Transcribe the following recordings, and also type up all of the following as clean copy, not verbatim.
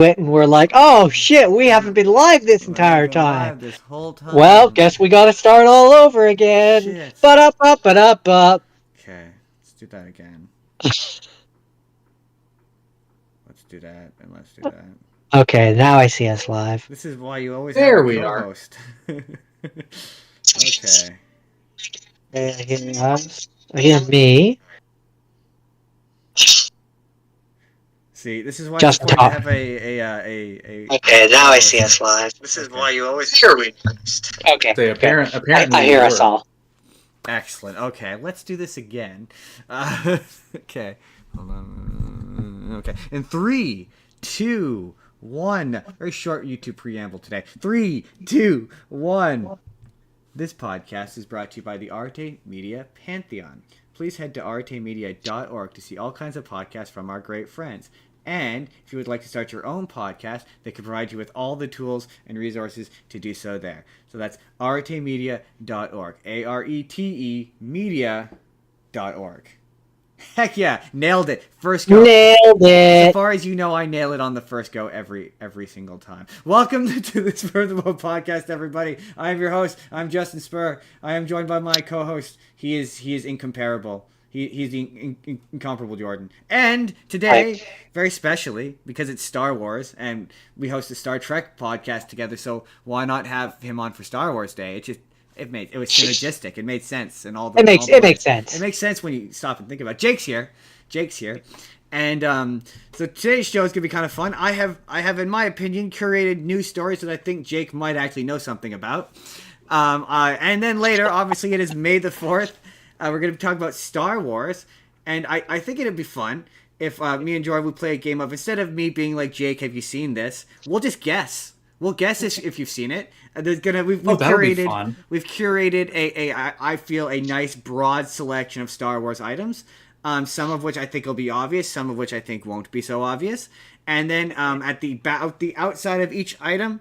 it and we're like, oh shit, we haven't been live this entire time. This whole time. Well, guess we gotta start all over again. Shit. Ba-da-ba-ba-da-ba. Okay, let's do that again. Let's do that, and let's do that. Okay, now I see us live. This is why you always There have a we co-host. Okay. I hear us. I hear me. See, this is why Just it's important talk. to have a. Okay, now I see us live. This is why you always hear me first. Okay, Say, apparently I hear it us worked. all. Excellent. Okay, let's do this again. Okay, hold on. Okay, in 3, 2, 1. Very short YouTube preamble today. 3, 2, 1. This podcast is brought to you by the Arte Media Pantheon. Please head to artemedia.org to see all kinds of podcasts from our great friends. And if you would like to start your own podcast, they can provide you with all the tools and resources to do so there. So that's artemedia.org. A-R-E-T-E media.org. Heck yeah, nailed it. First go. Nailed As it. far as you know, I nail it on the first go every single time. Welcome to the Spur the Boat podcast, everybody. I am your host. I'm Justin Spurr. I am joined by my co-host. He is incomparable. He's the incomparable Jordan. And today, very specially, because it's Star Wars and we host a Star Trek podcast together, so why not have him on for Star Wars Day? It was synergistic. It made sense, and all the It makes sense. It makes sense when you stop and think about it. Jake's here, and so today's show is gonna be kind of fun. I have, in my opinion, curated news stories that I think Jake might actually know something about. And then later, obviously, it is May the 4th. We're gonna be talking about Star Wars, and I think it'd be fun if me and Jordan would play a game of, instead of me being like, Jake, have you seen this? We'll just guess. We'll guess if you've seen it. We've curated I feel a nice broad selection of Star Wars items. Some of which I think will be obvious, some of which I think won't be so obvious. And then at the outside of each item,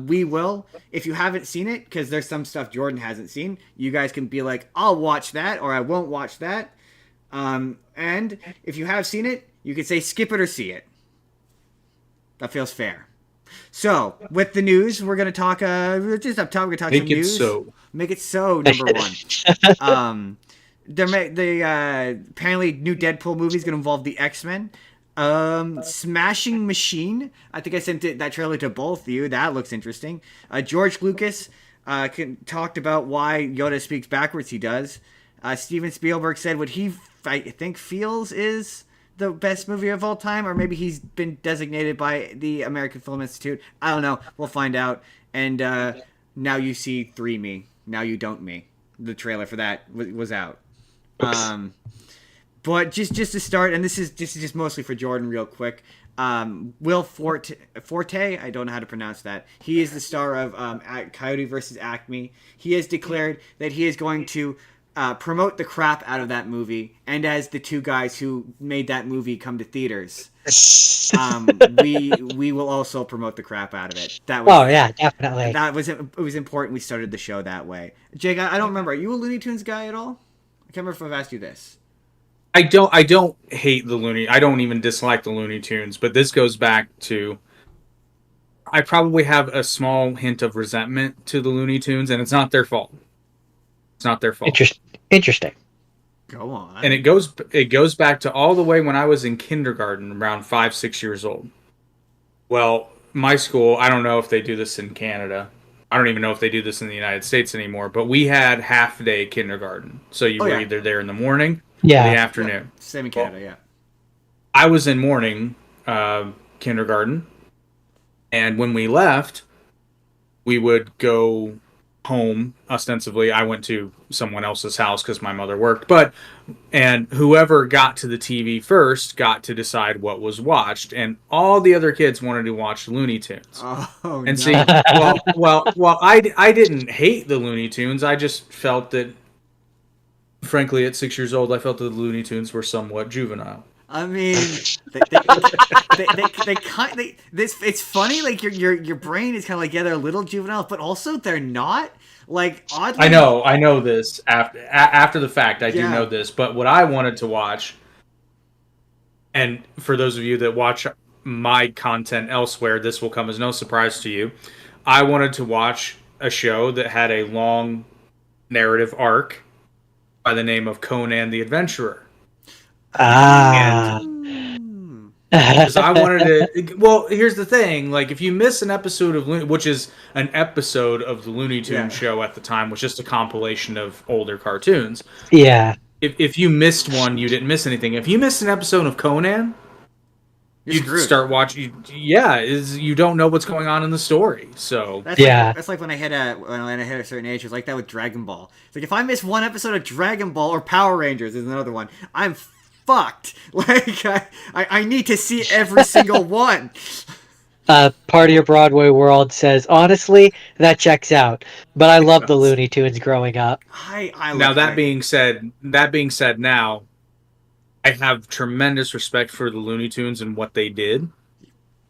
we will, if you haven't seen it, because there's some stuff Jordan hasn't seen, you guys can be like, I'll watch that, or I won't watch that. And if you have seen it, you can say skip it or see it. That feels fair. So, with the news, we're going to talk, just up top, we're going to talk some news. Make it so, number one. Apparently, new Deadpool movie is going to involve the X-Men. Smashing Machine. I think I sent that trailer to both of you. That looks interesting. George Lucas talked about why Yoda speaks backwards. He does. Steven Spielberg said what he, I think, feels is the best movie of all time, or maybe he's been designated by the American Film Institute. I don't know. We'll find out. And Now You See 3 Me. Now You Don't Me. The trailer for that was out. But just to start, and this is just mostly for Jordan real quick, Will Forte, I don't know how to pronounce that. He is the star of Coyote vs. Acme. He has declared that he is going to promote the crap out of that movie, and as the two guys who made that movie come to theaters, we will also promote the crap out of it. Yeah, definitely. It was important we started the show that way. Jake, I don't remember. Are you a Looney Tunes guy at all? I can't remember if I've asked you this. I don't hate the Looney. I don't even dislike the Looney Tunes, but this goes back to, I probably have a small hint of resentment to the Looney Tunes, and it's not their fault. It's not their fault. Interesting. Go on. And it goes back to all the way when I was in kindergarten, around 5-6 years old. Well, my school, I don't know if they do this in Canada. I don't even know if they do this in the United States anymore, but we had half-day kindergarten. So you were either there in the morning or the afternoon. Yeah. Same in Canada, yeah. I was in morning kindergarten, and when we left, we would go home. Ostensibly, I went to someone else's house because my mother worked, and whoever got to the TV first got to decide what was watched, and all the other kids wanted to watch Looney Tunes. See, well, I didn't hate the Looney Tunes. I just felt that, frankly, at 6 years old, I felt that the Looney Tunes were somewhat juvenile. I mean, it's funny. Like your brain is kind of like, yeah, they're a little juvenile, but also they're not. Like, oddly, I know this after the fact. I do know this, but what I wanted to watch, and for those of you that watch my content elsewhere, this will come as no surprise to you. I wanted to watch a show that had a long narrative arc by the name of Conan the Adventurer. Ah. Because I wanted to. Well, here's the thing: like, if you miss an episode of which is an episode of the Looney Tunes show at the time, was just a compilation of older cartoons. Yeah. If you missed one, you didn't miss anything. If you missed an episode of Conan, you start watching. Yeah, you don't know what's going on in the story. So that's like when I hit a certain age. It's like that with Dragon Ball. It's like if I miss one episode of Dragon Ball or Power Rangers is another one, I'm fucked. Like I need to see every single one. Part of your Broadway world says, honestly, that checks out. But I love the Looney Tunes growing up. Now that being said, now I have tremendous respect for the Looney Tunes and what they did.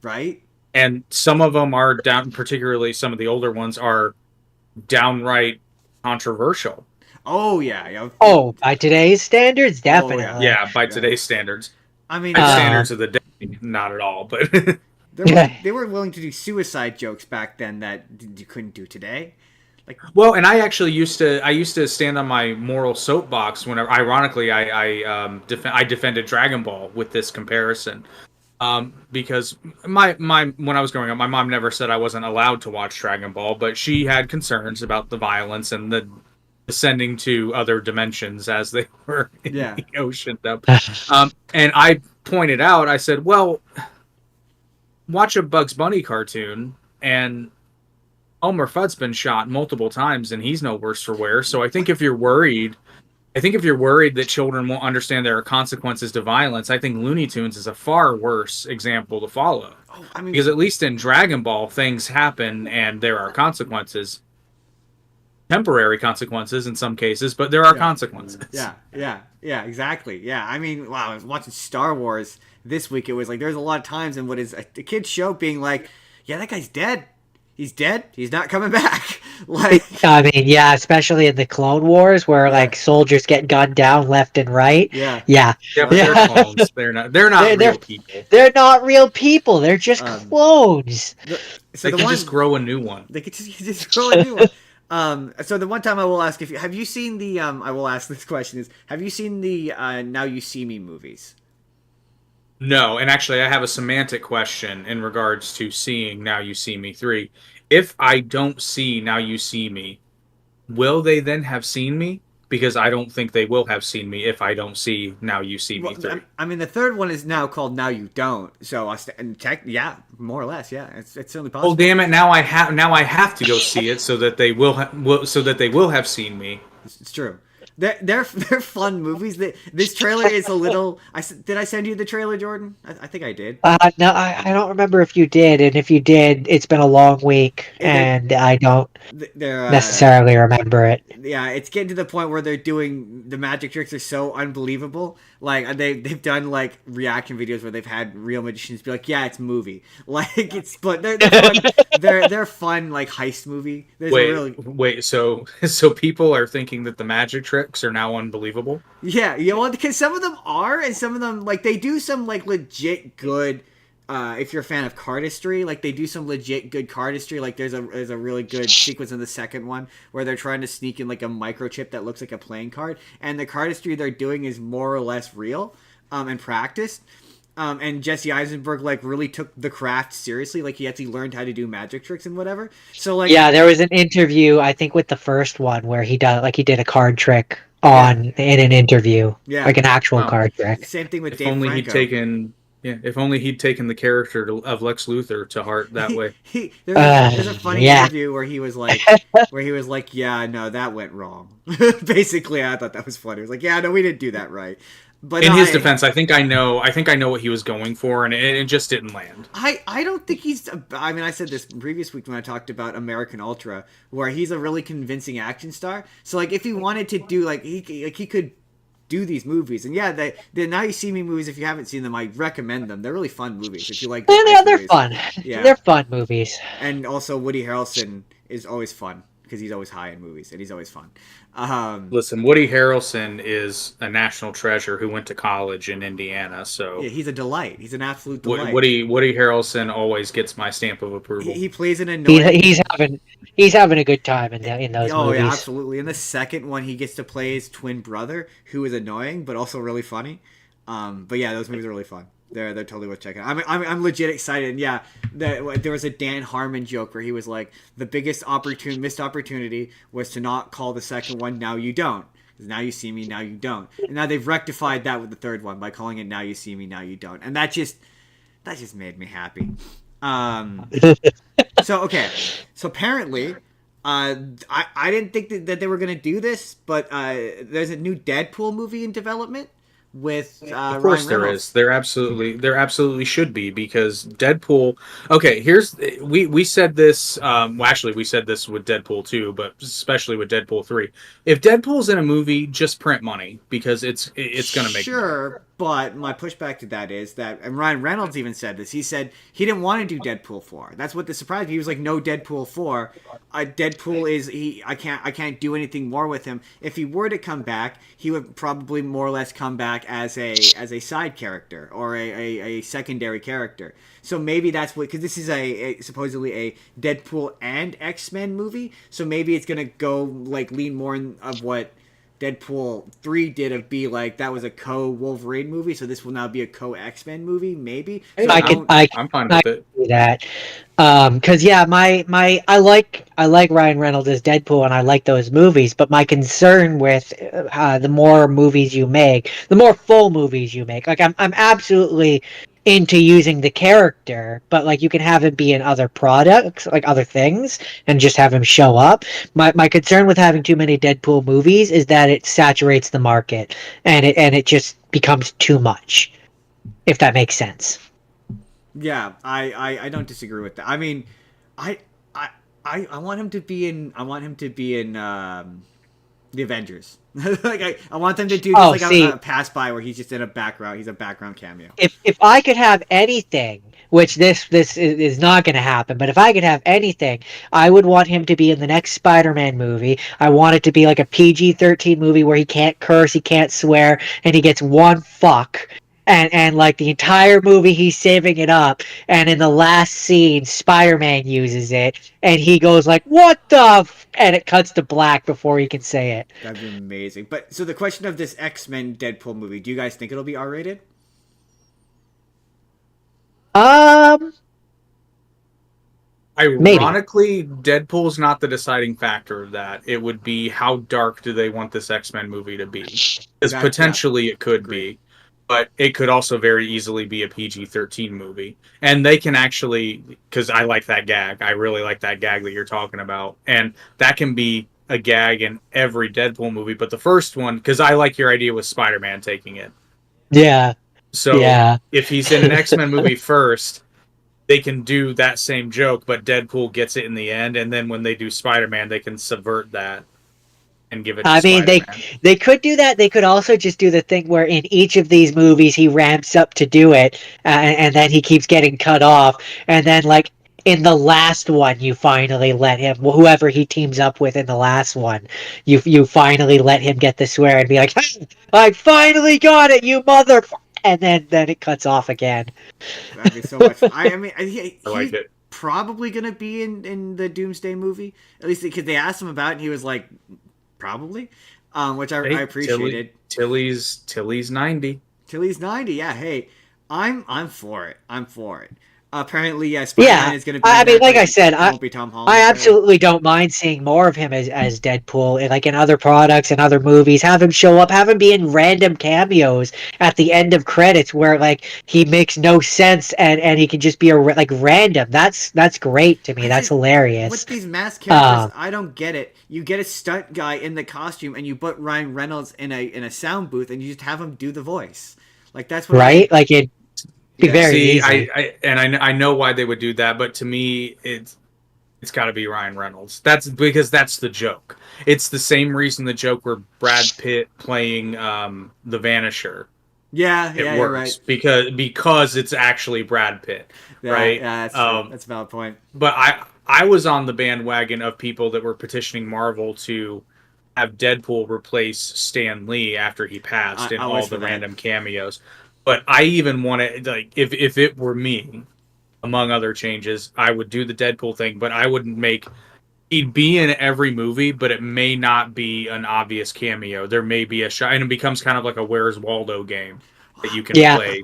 Right. And some of them are particularly some of the older ones are downright controversial. Oh yeah. Oh, by today's standards, definitely. Yeah, by today's standards. I mean, standards of the day, not at all, but they were willing to do suicide jokes back then that you couldn't do today. Like, well, and I actually used to stand on my moral soapbox whenever, ironically, I defended Dragon Ball with this comparison, because my when I was growing up, my mom never said I wasn't allowed to watch Dragon Ball, but she had concerns about the violence and the ascending to other dimensions as they were in the ocean. And I pointed out, I said, well, watch a Bugs Bunny cartoon, and Elmer Fudd's been shot multiple times, and he's no worse for wear. So I think if you're worried that children won't understand there are consequences to violence, I think Looney Tunes is a far worse example to follow. Because at least in Dragon Ball, things happen and there are consequences. Temporary consequences in some cases, but there are consequences. Yeah, exactly. Yeah, I mean, wow, I was watching Star Wars this week. It was like there's a lot of times in what is a kid's show being like, yeah, that guy's dead. He's dead. He's not coming back. Like, I mean, yeah, especially in the Clone Wars where like soldiers get gunned down left and right. Yeah, but they're clones. They're not real people. They're not real people. They're just clones. They can just grow a new one. They could just grow a new one. So the one time I will ask have you seen the I will ask this question is, have you seen the Now You See Me movies? No, and actually I have a semantic question in regards to seeing Now You See Me 3. If I don't see Now You See Me, will they then have seen me? Because I don't think they will have seen me if I don't see Now You See Me 3. I mean, the third one is now called Now You Don't. So yeah, more or less, yeah, it's certainly possible. Oh damn it! Now I have to go see it so that they will have seen me. It's true. They're fun movies. This trailer is a little. Did I send you the trailer, Jordan? I think I did. No, I don't remember if you did, and if you did, it's been a long week, and I don't necessarily remember it. Yeah, it's getting to the point where they're doing the magic tricks are so unbelievable. Like they've done like reaction videos where they've had real magicians be like, "Yeah, it's a movie." Like it's, but they're fun. they're fun like heist movie. Wait, so people are thinking that the magic tricks are now unbelievable? Yeah, well, because some of them are, and some of them like they do some like legit good. If you're a fan of cardistry, like they do some legit good cardistry. Like there's a really good sequence in the second one where they're trying to sneak in like a microchip that looks like a playing card, and the cardistry they're doing is more or less real, and practiced. And Jesse Eisenberg like really took the craft seriously. Like he actually learned how to do magic tricks and whatever. So like there was an interview I think with the first one where he did a card trick in an interview, like an actual card trick. Same thing with if Dave only Franco. If only he'd taken the character of Lex Luthor to heart that way. There's a funny interview where he was like, yeah, no, that went wrong. Basically, I thought that was funny. He was like, yeah, no, we didn't do that right. But in his defense, I think I know what he was going for, and it just didn't land. I don't think he's. I mean, I said this previous week when I talked about American Ultra, where he's a really convincing action star. So like, if he wanted to do he could do these movies, and the Now You See Me movies, if you haven't seen them, I recommend them. They're really fun movies if you like. They're fun. Yeah, they're fun movies. And also Woody Harrelson is always fun. because he's always high in movies and he's always fun. Listen, Woody Harrelson is a national treasure who went to college in Indiana. So yeah, he's a delight. He's an absolute delight. Woody Harrelson always gets my stamp of approval. He plays an annoying. He's having a good time in those movies. Oh yeah, absolutely. In the second one, he gets to play his twin brother, who is annoying but also really funny. But yeah, those movies are really fun. They're totally worth checking out. I'm legit excited. And yeah, there was a Dan Harmon joke where he was like, the biggest missed opportunity was to not call the second one Now You Don't. Because Now You See Me, Now You Don't. And now they've rectified that with the third one by calling it Now You See Me, Now You Don't. And that just made me happy. So apparently, I didn't think that they were going to do this, but there's a new Deadpool movie in development. With of course there is. There absolutely should be, because Deadpool. Okay, we said this. Actually, we said this with Deadpool 2, but especially with Deadpool 3. If Deadpool's in a movie, just print money, because it's going to make money. But my pushback to that is that, and Ryan Reynolds even said this. He said he didn't want to do Deadpool 4. That's what surprised me. He was like, "No Deadpool 4. Deadpool is I can't do anything more with him. If he were to come back, he would probably more or less come back as a side character or a secondary character. So maybe that's what, because this is supposedly a Deadpool and X-Men movie. So maybe it's gonna go like lean more of what Deadpool 3 did, of be like that was a co-Wolverine movie, so this will now be a co-X-Men movie, maybe. So I'm fine with it. That, because yeah, I like Ryan Reynolds as Deadpool, and I like those movies. But my concern with the more movies you make, the more full movies you make, like I'm absolutely into using the character, but like you can have him be in other products, like other things, and just have him show up. My concern with having too many Deadpool movies is that it saturates the market, and it just becomes too much, if that makes sense. Yeah, I don't disagree with that. I mean, I want him to be in the Avengers. Like I want them to do just a pass by where he's just in a background. He's a background cameo. If I could have anything, which this is not going to happen, but if I could have anything, I would want him to be in the next Spider-Man movie. I want it to be like a PG-13 movie where he can't curse, he can't swear, and he gets one fuck. And like the entire movie, he's saving it up. And in the last scene, Spider-Man uses it, and he goes like, "What the?" And it cuts to black before he can say it. That'd be amazing. But so the question of this X-Men Deadpool movie, do you guys think it'll be R-rated? Ironically, Deadpool's not the deciding factor of that. It would be how dark do they want this X-Men movie to be? Because potentially it could be. But it could also very easily be a PG-13 movie. And they can actually, because I like that gag. I really like that gag that you're talking about. And that can be a gag in every Deadpool movie. But the first one, because I like your idea with Spider-Man taking it. Yeah. So if he's in an X-Men movie first, they can do that same joke, but Deadpool gets it in the end. And then when they do Spider-Man, they can subvert that. And give it to Spider-Man. They could do that. They could also just do the thing where in each of these movies he ramps up to do it, and then he keeps getting cut off, and then like in the last one you finally let him, whoever he teams up with in the last one, you finally let him get the swear and be like, "Hey, I finally got it, you motherfucker," and then it cuts off again. That'd be so much fun. I mean, I like it. Probably gonna be in the Doomsday movie, at least because they asked him about it, and he was like, probably, which I appreciated. Tilly's 90. Tilly's 90. Yeah. Hey, I'm for it. Apparently, yes. Spider-Man is going to be. I mean, like I said, won't be Tom Holland. I absolutely don't mind seeing more of him as Deadpool, like in other products and other movies. Have him show up, have him be in random cameos at the end of credits where like he makes no sense and he can just be like random. That's great to me. That's hilarious. With these masked characters, I don't get it. You get a stunt guy in the costume and you put Ryan Reynolds in a sound booth and you just have him do the voice. Like that's what like it. Very easy. I know why they would do that, but to me, it's got to be Ryan Reynolds. That's because that's the joke. It's the same reason the joke where Brad Pitt playing the Vanisher. Yeah, it works you're right. because it's actually Brad Pitt, right? Yeah, that's a valid point. But I was on the bandwagon of people that were petitioning Marvel to have Deadpool replace Stan Lee after he passed in I was all for the that. random cameos. But I even wanted, like, if it were me, among other changes, I would do the Deadpool thing, but I wouldn't make. He'd be in every movie, but it may not be an obvious cameo. There may be a shot, and it becomes kind of like a Where's Waldo game that you can Yeah, play.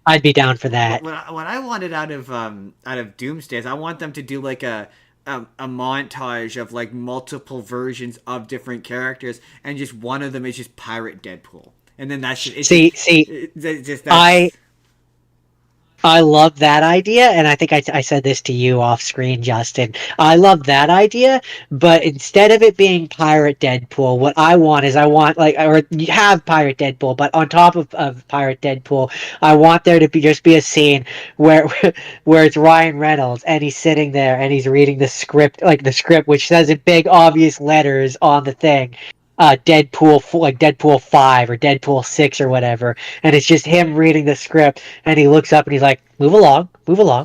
I'd be down for that. What I wanted out of Doomsday is I want them to do like a montage of like multiple versions of different characters, and just one of them is just Pirate Deadpool, and then that's just, I I love that idea, and I think I said this to you off screen, Justin. I love that idea, but instead of it being Pirate Deadpool, what I want is or you have Pirate Deadpool, but on top of Pirate Deadpool, I want there to be just be a scene where where it's Ryan Reynolds and he's sitting there and he's reading the script, like the script which says in big obvious letters on the thing. Like Deadpool 5 or Deadpool 6 or whatever, and it's just him reading the script, and he looks up and he's like, move along,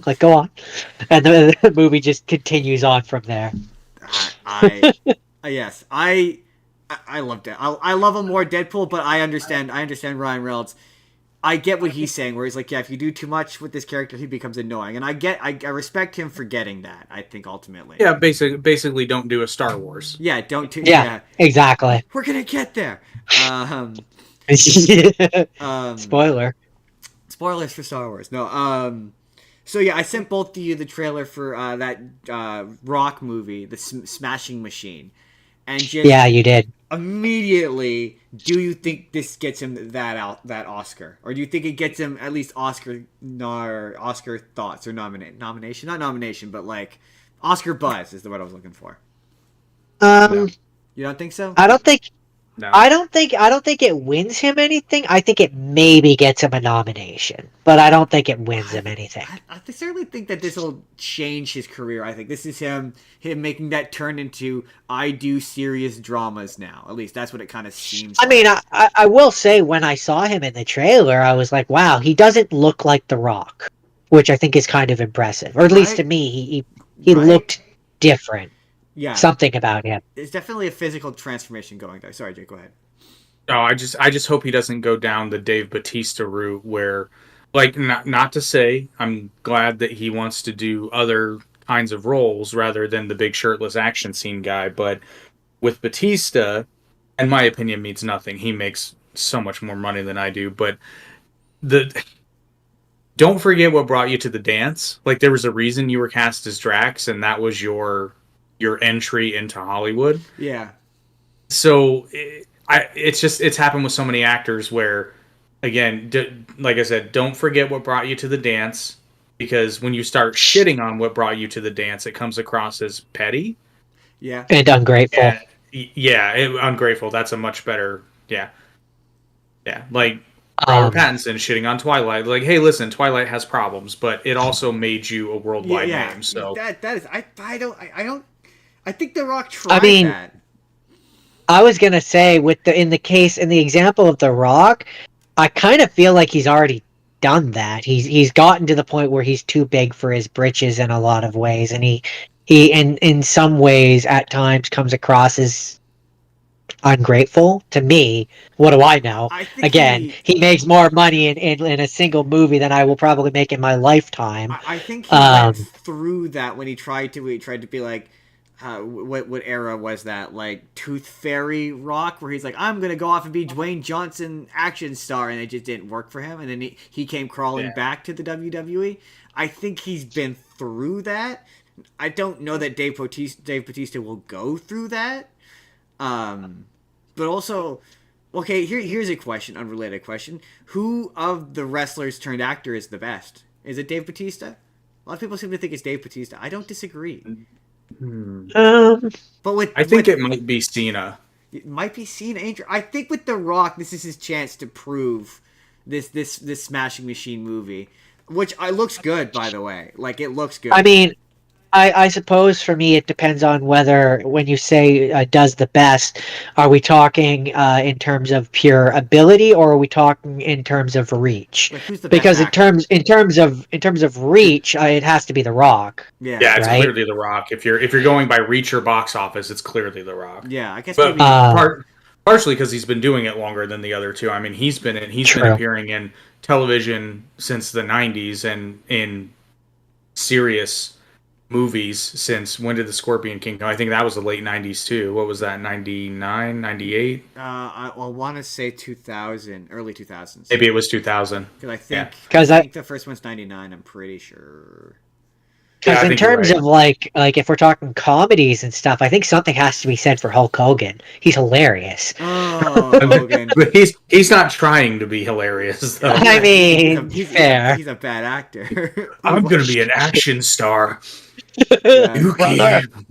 like, go on. And the movie just continues on from there. Yes, I loved it. I love him more Deadpool, but I understand Ryan Reynolds. I get what he's saying, where he's like, yeah, if you do too much with this character, he becomes annoying, and I respect him for getting that. I think ultimately, Yeah, basically, don't do a Star Wars. yeah, don't do, Yeah, exactly. We're gonna get there. Spoiler. Spoilers for Star Wars. No. So yeah, I sent both of you the trailer for that Rock movie, the Smashing Machine, and just Yeah, you did. immediately, do you think this gets him that Oscar, or do you think it gets him at least Oscar thoughts or nomination, not nomination, but like Oscar buzz is the word I was looking for. No. You don't think so? I don't think. No. I don't think it wins him anything. I think it maybe gets him a nomination, but I don't think it wins him anything. I certainly think that this will change his career. I think this is him making that turn into I do serious dramas now. At least that's what it kind of seems. I mean, I will say when I saw him in the trailer, I was like, wow, he doesn't look like The Rock, which I think is kind of impressive. Or at least to me, he looked different. Yeah, something about him. There's definitely a physical transformation going there. Sorry, Jake, go ahead. No, I just hope he doesn't go down the Dave Bautista route where, like, not to say I'm glad that he wants to do other kinds of roles rather than the big shirtless action scene guy, but with Bautista, in my opinion, means nothing. He makes so much more money than I do, but don't forget what brought you to the dance. Like, there was a reason you were cast as Drax, and that was your entry into Hollywood. Yeah. So it's happened with so many actors where, again, like I said, don't forget what brought you to the dance, because when you start shitting on what brought you to the dance, it comes across as petty. Yeah. And ungrateful. And, ungrateful. That's a much better. Yeah. Yeah. Like Robert Pattinson shitting on Twilight. Like, hey, listen, Twilight has problems, but it also made you a worldwide name. So that is I think The Rock tried that. I was gonna say in the example of The Rock, I kind of feel like he's already done that. He's gotten to the point where he's too big for his britches in a lot of ways, and he in some ways at times comes across as ungrateful to me. What do I know? Again, he makes more money in a single movie than I will probably make in my lifetime. I think he went through that when he tried to be like, what era was that? Like Tooth Fairy Rock, where he's like, I'm gonna go off and be Dwayne Johnson action star, and it just didn't work for him, and then he came crawling back to the WWE. I think he's been through that. I don't know that Dave Bautista will go through that. But also, okay, here's a question, unrelated question. Who of the wrestlers turned actor is the best? Is it Dave Bautista? A lot of people seem to think it's Dave Bautista. I don't disagree. But I think it might be Cena. It might be Cena. I think with The Rock, this is his chance to prove this Smashing Machine movie, which looks good, by the way. Like, it looks good. I mean, I suppose for me it depends on whether when you say does the best, are we talking in terms of pure ability or are we talking in terms of reach? Like, who's the best Because actor? in terms of reach, it has to be The Rock, Yeah. Yeah, it's right? clearly The Rock. If you're going by reach or box office, it's clearly The Rock. Yeah, I guess But maybe. partially because he's been doing it longer than the other two. I mean, he's been True. appearing in television since the '90s and in serious movies since when did the Scorpion King come? I think that was the late '90s too. What was that? 99, 98? I want to say 2000, early 2000s. Maybe it was 2000. Because Yeah. I think the first one's 99. I'm pretty sure. Yeah, Because I in think you're terms right. of like if we're talking comedies and stuff, I think something has to be said for Hulk Hogan. He's hilarious. Oh, Hogan. But he's not trying to be hilarious though. I mean, fair. He's a bad actor. I'm gonna be an action star. Yeah. You Brother. can.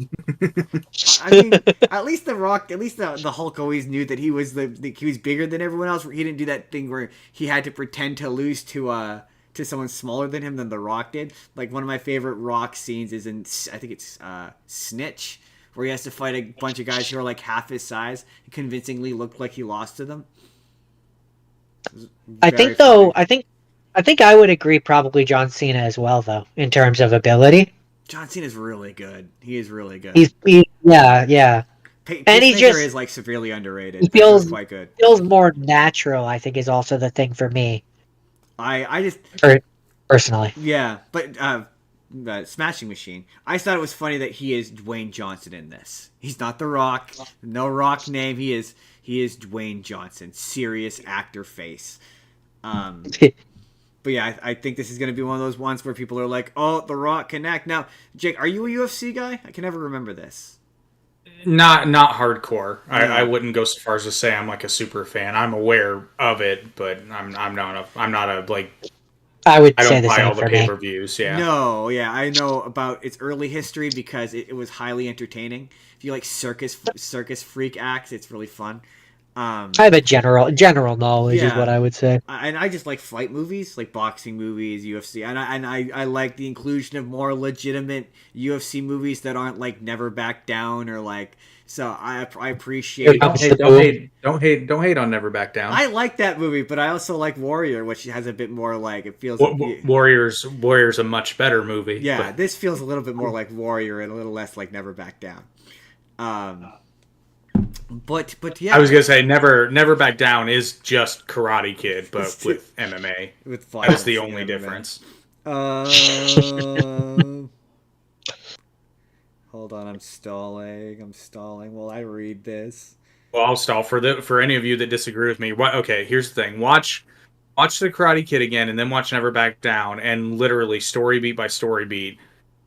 I mean, at least the Rock, at least the Hulk always knew that he was he was bigger than everyone else. He didn't do that thing where he had to pretend to lose to someone smaller than him than the Rock did. Like one of my favorite Rock scenes is in I think it's Snitch, where he has to fight a bunch of guys who are like half his size and convincingly looked like he lost to them. I Very think though, funny. I think I would agree probably John Cena as well though in terms of ability. John Cena's really good. He is really good. Yeah. And he Peacemaker just is like severely underrated. he That show's feels quite good. feels more natural, I think is also the thing for me I just personally. yeah, but Smashing Machine. I thought it was funny that he is Dwayne Johnson in this. He's not The Rock. No Rock name. He is Dwayne Johnson. Serious actor face. But yeah, I think this is going to be one of those ones where people are like, "Oh, The Rock can act." Now, Jake, are you a UFC guy? I can never remember this. Not hardcore. No. I wouldn't go so far as to say I'm like a super fan. I'm aware of it, but I'm not a like I would I say don't the buy same all the for pay me. per views. Yeah. No, yeah, I know about its early history because it was highly entertaining. If you like circus freak acts, it's really fun. I have a general knowledge is Yeah. what I would say. And I just like fight movies, like boxing movies, UFC, and I like the inclusion of more legitimate UFC movies that aren't like Never Back Down or like. So I appreciate. Don't hate on Never Back Down. I like that movie, but I also like Warrior, which has a bit more like it feels. Warrior's a much better movie. Yeah, but this feels a little bit more like Warrior and a little less like Never Back Down. But yeah, I was gonna say Never Back Down is just Karate Kid, but with MMA. with That violence is the and only MMA. difference. Hold on, I'm stalling while I read this. Well, I'll stall for any of you that disagree with me. Okay, here's the thing: watch the Karate Kid again, and then watch Never Back Down, and literally story beat by story beat.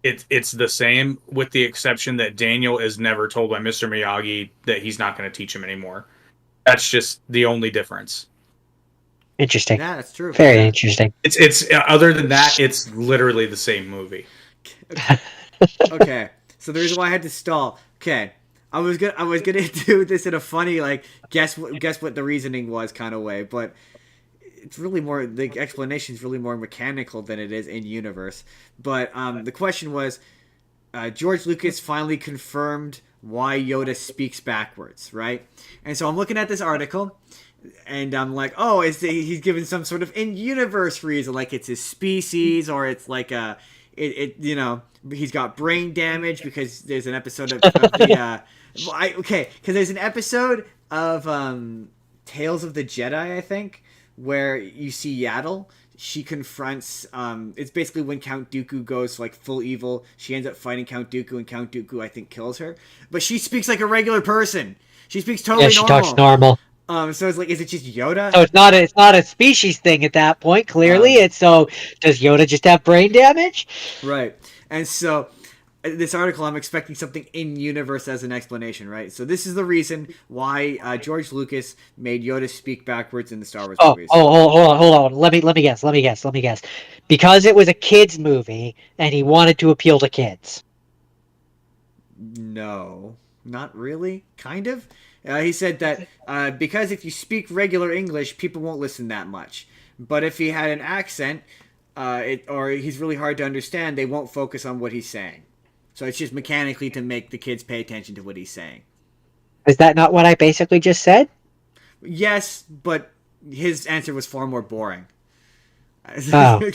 It's the same, with the exception that Daniel is never told by Mr. Miyagi that he's not going to teach him anymore. That's just the only difference. Interesting. Yeah, that's true. Very interesting. It's other than that, it's literally the same movie. Okay, so the reason why I had to stall. Okay, I was gonna do this in a funny like guess what the reasoning was kind of way, but it's really more the explanation is really more mechanical than it is in universe. But the question was, George Lucas finally confirmed why Yoda speaks backwards, right? And so I'm looking at this article, and I'm like, oh, he's given some sort of in-universe reason, like it's his species, or it's like he's got brain damage because there's an episode of the because there's an episode of Tales of the Jedi, I think, where you see Yaddle. She confronts. It's basically when Count Dooku goes like full evil. She ends up fighting Count Dooku, and Count Dooku, I think, kills her. But she speaks like a regular person. She speaks totally Yeah, she normal. talks normal. So it's like, is it just Yoda? So it's not a species thing at that point. Clearly, it's so. Does Yoda just have brain damage? Right. And so this article, I'm expecting something in universe as an explanation, right? So this is the reason why George Lucas made Yoda speak backwards in the Star Wars movies. Hold on. Let me guess. Because it was a kids movie, and he wanted to appeal to kids. No, not really. Kind of. He said that because if you speak regular English, people won't listen that much. But if he had an accent, or he's really hard to understand, they won't focus on what he's saying. So it's just mechanically to make the kids pay attention to what he's saying. Is that not what I basically just said? Yes, but his answer was far more boring. Oh,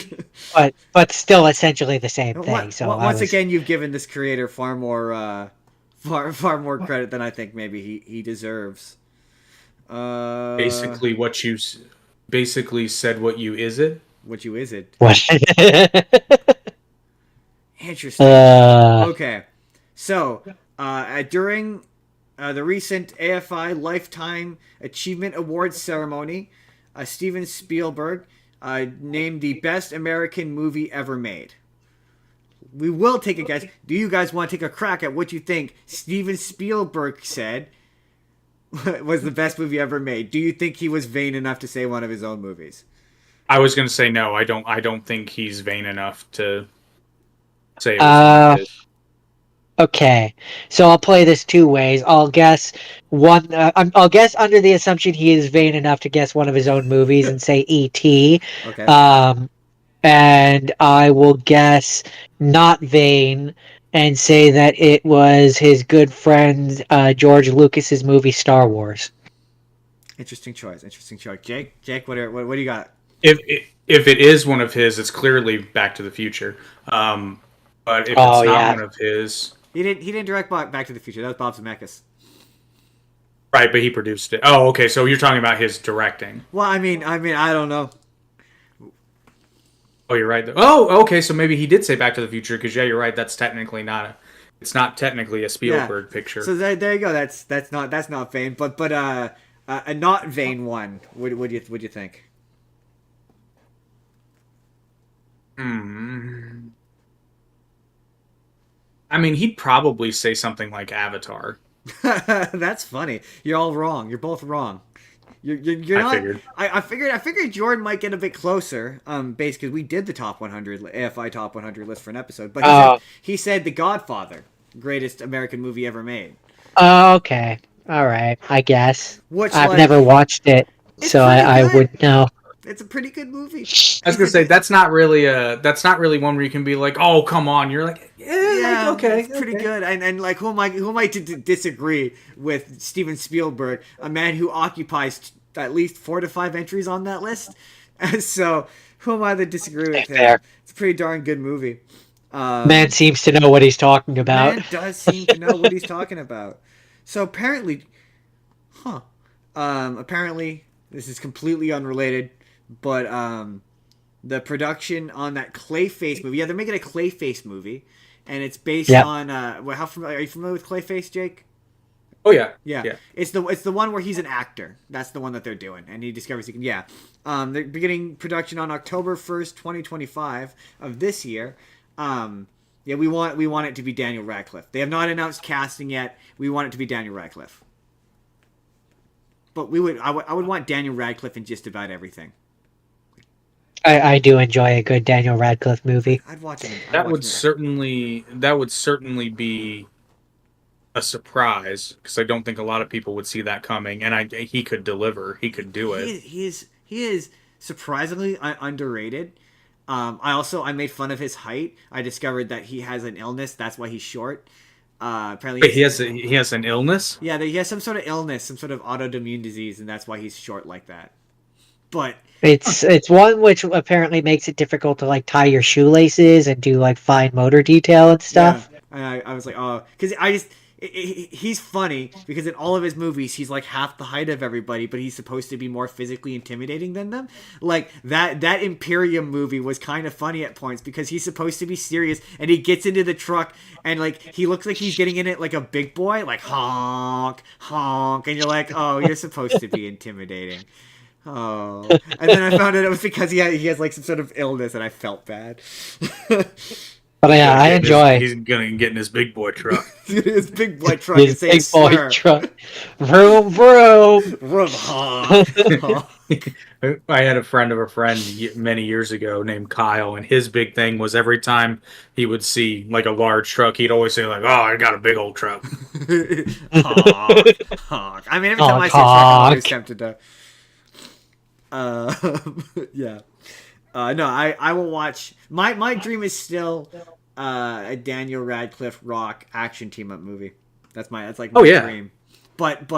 but still essentially the same thing. So once again, you've given this creator far more credit than I think maybe he deserves. Basically, basically said what you is it. What you is it? What? Interesting. Okay, so during the recent AFI Lifetime Achievement Awards ceremony, Steven Spielberg named the best American movie ever made. We will take a guess. Do you guys want to take a crack at what you think Steven Spielberg said was the best movie ever made? Do you think he was vain enough to say one of his own movies? I was going to say no. I don't think he's vain enough to say it was his. Okay, so I'll play this two ways. I'll guess one. I'll guess under the assumption he is vain enough to guess one of his own movies and say E.T. Okay. And I will guess not vain and say that it was his good friend George Lucas's movie Star Wars. Interesting choice. Jake, what do you got? If it is one of his, it's clearly Back to the Future. But if it's not one of his, he didn't direct Back to the Future. That was Bob Zemeckis. Right, but he produced it. Oh, okay. So you're talking about his directing. Well, I mean, I don't know. Oh, you're right. Oh, okay. So maybe he did say Back to the Future because you're right. That's technically it's not technically a Spielberg picture. So there you go. That's not vain, but a not vain one. What do you think? I mean, he'd probably say something like Avatar. That's funny. You're all wrong. You're both wrong. You're not. Figured. I figured Jordan might get a bit closer. Basically, we did the top 100 AFI top 100 list for an episode, but he said The Godfather, greatest American movie ever made. Okay, all right. I guess. I've never watched it, so I would know. It's a pretty good movie. I was gonna say that's not really one where you can be like, oh come on. You're like, yeah, okay, it's pretty good. And like, who am I to disagree with Steven Spielberg, a man who occupies at least 4 to 5 entries on that list? So who am I to disagree with him? Fair. It's a pretty darn good movie. Man seems to know what he's talking about. Man does seem to know what he's talking about. So apparently, apparently this is completely unrelated. But the production on that Clayface movie, they're making a Clayface movie, and it's based on. How familiar are you familiar with Clayface, Jake? Oh yeah. It's the one where he's an actor. That's the one that they're doing, and he discovers he can. Yeah, they're beginning production on October 1st, 2025 of this year. We want it to be Daniel Radcliffe. They have not announced casting yet. We want it to be Daniel Radcliffe. But I would want Daniel Radcliffe in just about everything. I do enjoy a good Daniel Radcliffe movie. I'd watch it. That would certainly be a surprise because I don't think a lot of people would see that coming. And he could deliver. He could do it. He is surprisingly underrated. I made fun of his height. I discovered that he has an illness. That's why he's short. Apparently, wait, he has an illness. Yeah, he has some sort of illness, some sort of autoimmune disease, and that's why he's short like that. But it's one which apparently makes it difficult to like tie your shoelaces and do like fine motor detail and stuff. Yeah. And I was like, oh, because he's funny because in all of his movies he's like half the height of everybody, but he's supposed to be more physically intimidating than them. Like that Imperium movie was kind of funny at points because he's supposed to be serious and he gets into the truck and like he looks like he's getting in it like a big boy, like honk honk, and you're like, oh, you're supposed to be intimidating. Oh, and then I found out it was because he has like some sort of illness, and I felt bad. But yeah, I enjoy. He's gonna get in his big boy truck. His big boy truck. His big boy truck. Vroom vroom. Vroom honk. I had a friend of a friend many years ago named Kyle, and his big thing was every time he would see like a large truck, he'd always say like, "Oh, I got a big old truck." Honk, honk. I mean, every time I see a truck, I'm always tempted to. Yeah. No, I will watch. My dream is still a Daniel Radcliffe Rock action team up movie. That's like Oh, my yeah. dream. But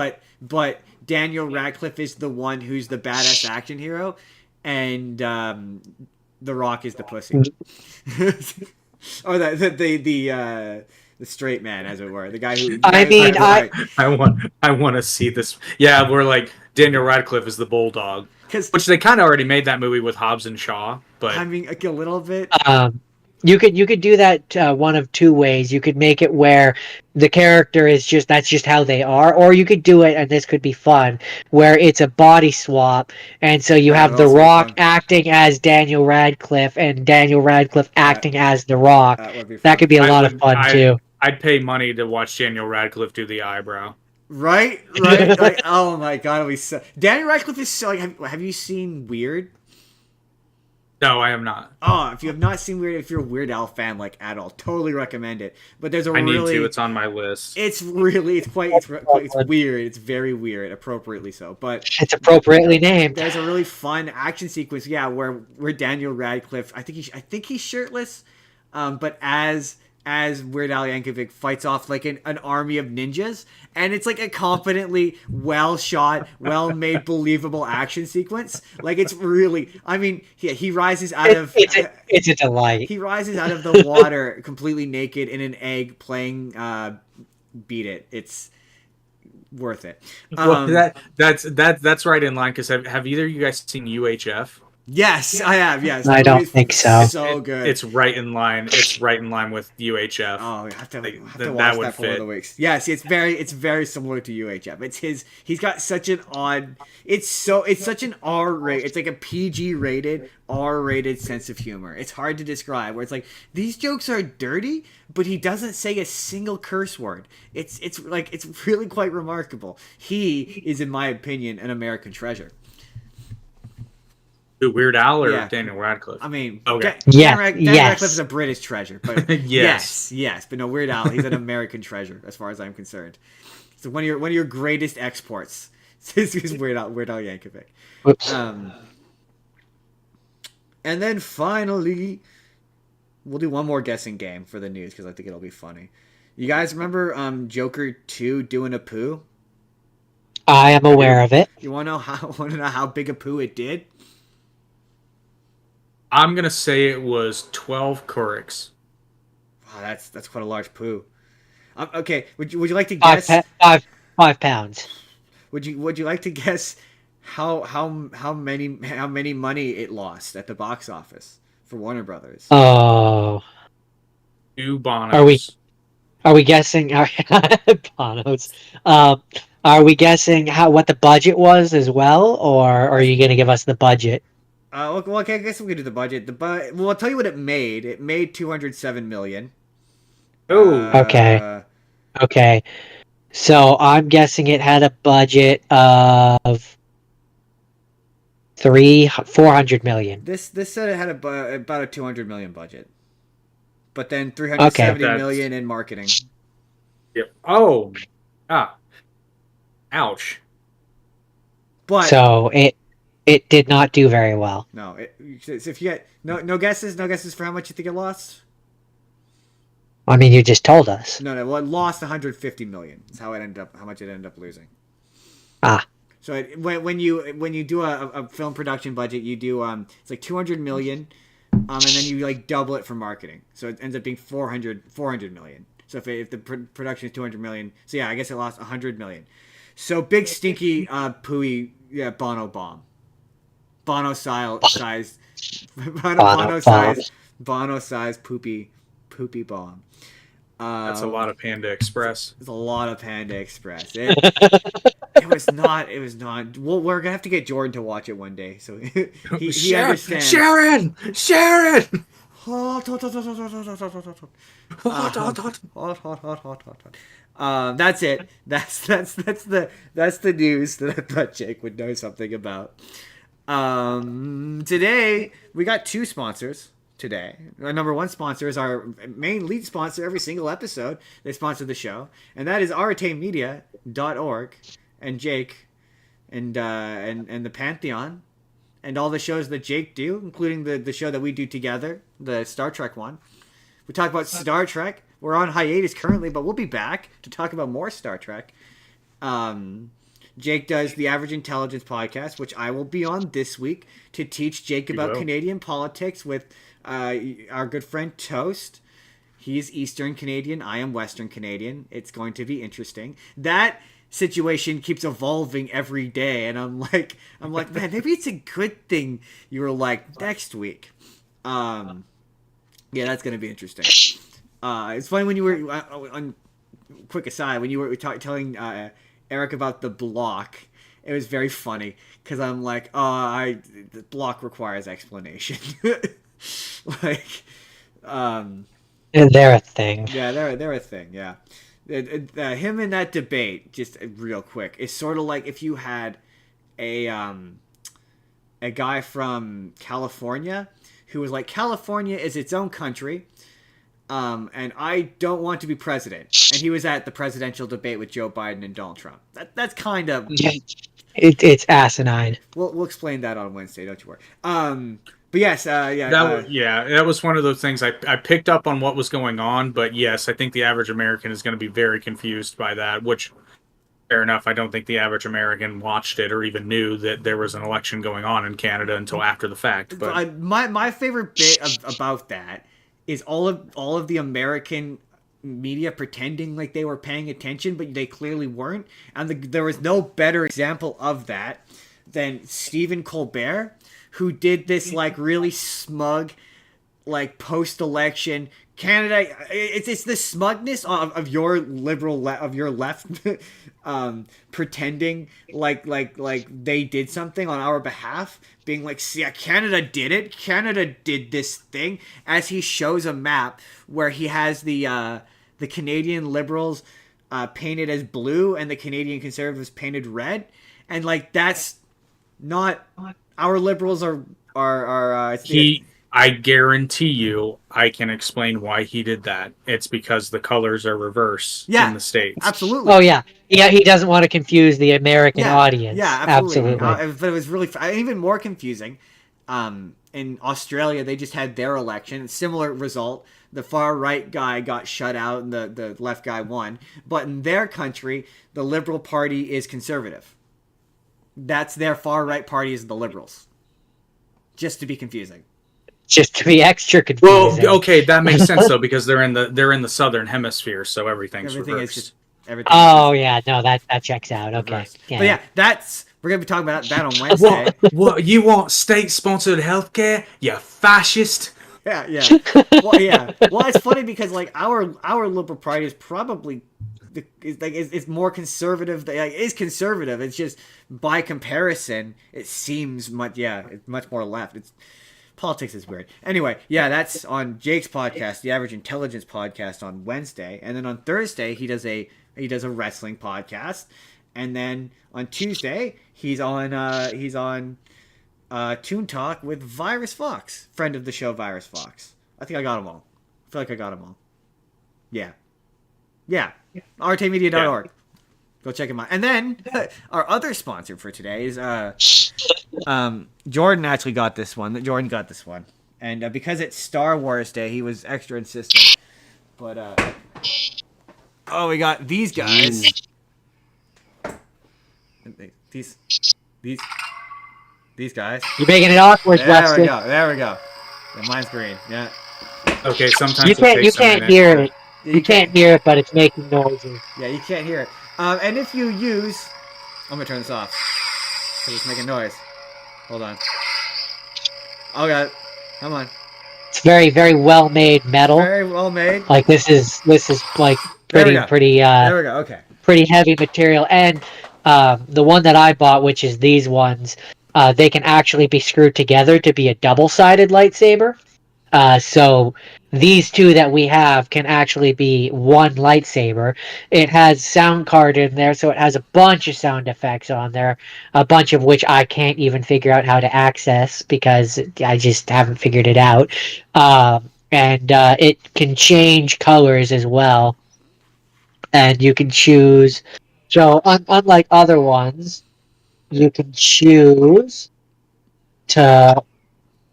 Daniel Radcliffe is the one who's the badass action hero, and The Rock is the pussy, or the straight man, as it were, the guy who. I mean, I want to see this. Yeah, we're like Daniel Radcliffe is the bulldog, because which they kind of already made that movie with Hobbs and Shaw, but I mean like a little bit. you could do that one of two ways. You could make it where the character is that's just how they are, or you could do it, and this could be fun, where it's a body swap, and so you That would have The also be Rock fun. acting as Daniel Radcliffe and Daniel Radcliffe acting as The Rock. That would be fun. That could be a lot of fun too. I'd pay money to watch Daniel Radcliffe do the eyebrow. Right. Like, oh my god, it'll be so. Daniel Radcliffe is so. Like, have you seen Weird? No, I am not. Oh, if you have not seen Weird, if you're a Weird Al fan, like at all, totally recommend it. But there's a I really, need to. It's on my list. it's weird. It's weird. It's very weird, appropriately so. But It's appropriately named. there's a really fun action sequence, yeah, where Daniel Radcliffe, I think he's shirtless, but as Weird Al Yankovic fights off like an army of ninjas, and it's like a confidently well shot, well made, believable action sequence. Like it's really, I mean, he rises out of It's a delight. he rises out of the water completely naked in an egg, playing Beat It. It's worth it. Well, that's right in line, because have either of you guys seen UHF? Yes, I have. Yes, I don't think so. So good. It's right in line. It's right in line with UHF. Oh, I have to Like, watch that would that for one of fit. the weeks. Yes, it's very similar to UHF. It's his. He's got such an odd. It's such an R rate. It's like a PG rated R rated sense of humor. It's hard to describe. Where it's like these jokes are dirty, but he doesn't say a single curse word. It's really quite remarkable. He is, in my opinion, an American treasure. Who, Weird Al or Yeah. Daniel Radcliff? I mean, Okay. Yes, Daniel yes. Radcliffe is a British treasure, but Yes. yes, but no, Weird Al, he's an American treasure as far as I'm concerned. So one of your greatest exports is Weird Al Yankovic. Whoops. And then finally, we'll do one more guessing game for the news because I think it'll be funny. You guys remember Joker 2 doing a poo? I am aware of it. You want to know how big a poo it did? I'm gonna say it was 12 Kuriks. Wow, that's quite a large poo. Okay, would you like to guess? Five pounds. Would you like to guess how many money it lost at the box office for Warner Brothers? Oh, 2 Bonos. are we guessing? Bonos. Are we guessing what the budget was as well, or are you going to give us the budget? Well, okay, I guess we could do the budget. Well, I'll tell you what it made. It made $207 million. Oh, Okay. Okay. So I'm guessing it had a budget of 400 million. This said it had about a $200 million budget, but then $370 million in marketing. Yep. Oh. Ouch. But So it did not do very well. no, so if you get no guesses for how much you think it lost. I mean, you just told us. No, well, it lost 150 million. That's how much it ended up losing. Ah. So when you do a film production budget, you do it's like 200 million, and then you like double it for marketing. So it ends up being 400 million. So if the production is 200 million, so yeah, I guess it lost 100 million. So big stinky pooey Bono bomb. Bono size poopy bomb. That's a lot of Panda Express. It's a lot of Panda Express. It was not. Well, we're gonna have to get Jordan to watch it one day, so he understands. Sharon. That's it. That's the news that I thought Jake would know something about. Today we got 2 sponsors. Today, our number 1 sponsor is our main lead sponsor every single episode. They sponsor the show, and that is artemedia.org, and Jake, and the Pantheon, and all the shows that Jake do, including the show that we do together, the Star Trek one. We talk about Star Trek. We're on hiatus currently, but we'll be back to talk about more Star Trek. Jake does the Average Intelligence podcast, which I will be on this week to teach Jake about Canadian politics with our good friend Toast. He's Eastern Canadian. I am Western Canadian. It's going to be interesting. That situation keeps evolving every day, and I'm like, man, maybe it's a good thing you were like next week. Yeah, that's going to be interesting. It's funny when you were on. Quick aside, when you were telling Eric about the block, it was very funny because I'm like, the block requires explanation. Like, they're a thing. Yeah, they're a thing. Yeah, him in that debate, just real quick, is sort of like if you had a guy from California who was like, California is its own country. And I don't want to be president. And he was at the presidential debate with Joe Biden and Donald Trump. That's kind of... It's asinine. We'll explain that on Wednesday, don't you worry. But yes, that was one of those things I picked up on what was going on, but yes, I think the average American is going to be very confused by that, which, fair enough, I don't think the average American watched it or even knew that there was an election going on in Canada until after the fact. But my favorite bit about that is all of the American media pretending like they were paying attention, but they clearly weren't. And there was no better example of that than Stephen Colbert, who did this like really smug, like post-election Canada. It's the smugness of your liberal of your left, pretending like they did something on our behalf, being like, see, Canada did it. Canada did this thing, as he shows a map where he has the Canadian Liberals painted as blue and the Canadian Conservatives painted red, and like that's not our Liberals are. I guarantee you, I can explain why he did that. It's because the colors are reverse in the States. Absolutely. Oh, yeah. Yeah, he doesn't want to confuse the American audience. Yeah, absolutely. But it was really even more confusing. In Australia, they just had their election. Similar result. The far right guy got shut out and the left guy won. But in their country, the Liberal Party is conservative. That's their far right party is the Liberals. Just to be confusing. Just to be extra confusing. Well, okay, that makes sense though, because they're in the southern hemisphere, so everything's reversed. Yeah, no, that checks out. Okay, yeah. But yeah, we're gonna be talking about that on Wednesday. What you want? State-sponsored healthcare? You fascist! Yeah. Well, yeah. Well, it's funny because like our Liberal Party is probably it's more conservative. Is conservative. It's just by comparison, it seems it's much more left. Politics is weird. Anyway, yeah, that's on Jake's podcast, the Average Intelligence podcast, on Wednesday, and then on Thursday he does a wrestling podcast, and then on Tuesday he's on Toon Talk with Virus Fox, friend of the show, Virus Fox. I think I got them all. I feel like I got them all. Yeah. rtmedia.org. Yeah. Go check him out. And then our other sponsor for today is Jordan actually got this one. Jordan got this one. And because it's Star Wars Day, he was extra insistent. But, we got these guys. These guys. You're making it awkward, Webster. There we go. Yeah, mine's green. Yeah. Okay, sometimes you can't hear it. You can't hear it, but it's making noises. Yeah, you can't hear it. And if you use... I'm going to turn this off. Because it's making noise. Hold on. Oh, God. Come on. It's very, very well-made metal. Very well-made. Like, this is like pretty... There we go. Okay. Pretty heavy material. And the one that I bought, which is these ones, they can actually be screwed together to be a double-sided lightsaber. So these two that we have can actually be one lightsaber. It has sound card in there, so it has a bunch of sound effects on there, a bunch of which I can't even figure out how to access because I just haven't figured it out. And it can change colors as well. And you can choose... So, unlike other ones, you can choose to...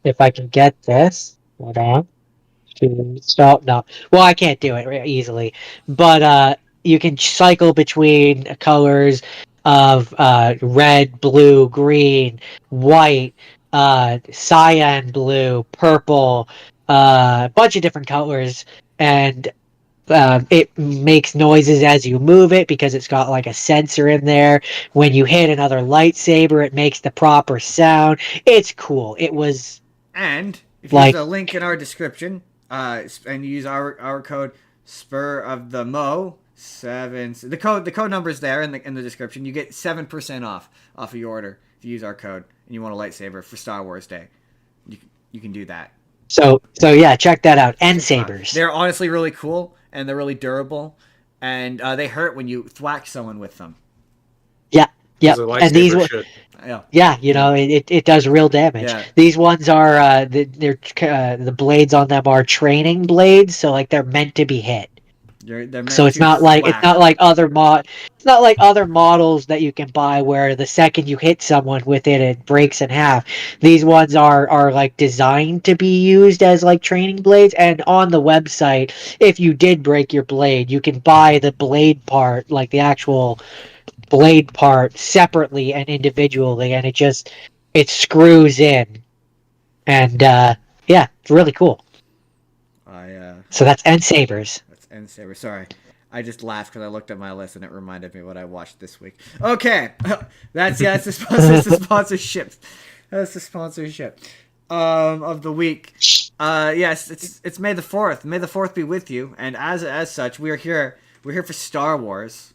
If I can get this... Hold on. Stop. No. Well, I can't do it easily, but you can cycle between colors of red, blue, green, white, cyan blue, purple, a bunch of different colors, and it makes noises as you move it because it's got like a sensor in there. When you hit another lightsaber, it makes the proper sound. It's cool. It was And if you use like the link in our description, and you use our code Spur of the Mo 7, the code number is there in the description. You get 7% off of your order if you use our code and you want a lightsaber for Star Wars Day. You can do that. so yeah, check that out. N Sabers. They're honestly really cool and they're really durable, and they hurt when you thwack someone with them. Yeah, yeah. As a And these lightsaber ones, should. yeah, you know, it does real damage. Yeah. These ones are the blades on them are training blades, so like they're meant to be hit. They're meant So it's to not like thwack. it's not like other models that you can buy where the second you hit someone with it, it breaks in half. These ones are like designed to be used as like training blades. And on the website, if you did break your blade, you can buy the blade part, like the actual blade part, separately and individually, and it screws in. And yeah, it's really cool. So that's N Sabers. That's N Saber. Sorry. I just laughed because I looked at my list and it reminded me what I watched this week. Okay, that's the sponsorship. That's the sponsorship of the week. Yes, it's May the 4th. May the 4th be with you. And as such, we're here. We're here for Star Wars.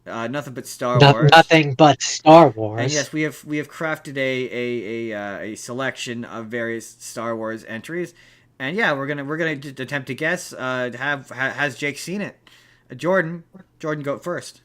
Nothing but Star Wars. Nothing but Star Wars. And yes, we have crafted a selection of various Star Wars entries. And yeah, we're gonna attempt to guess. Has Jake seen it? Jordan, go first.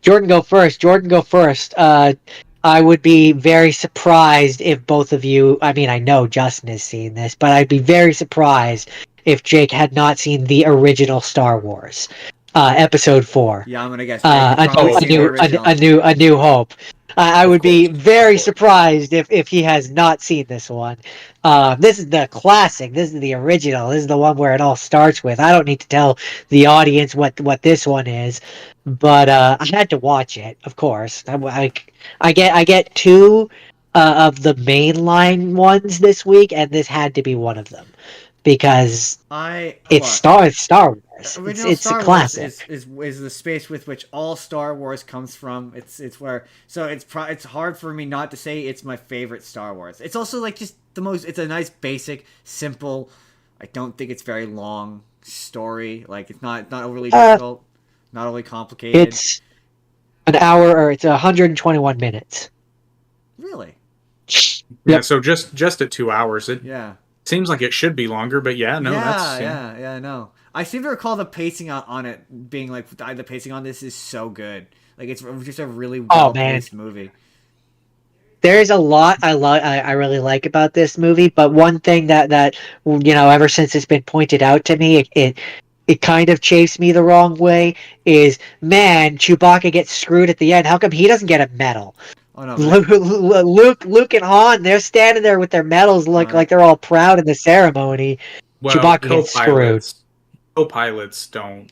Jordan, go first. I would be very surprised if both of you. I mean, I know Justin has seen this, but I'd be very surprised if Jake had not seen the original Star Wars, Episode 4. Yeah, I'm gonna guess. Jake, A New Hope. I would be very surprised if he has not seen this one. This is the classic. This is the original. This is the one where it all starts with. I don't need to tell the audience what this one is, but I had to watch it, of course. I get two of the mainline ones this week, and this had to be one of them because it's Star Wars. It's Star a classic. Wars is the space with which all Star Wars comes from. It's where it's hard for me not to say it's my favorite Star Wars. It's also like just the most. It's a nice, basic, simple. I don't think it's very long story. Like it's not overly difficult, not overly complicated. It's an hour, or it's 121 minutes. Really? Yeah. So just at 2 hours, it seems like it should be longer, but yeah, no, yeah, no. I seem to recall the pacing on it being like the pacing on this is so good. Like it's just a really well-paced movie. There's a lot I really like about this movie, but one thing that ever since it's been pointed out to me, it kind of chafes me the wrong way is, man, Chewbacca gets screwed at the end. How come he doesn't get a medal? Oh, no, Luke and Han, they're standing there with their medals, like they're all proud in the ceremony. Well, Chewbacca gets screwed. Co-pilots don't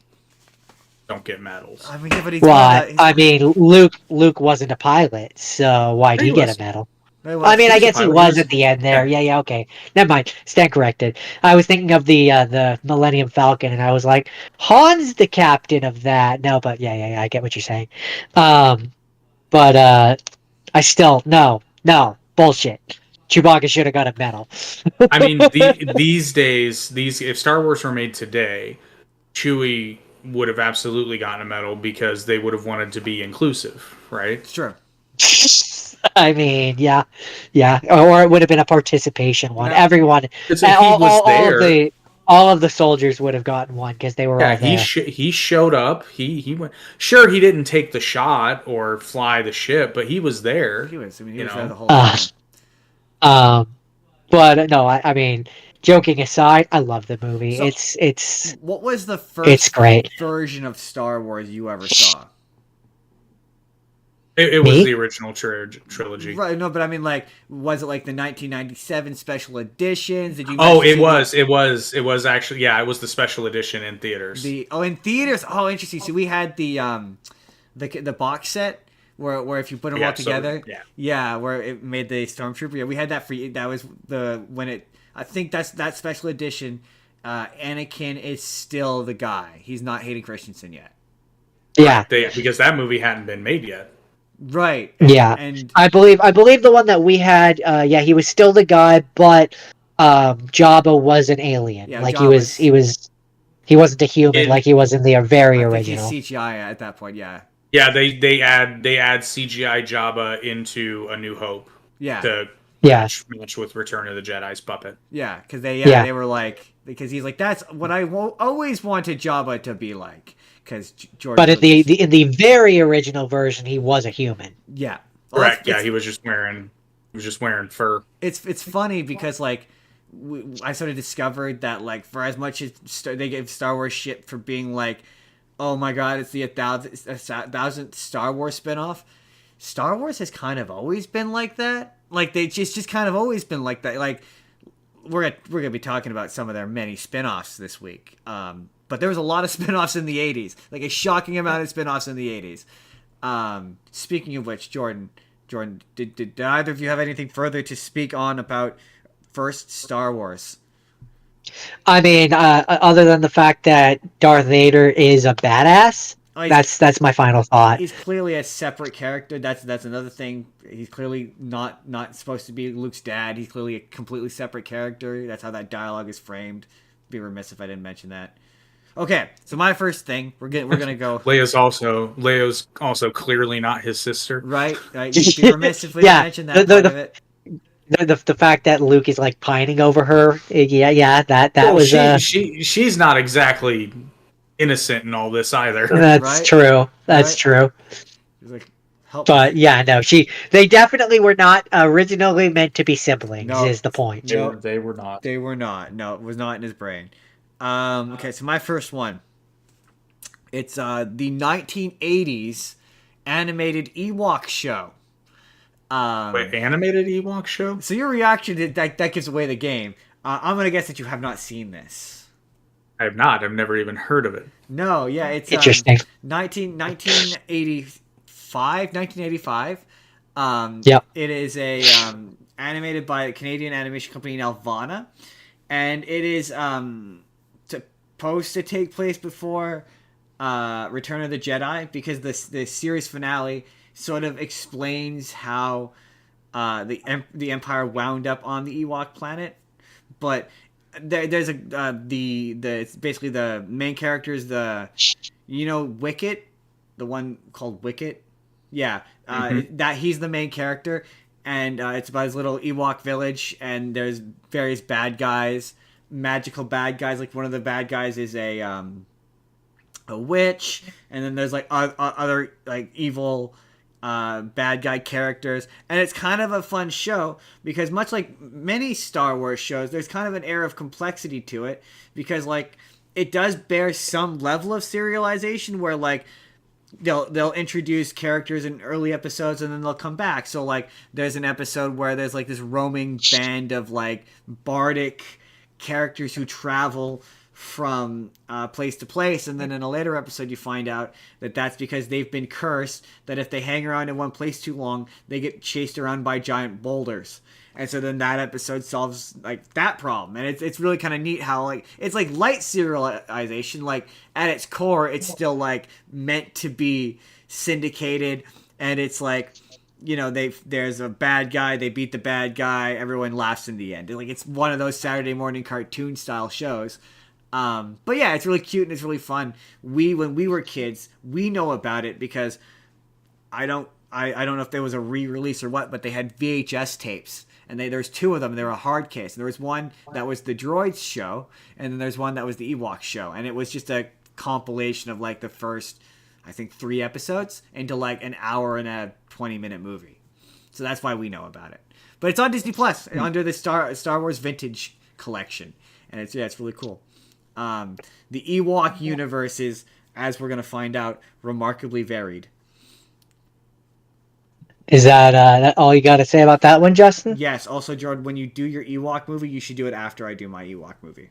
get medals. I mean, yeah, but I mean, Luke wasn't a pilot, so why'd he get a medal? I mean, I guess he was at the end there. Yeah, okay. Never mind. Stand corrected. I was thinking of the Millennium Falcon, and I was like, Han's the captain of that. No, but yeah, I get what you're saying. But I still no bullshit. Chewbacca should have got a medal. I mean, these days, if Star Wars were made today, Chewie would have absolutely gotten a medal because they would have wanted to be inclusive, right? Sure. I mean, yeah, or it would have been a participation one. No. Everyone, all of the soldiers would have gotten one because they were all there. He showed up. He went. Sure, he didn't take the shot or fly the ship, but he was there. He was. I mean, he was there the whole time. But no, I mean, joking aside, I love the movie. So, it's what was the first it's great version of Star Wars you ever saw? It was Me? the original trilogy. Right, no, but I mean, like, was it like the 1997 special editions? Did you Oh, manage to it see was. It was actually, yeah, it was the special edition in theaters. in theaters? Oh, interesting. So we had the box set where if you put them all Yeah, so together, yeah. yeah, where it made the stormtrooper. Yeah, we had that for that was when it. I think that's that special edition. Anakin is still the guy. He's not Hayden Christensen yet. Yeah, Because that movie hadn't been made yet. Right. yeah. And I believe the one that we had. Yeah, he was still the guy, but Jabba was an alien. yeah, Like Jabba's. he wasn't a human In like he was in the very I think he's original. CGI at that point. Yeah. Yeah, they add CGI Jabba into A New Hope Yeah. to Yeah, match with Return of the Jedi's puppet. Yeah, because Yeah. they were like because he's like that's what I always wanted Jabba to be like because George. but in Lucas, in the very original version, he was a human. yeah, well, Correct. Yeah, he was just wearing fur. it's funny because like I sort of discovered that like for as much as they gave Star Wars shit for being like, oh my god, it's the 1,000th Star Wars spinoff. Star Wars has kind of always been like that. Like they just kind of always been like that. Like we're gonna be talking about some of their many spinoffs this week. But there was a lot of spinoffs in the 80s, like a shocking amount of spinoffs in the 80s. Speaking of which, Jordan, did either of you have anything further to speak on about first Star Wars? I mean, other than the fact that Darth Vader is a badass, Oh, that's my final thought. he's clearly a separate character. That's another thing. He's clearly not supposed to be Luke's dad. He's clearly a completely separate character. That's how that dialogue is framed. Be remiss if I didn't mention that. Okay, so my first thing, we're gonna go Leia's also clearly not his sister. right. You'd be remiss if we didn't Yeah, mention that the- part of it. The fact that Luke is like pining over her, yeah, that Well, was she's not exactly innocent in all this either. that's Right? true. That's Right? true. He's like, help. But yeah, no, they definitely were not originally meant to be siblings. No. Is the point? No. They were not. They were not. No, it was not in his brain. Okay, so my first one. It's the 1980s animated Ewok show. Wait, animated Ewok show? So your reaction to that gives away the game. I'm gonna guess that you have not seen this. I have not. I've never even heard of it. No, yeah, it's Interesting. 1985. Yep. It is a animated by a Canadian animation company Nelvana, and it is supposed to take place before Return of the Jedi because the series finale sort of explains how the Empire wound up on the Ewok planet, but there's it's basically the main character is Wicket, the one called Wicket, yeah, that he's the main character, and it's about his little Ewok village, and there's various bad guys, magical bad guys. Like one of the bad guys is a witch, and then there's like other like evil bad guy characters, and it's kind of a fun show because much like many Star Wars shows, there's kind of an air of complexity to it because like it does bear some level of serialization where like they'll introduce characters in early episodes and then they'll come back. So like there's an episode where there's like this roaming band of like bardic characters who travel from place to place, and then in a later episode you find out that that's because they've been cursed, that if they hang around in one place too long they get chased around by giant boulders, and so then that episode solves like that problem. And it's really kind of neat how like it's like light serialization, like at its core it's still like meant to be syndicated, and it's like there's a bad guy, they beat the bad guy, everyone laughs in the end. Like it's one of those Saturday morning cartoon style shows. But yeah, it's really cute and it's really fun. When we were kids, we know about it because I don't know if there was a re-release or what, but they had VHS tapes, and there's two of them. They were a hard case. There was one that was the Droids show, and then there's one that was the Ewok show, and it was just a compilation of like the first, I think, 3 episodes into like an hour and a 20-minute movie. So that's why we know about it. But it's on Disney Plus under the Star Wars Vintage collection, and it's really cool. The Ewok universe is, as we're going to find out, remarkably varied. Is that all you got to say about that one, Justin? Yes. Also, Jordan, when you do your Ewok movie, you should do it after I do my Ewok movie.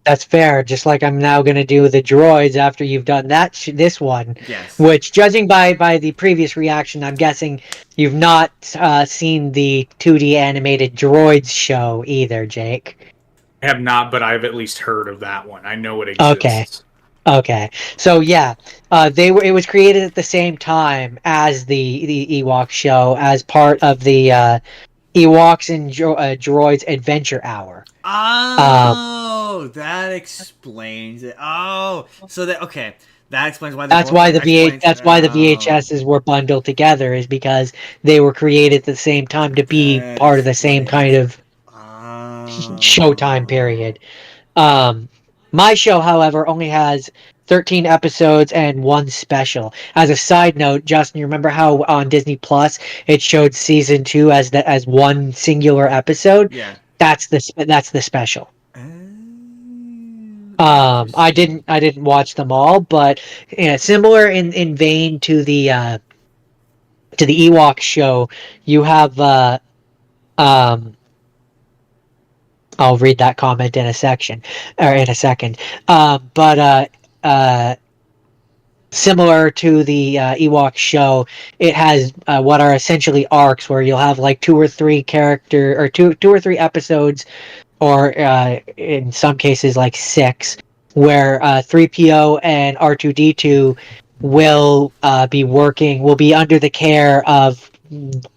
That's fair. Just like I'm now going to do the droids after you've done this one, Yes. which, judging by the previous reaction, I'm guessing you've not seen the 2D animated droids show either, Jake. I have not, but I've at least heard of that one. I know it Okay. exists. Okay. So yeah, it was created at the same time as the Ewok show as part of the Ewoks and Droids Adventure Hour. Um, Oh, that explains it. Oh, so that okay. That explains why they're That's both why like the explains. That's why the Oh, VHSs were bundled together, is because they were created at the same time to be that part of the same kind explains. of showtime Oh, period. Um, my show, however, only has 13 episodes and one special. As a side note, Justin, you remember how on Disney Plus it showed season 2 as one singular episode? yeah. That's the special. Interesting. I didn't watch them all, but similar in vein to the Ewok show, you have um I'll read that comment in a section or in a second. But similar to the Ewok show, it has what are essentially arcs where you'll have like two or three episodes, or in some cases like 6, where 3PO and R2D2 will be under the care of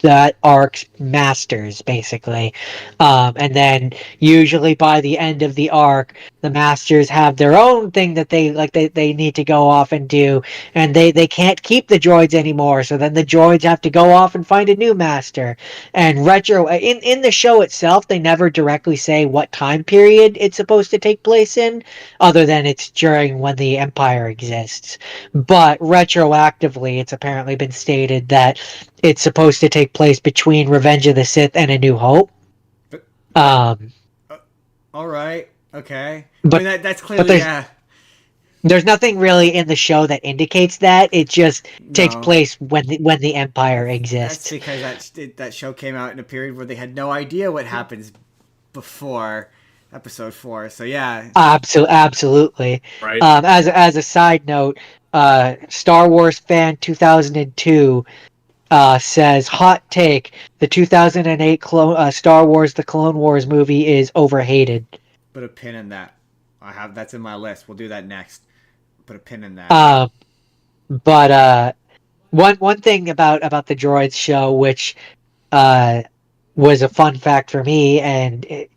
that arc's masters, basically. And then usually by the end of the arc, the masters have their own thing that they need to go off and do, and they can't keep the droids anymore, so then the droids have to go off and find a new master. And in the show itself, they never directly say what time period it's supposed to take place in, other than it's during when the Empire exists. But retroactively, it's apparently been stated that it's supposed to take place between Revenge of the Sith and A New Hope. But that. Um, Uh, all right. Okay. I but mean that's but clearly yeah. there's nothing really in the show that indicates that. It just takes No. place when the Empire That's exists. because that show came out in a period where they had no idea what happens before episode 4. So yeah. Absolutely. Right. As a side note, Star Wars fan 2002 says, hot take: the 2008 Star Wars The Clone Wars movie is overhated. Put a pin in that. I have that's in my list. We'll do that next. Put a pin in that. Um, but one thing about the Droids show, which uh, was a fun fact for me, and it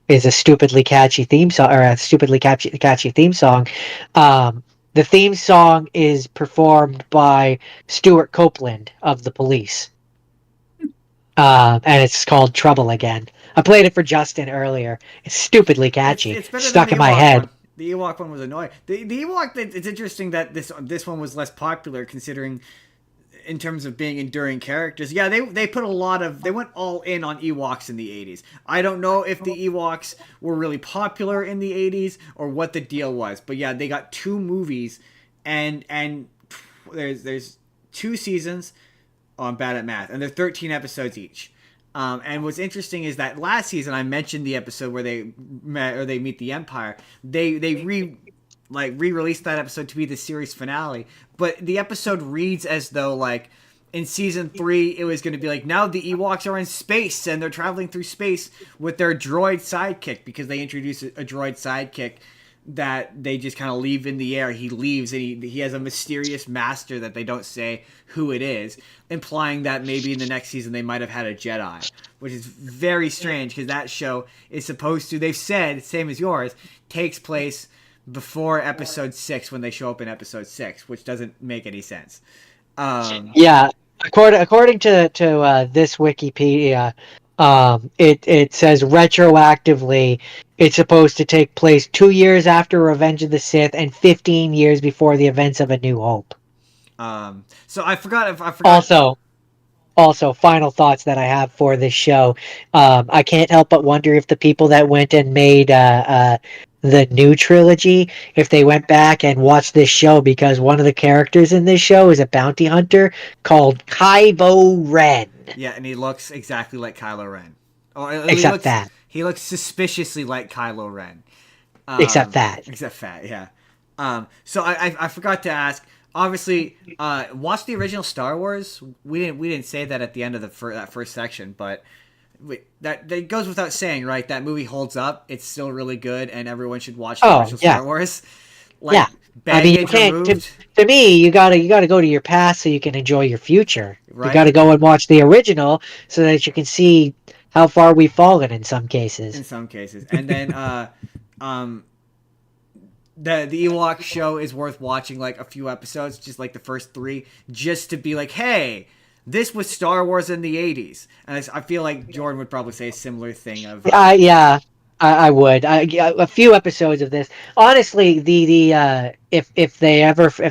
is a stupidly catchy theme song, or a stupidly catchy theme song. Um, the theme song is performed by Stuart Copeland of The Police. And it's called Trouble Again. I played it for Justin earlier. It's stupidly catchy. It's better than Stuck the in my Ewok head. one. The Ewok one was annoying. The Ewok. It's interesting that this one was less popular considering in terms of being enduring characters. Yeah, they put a lot of they went all in on Ewoks in the 80s. I don't know if the Ewoks were really popular in the 80s or what the deal was, but yeah, they got 2 movies and there's 2 seasons. Oh, I'm bad at math, and they're 13 episodes each. And what's interesting is that last season I mentioned the episode where they meet the Empire. They re-released that episode to be the series finale, but the episode reads as though like in season 3 it was going to be like now the Ewoks are in space and they're traveling through space with their droid sidekick, because they introduce a droid sidekick that they just kind of leave in the air. He leaves and he has a mysterious master that they don't say who it is, implying that maybe in the next season they might have had a Jedi, which is very strange because that show is supposed to, they've said, same as yours, takes place before episode 6 when they show up in episode 6, which doesn't make any sense. Yeah, according to this Wikipedia, it says retroactively it's supposed to take place 2 years after Revenge of the Sith and 15 years before the events of A New Hope. So I forgot. Also, final thoughts that I have for this show. I can't help but wonder if the people that went and made the new trilogy if they went back and watched this show, because one of the characters in this show is a bounty hunter called Kylo Ren. Yeah, and he looks exactly like Kylo Ren, or Except that. he looks suspiciously like Kylo Ren. Except that. Except fat, yeah. So I forgot to ask. Obviously, watch the original Star Wars. We didn't say that at the end of that first section, but that goes without saying, right? That movie holds up. It's still really good, and everyone should watch the original Star Wars. Like, yeah, I mean, you can't. Removed, to me, you gotta go to your past so you can enjoy your future. right? You gotta go and watch the original so that you can see how far we've fallen in some cases. In some cases, and then the Ewok show is worth watching, like a few episodes, just like the first 3, just to be like, hey, this was Star Wars in the 80s. And I feel like Jordan would probably say a similar thing of yeah, I would. A few episodes of this. Honestly, if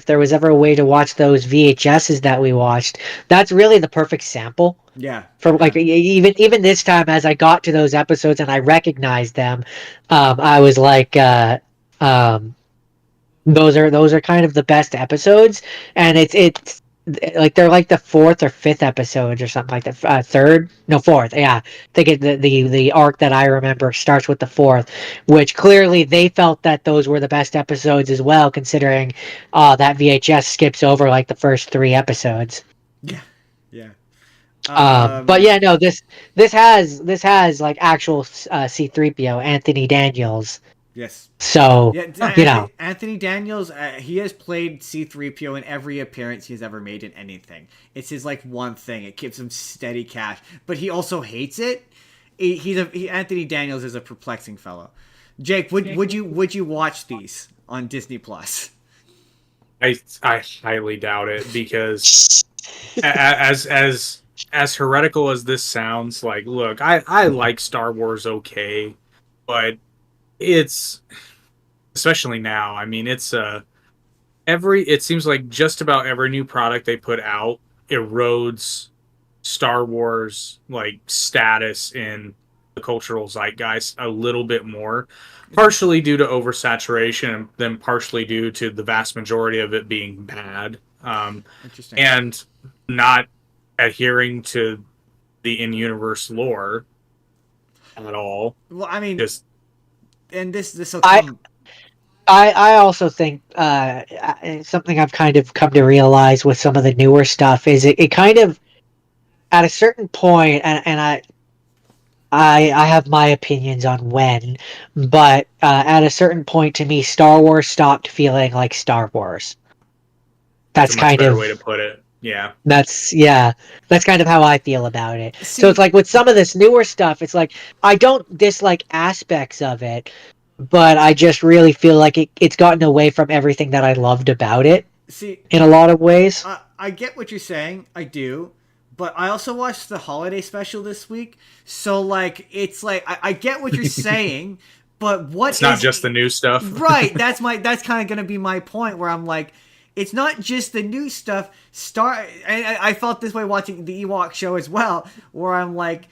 there was ever a way to watch those VHSs that we watched, that's really the perfect sample. Yeah. For like even this time, as I got to those episodes and I recognized them, I was like, those are kind of the best episodes, and it's like they're like the 4th or 5th episodes or something like that. 3rd, no 4th. Yeah, I think the arc that I remember starts with the 4th, which clearly they felt that those were the best episodes as well, considering that VHS skips over like the first 3 episodes. Yeah, yeah. But yeah, no, this has like actual C-3PO, Anthony Daniels. Yes. So, yeah, Anthony Daniels, he has played C-3PO in every appearance he's ever made in anything. It's his like one thing. It keeps him steady cash, but he also hates it. Anthony Daniels is a perplexing fellow. Jake, would you watch these on Disney Plus? I highly doubt it, because as heretical as this sounds, like, look, I like Star Wars, okay, but it's, especially now, I mean, it's it seems like just about every new product they put out erodes Star Wars like status in the cultural zeitgeist a little bit more, partially due to oversaturation, and then partially due to the vast majority of it being bad, Interesting, and not adhering to the in-universe lore at all. Well, I mean, just and this will come. I also think something I've kind of come to realize with some of the newer stuff is it kind of, at a certain point, and I have my opinions on when, but at a certain point, to me, Star Wars stopped feeling like Star Wars. That's a much kind better of way to put it. Yeah. That's kind of how I feel about it. So it's like with some of this newer stuff, it's like I don't dislike aspects of it, but I just really feel like it's gotten away from everything that I loved about it. See, in a lot of ways. I get what you're saying. I do. But I also watched the holiday special this week. So, like, it's like, I get what you're saying, but it's not just the new stuff. Right. That's kind of going to be my point, where I'm like, it's not just the new stuff. I felt this way watching the Ewok show as well, where I'm like,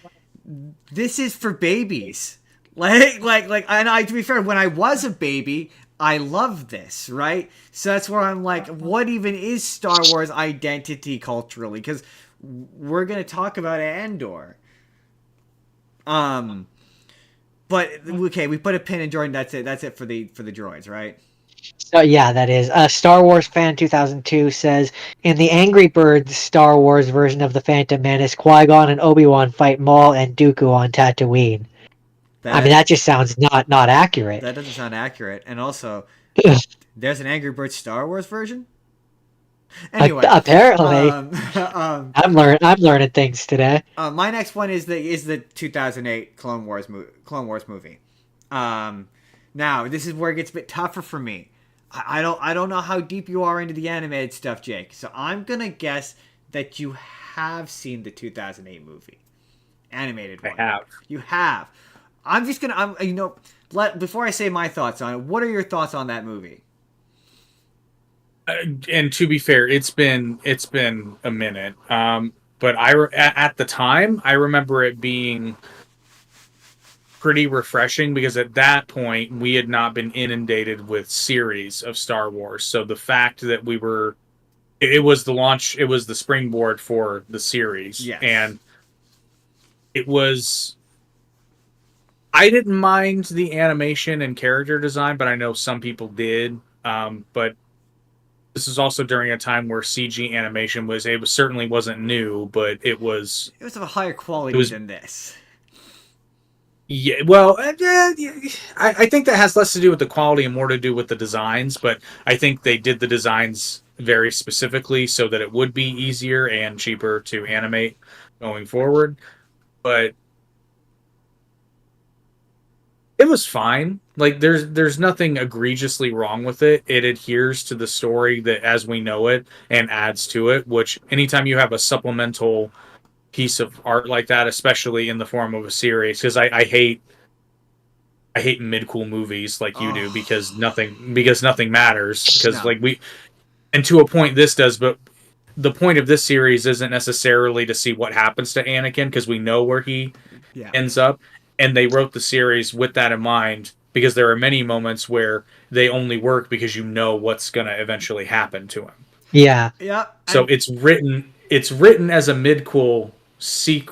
this is for babies. And to be fair, when I was a baby, I loved this, right? So that's where I'm like, what even is Star Wars identity culturally? Because we're gonna talk about Andor. But okay, we put a pin in Jordan. That's it. That's it for the droids, right? So yeah, that is. Star Wars Fan 2002 says, in the Angry Birds Star Wars version of the Phantom Menace, Qui-Gon and Obi-Wan fight Maul and Dooku on Tatooine. I mean, that just sounds not accurate. That doesn't sound accurate. And also, there's an Angry Birds Star Wars version? Anyway, apparently, I'm learning things today. My next one is the 2008 Clone Wars movie. Now this is where it gets a bit tougher for me. I don't know how deep you are into the animated stuff, Jake. So I'm gonna guess that you have seen the 2008 movie, animated one. I have. You have. I'm just gonna. Before I say my thoughts on it, what are your thoughts on that movie? And to be fair, it's been a minute. But at the time, I remember it being pretty refreshing because at that point we had not been inundated with series of Star Wars. So the fact that it was the launch, it was the springboard for the series. Yes. And it was, I didn't mind the animation and character design, but I know some people did. But this is also during a time where CG animation certainly wasn't new, but it was of a higher quality than this. Yeah, well, I think that has less to do with the quality and more to do with the designs. But I think they did the designs very specifically so that it would be easier and cheaper to animate going forward. But it was fine. Like there's nothing egregiously wrong with it. It adheres to the story that as we know it and adds to it, which anytime you have a supplemental piece of art like that, especially in the form of a series, because I hate mid-cool movies like you do because nothing matters because and to a point this does, but the point of this series isn't necessarily to see what happens to Anakin because we know where he ends up, and they wrote the series with that in mind because there are many moments where they only work because you know what's going to eventually happen to him. Yeah. So it's written as a mid-cool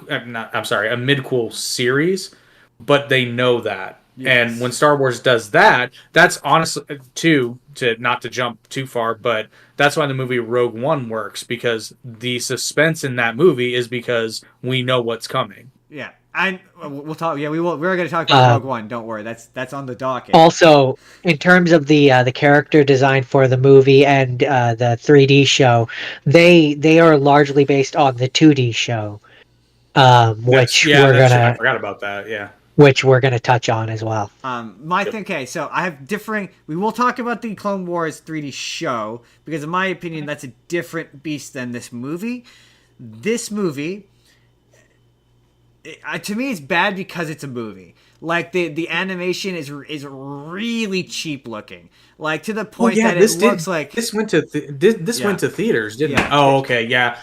a mid-cool series, but they know that. Yes. And when Star Wars does that, that's honestly to not to jump too far, but that's why the movie Rogue One works, because the suspense in that movie is because we know what's coming. Yeah. And we'll talk. Yeah, we will. We're going to talk about Rogue One. Don't worry. That's on the docket. Also, in terms of the character design for the movie and the 3D show, they are largely based on the 2D show, which I forgot about that. Yeah. Which we're going to touch on as well. Okay, so I have differing. We will talk about the Clone Wars 3D show because, in my opinion, that's a different beast than this movie. This movie, to me, it's bad because it's a movie. Like the animation is really cheap looking, like to the point that it looks like this went to went to theaters, didn't it? Oh, okay, yeah.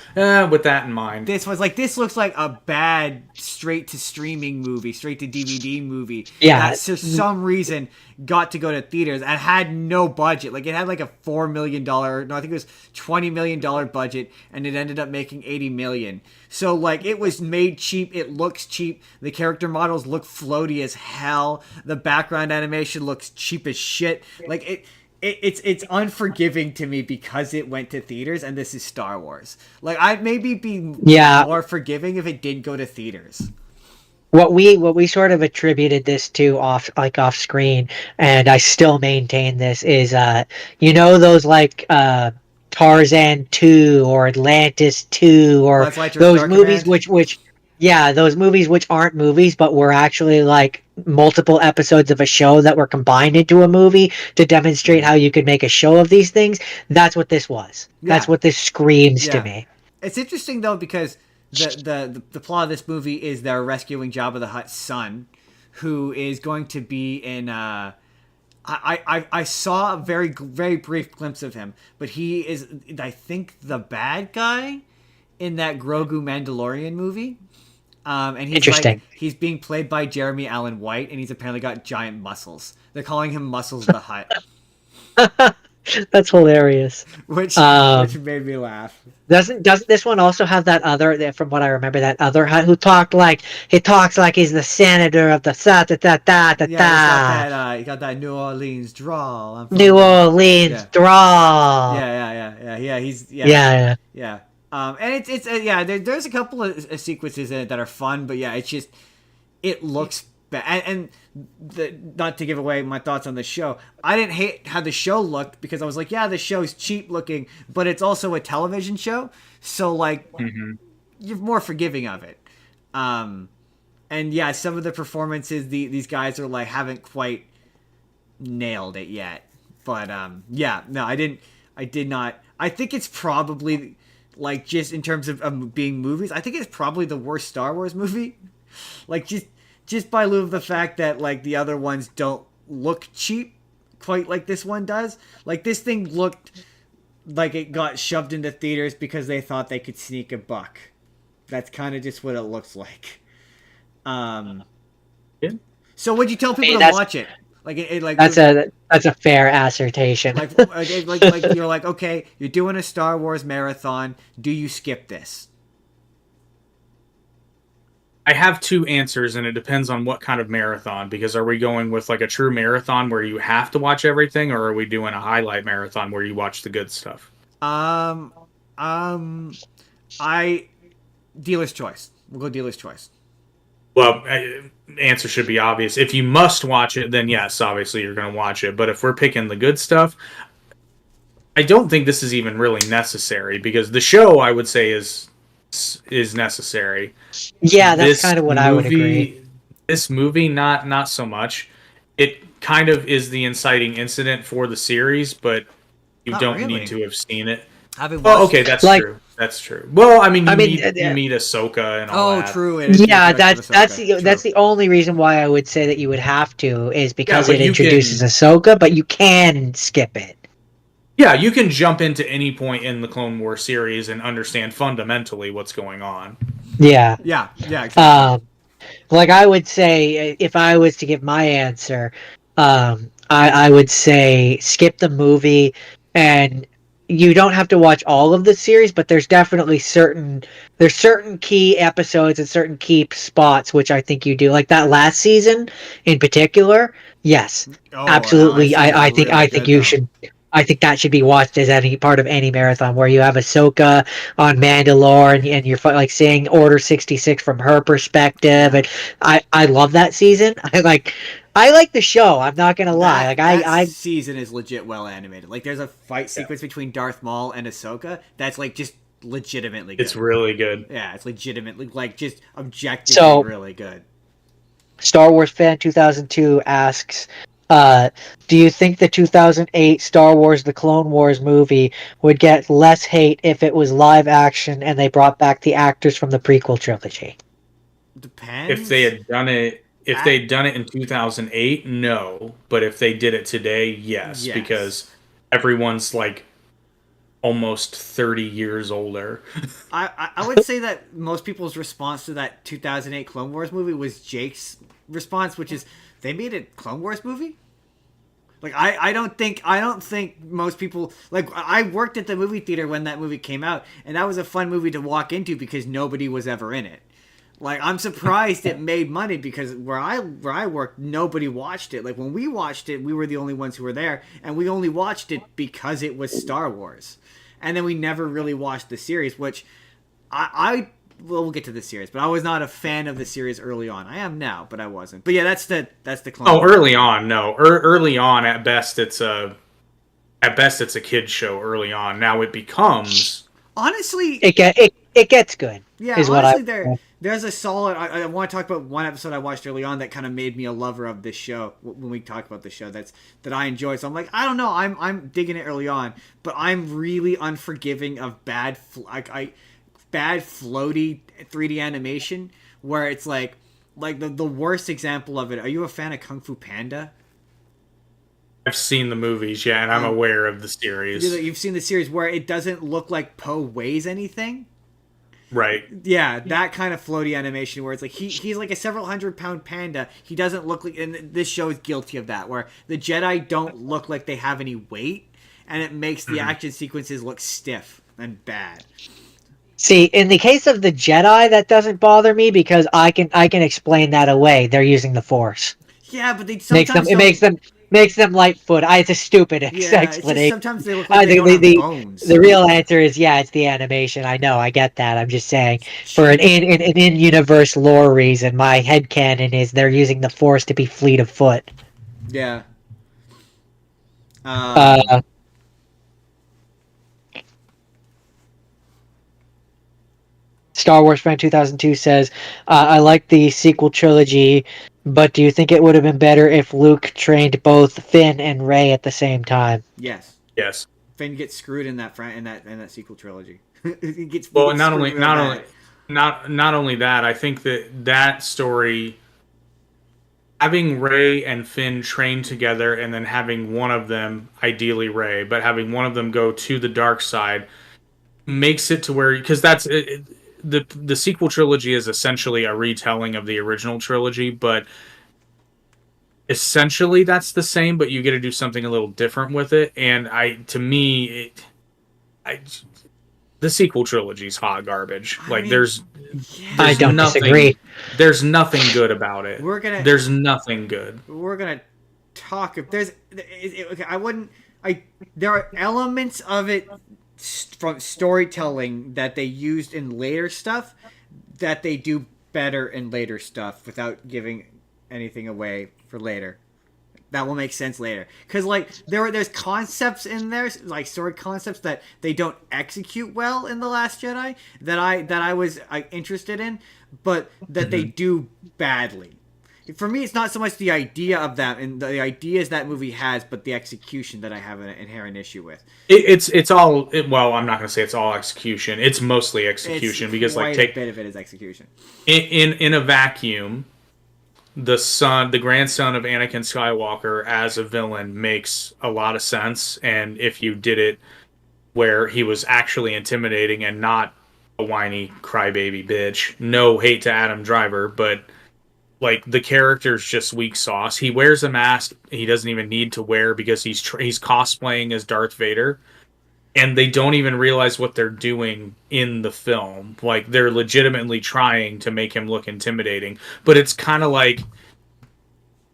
With that in mind, this looks like a bad straight to streaming movie, straight to DVD movie. Yeah, that for some reason got to go to theaters and had no budget. Like it had like a $4 million, no, I think it was $20 million budget, and it ended up making $80 million. So like it was made cheap. It looks cheap. The character models look floaty as hell. The background animation looks cheap as shit. Like it's unforgiving to me because it went to theaters and this is Star Wars. Like I'd maybe be more forgiving if it didn't go to theaters. What we sort of attributed this to off screen, and I still maintain this, is those like Tarzan 2 or Atlantis 2 or those movies those movies which aren't movies but were actually like multiple episodes of a show that were combined into a movie to demonstrate how you could make a show of these things. That's what this was. That's what this screams to me. It's interesting though because the plot of this movie is they're rescuing Jabba the Hutt's son, who is going to be in I saw a very, very brief glimpse of him, but he is, I think, the bad guy in that Grogu Mandalorian movie. And he's interesting. He's being played by Jeremy Allen White, and he's apparently got giant muscles. They're calling him Muscles the Hutt. That's hilarious. Which made me laugh. Doesn't this one also have that other, from what I remember, that other Hutt who talks like he's the senator of the he got that New Orleans drawl. New Orleans drawl. Yeah. He's yeah. And there's a couple of sequences in it that are fun, but yeah, it's just it looks bad. And not to give away my thoughts on the show, I didn't hate how the show looked because I was like, yeah, the show's cheap looking, but it's also a television show, so like you're more forgiving of it. And yeah, some of the performances these guys are like haven't quite nailed it yet, but I did not. I think it's probably like just in terms of being movies, I think it's probably the worst Star Wars movie. Like just by lieu of the fact that like the other ones don't look cheap quite like this one does. Like this thing looked like it got shoved into theaters because they thought they could sneak a buck. That's kind of just what it looks like. Yeah. So would you tell I mean, people to watch it? Like that's a fair assertion. like you're like, okay, you're doing a Star Wars marathon. Do you skip this? I have two answers, and it depends on what kind of marathon. Because are we going with like a true marathon where you have to watch everything, or are we doing a highlight marathon where you watch the good stuff? Um, I dealer's choice. We'll go dealer's choice. Well, answer should be obvious. If you must watch it, then yes, obviously you're going to watch it. But if we're picking the good stuff, I don't think this is even really necessary because the show, I would say, is necessary. Yeah, that's kind of what I would agree. This movie, not so much. It kind of is the inciting incident for the series, but you Not don't really. need to have seen it. Well, okay, that's Like- true. That's true. Well, I mean, you yeah. meet Ahsoka and all that. true. Yeah, that's the only reason why I would say that you would have to is because but it you introduces can- Ahsoka, but you can skip it. Yeah, you can jump into any point in the Clone Wars series and understand fundamentally what's going on. Yeah. Yeah, exactly. Like I would say, if I was to give my answer, I would say skip the movie, and you don't have to watch all of the series, but there's definitely certain key episodes and certain key spots which I think you do, like that last season in particular. Yes, absolutely. I think you should. I think that should be watched as any part of any marathon where you have Ahsoka on Mandalore and you're like seeing Order 66 from her perspective, and I love that season. I like the show. I'm not gonna lie. That season is legit well animated. Like there's a fight sequence between Darth Maul and Ahsoka that's like just legitimately good. It's really good. Yeah, it's legitimately like just objectively really good. Star Wars Fan 2002 asks, do you think the 2008 Star Wars The Clone Wars movie would get less hate if it was live action and they brought back the actors from the prequel trilogy? Depends. If they had done it in 2008, no. But if they did it today, yes. Because everyone's like almost 30 years older. I would say that most people's response to that 2008 Clone Wars movie was Jake's response, which is they made a Clone Wars movie. Like I don't think most people, like, I worked at the movie theater when that movie came out, and that was a fun movie to walk into because nobody was ever in it. Like, I'm surprised it made money because where I worked, nobody watched it. Like, when we watched it, we were the only ones who were there, and we only watched it because it was Star Wars. And then we never really watched the series, which well, we'll get to the series, but I was not a fan of the series early on. I am now, but I wasn't. But yeah, that's the Clone Wars. Early on, no. Early on, at best it's a kid's show early on. Now it becomes, honestly, it gets good. Yeah, is honestly, what there's a solid. I want to talk about one episode I watched early on that kind of made me a lover of this show. When we talk about the show, that I enjoy. So I'm like, I don't know, I'm digging it early on, but I'm really unforgiving of bad floaty 3D animation where it's like the worst example of it. Are you a fan of Kung Fu Panda? I've seen the movies, yeah, and I'm aware of the series. You've seen the series where it doesn't look like Poe weighs anything. Right. Yeah, that kind of floaty animation where it's like he's like a several 100-pound panda. He doesn't look like, and this show is guilty of that, where the Jedi don't look like they have any weight, and it makes the action sequences look stiff and bad. See, in the case of the Jedi, that doesn't bother me because I can explain that away. They're using the Force. Yeah, but they sometimes makes them light-foot. It's a stupid explanation. Sometimes they look like they don't have bones. The real answer is it's the animation. I know, I get that. I'm just saying, for an in-universe lore reason, my headcanon is they're using the Force to be fleet of foot. Yeah. Star Wars Fan 2002 says, I like the sequel trilogy, but do you think it would have been better if Luke trained both Finn and Rey at the same time? Yes. Yes. Finn gets screwed in that sequel trilogy. Not only that, I think that story, having Rey and Finn train together and then having one of them, ideally Rey, but having one of them go to the dark side, makes it to where, because that's the sequel trilogy is essentially a retelling of the original trilogy, but essentially that's the same, but you get to do something a little different with it. And the sequel trilogy is hot garbage. I Like mean, there's yeah. I there's don't nothing disagree. there's nothing good about it. We're gonna There's nothing good. we're gonna talk if there's okay, I wouldn't I there are elements of it from storytelling that they used in later stuff that they do better in later stuff without giving anything away for later. That will make sense later, because like there's concepts in there, like story concepts that they don't execute well in the Last Jedi that I was interested in, but that they do badly. For me, it's not so much the idea of that and the ideas that movie has, but the execution that I have an inherent issue with. It's all well. I'm not going to say it's all execution. It's mostly execution It's because like quite a bit of it is execution. in a vacuum, the grandson of Anakin Skywalker as a villain makes a lot of sense, and if you did it where he was actually intimidating and not a whiny crybaby bitch, no hate to Adam Driver, but like the character's just weak sauce. He wears a mask he doesn't even need to wear because he's cosplaying as Darth Vader, and they don't even realize what they're doing in the film. Like they're legitimately trying to make him look intimidating, but it's kind of like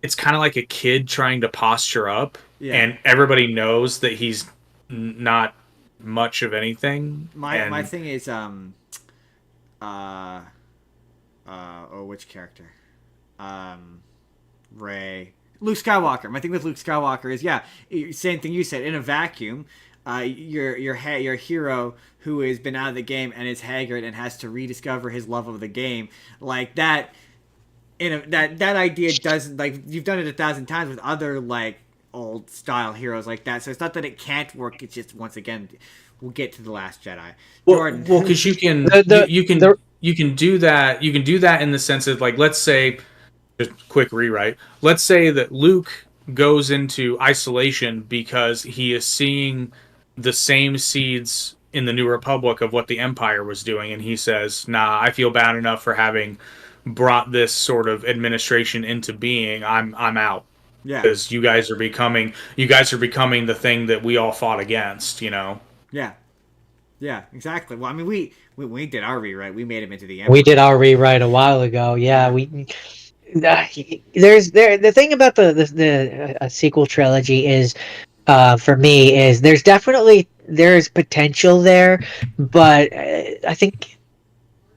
a kid trying to posture up, Yeah. and everybody knows that he's not much of anything. My thing is which character? Ray. Luke Skywalker. My thing with Luke Skywalker is same thing you said. In a vacuum, your hero who has been out of the game and is haggard and has to rediscover his love of the game, like that. That idea doesn't, like, you've done it 1,000 times with other like old style heroes like that. So it's not that it can't work. It's just, once again, we'll get to the Last Jedi. Jordan. Well, because you can you can do that. You can do that in the sense of, like, let's say, just quick rewrite. Let's say that Luke goes into isolation because he is seeing the same seeds in the New Republic of what the Empire was doing, and he says, "Nah, I feel bad enough for having brought this sort of administration into being. I'm out." Yeah. Because you guys are becoming the thing that we all fought against, you know. Yeah. Yeah, exactly. Well, I mean, we did our rewrite. We made him into the Emperor. We did our rewrite a while ago. Yeah, the thing about the sequel trilogy is, for me, is there's potential there, but I think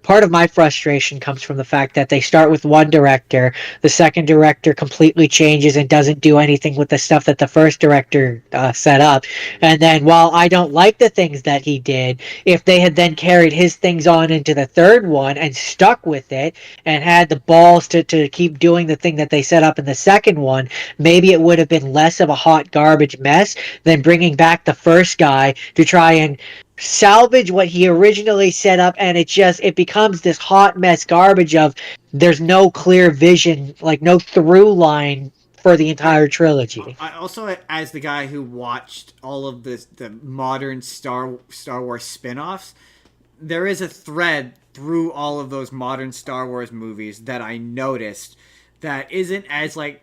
part of my frustration comes from the fact that they start with one director, the second director completely changes and doesn't do anything with the stuff that the first director set up. And then, while I don't like the things that he did, if they had then carried his things on into the third one and stuck with it and had the balls to keep doing the thing that they set up in the second one, maybe it would have been less of a hot garbage mess than bringing back the first guy to try and salvage what he originally set up, and it becomes this hot mess garbage of there's no clear vision, like no through line for the entire trilogy. I also, as the guy who watched all of the modern Star Wars spin-offs, there is a thread through all of those modern Star Wars movies that I noticed that isn't as like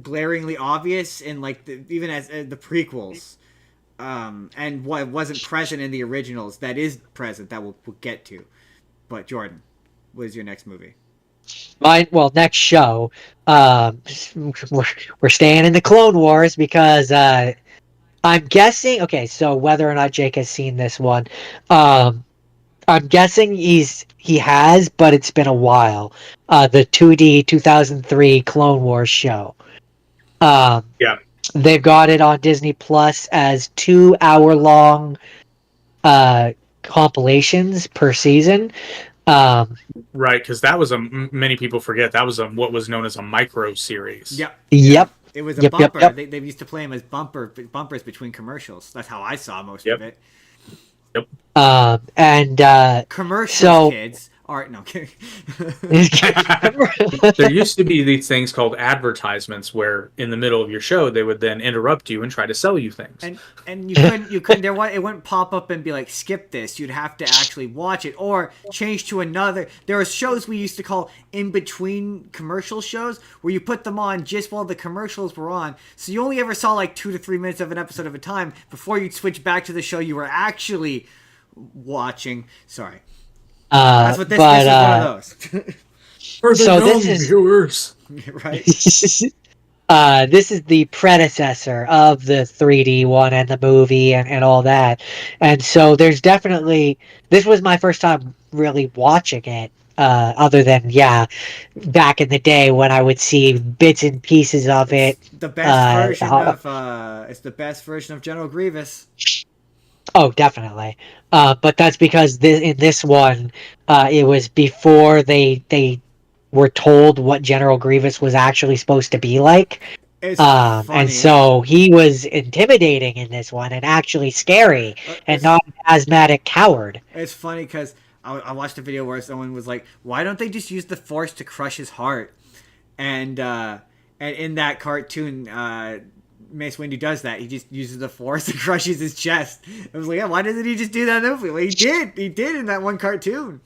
glaringly obvious in like even as the prequels. And what wasn't present in the originals that is present that we'll get to. But Jordan, what is your next movie? Next show, we're staying in the Clone Wars because I'm guessing. Okay, so whether or not Jake has seen this one, I'm guessing he has, but it's been a while. The 2D 2003 Clone Wars show. Yeah. They've got it on Disney Plus as 2-hour-long compilations per season. Right, because that was many people forget that was what was known as a micro series. Yep. Yep. It was a bumper. Yep. They used to play them as bumpers between commercials. That's how I saw most Yep. of it. Yep. Commercials, kids, art. No, I'm kidding. There used to be these things called advertisements where in the middle of your show they would then interrupt you and try to sell you things. And you couldn't it wouldn't pop up and be like skip this. You'd have to actually watch it or change to another. There were shows we used to call in between commercial shows where you put them on just while the commercials were on, so you only ever saw like 2 to 3 minutes of an episode of a time before you'd switch back to the show you were actually watching. Sorry. That's what this is, one of those. For the So young this is- viewers. Right? This is the predecessor of the 3D one and the movie and all that. And so there's definitely, this was my first time really watching it. Other than, back in the day when I would see bits and pieces of it. The best version of it's the best version of General Grievous. Oh, definitely. But that's because in this one, it was before they were told what General Grievous was actually supposed to be like. It's funny. And so he was intimidating in this one and actually scary and not an asthmatic coward. It's funny because I watched a video where someone was like, "Why don't they just use the Force to crush his heart?" And in that cartoon, Mace Windu does that. He just uses the Force and crushes his chest. I was like, yeah, why doesn't he just do that in the movie? Well, he did. He did in that one cartoon.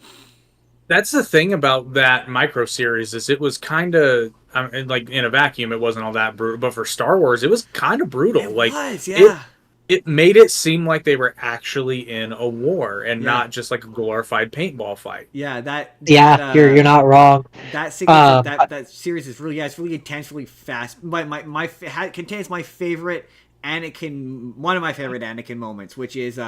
That's the thing about that micro series is it was kind of like in a vacuum. It wasn't all that brutal, but for Star Wars, it was kind of brutal. It like was, yeah. It made it seem like they were actually in a war and not just like a glorified paintball fight. Yeah, you're not wrong. That sequence, that series is really, it's really intense, really fast. Contains my favorite Anakin, one of my favorite Anakin moments, which is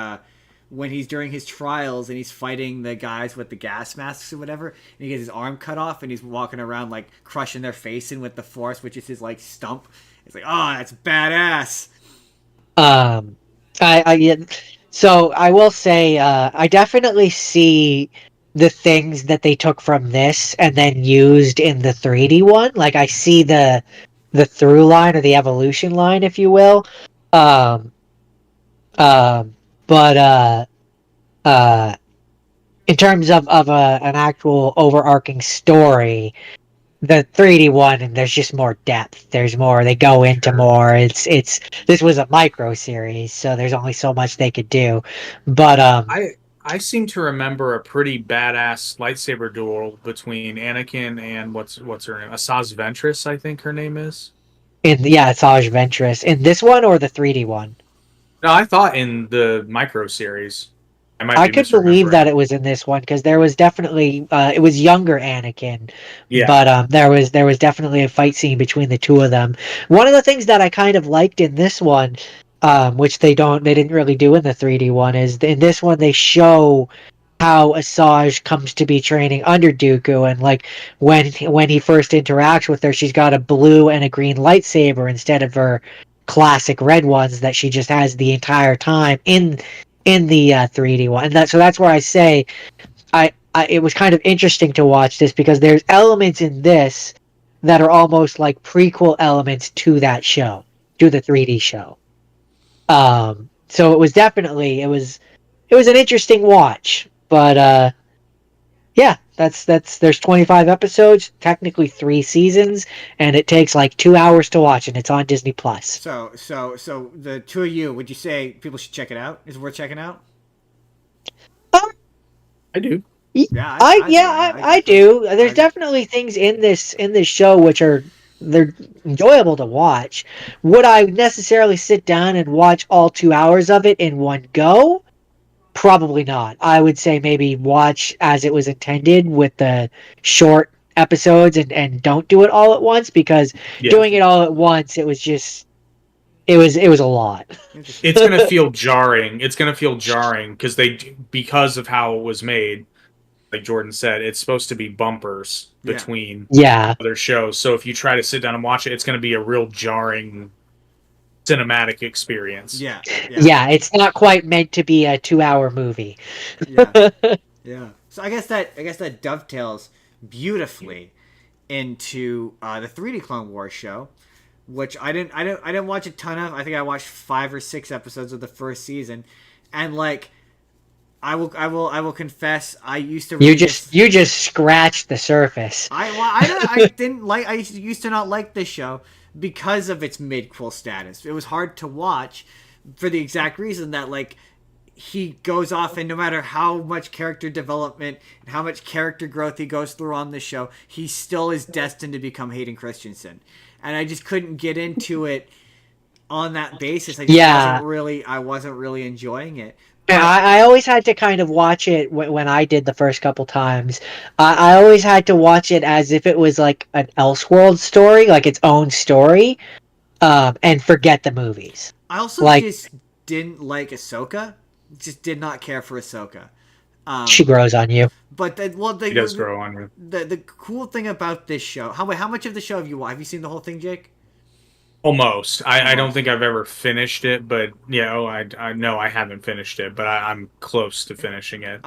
when he's during his trials and he's fighting the guys with the gas masks or whatever, and he gets his arm cut off and he's walking around like crushing their face in with the Force, which is his like stump. It's like, oh, that's badass. So I will say, I definitely see the things that they took from this and then used in the 3D one. Like I see the through line or the evolution line, if you will. But in terms of an actual overarching story, the 3D one, and there's just more depth. There's more. They go into more. This was a micro series, so there's only so much they could do. But I seem to remember a pretty badass lightsaber duel between Anakin and what's her name? Asajj Ventress, I think her name is. Asajj Ventress in this one or the 3D one. No, I thought in the micro series. I could believe that it was in this one because there was definitely it was younger Anakin, but there was definitely a fight scene between the two of them. One of the things that I kind of liked in this one, which they didn't really do in the 3D one, is in this one they show how Asajj comes to be training under Dooku, and like when he first interacts with her, she's got a blue and a green lightsaber instead of her classic red ones that she just has the entire time in the 3D one. And that's where I say it was kind of interesting to watch this because there's elements in this that are almost like prequel elements to that show, to the 3D show. So it was definitely it was an interesting watch, but there's 25 episodes, technically 3 seasons, and it takes like 2 hours to watch, and it's on Disney Plus. So the two of you, would you say people should check it out? Is it worth checking out? I do. Yeah, I do. There's definitely things in this show which they're enjoyable to watch. Would I necessarily sit down and watch all 2 hours of it in one go? Probably not. I would say maybe watch as it was intended with the short episodes and don't do it all at once, because doing it all at once, it was a lot. It's going to feel jarring. It's going to feel jarring because of how it was made. Like Jordan said, it's supposed to be bumpers between other shows. So if you try to sit down and watch it, it's going to be a real jarring cinematic experience. Yeah, it's not quite meant to be a 2-hour movie. Yeah. So I guess that dovetails beautifully into the 3D Clone Wars show, which I didn't watch a ton of. I think I watched 5 or 6 episodes of the first season, and like I will confess. I used to You really just scratched the surface. I didn't like. I used to not like this show because of its midquel status. It was hard to watch for the exact reason that like he goes off, and no matter how much character development and how much character growth he goes through on the show, he still is destined to become Hayden Christensen. And I just couldn't get into it on that basis. I wasn't really enjoying it. Yeah, But I always had to kind of watch it when I did the first couple times. I always had to watch it as if it was like an Elseworld story, like its own story, and forget the movies. I also Like just didn't like Ahsoka. Just did not care for Ahsoka. she grows on you. But He does grow on you. The cool thing about this show. How much of the show have you watched? Have you seen the whole thing, Jake? Almost. I don't think I've ever finished it, but yeah, I know I haven't finished it, but I'm close to finishing it.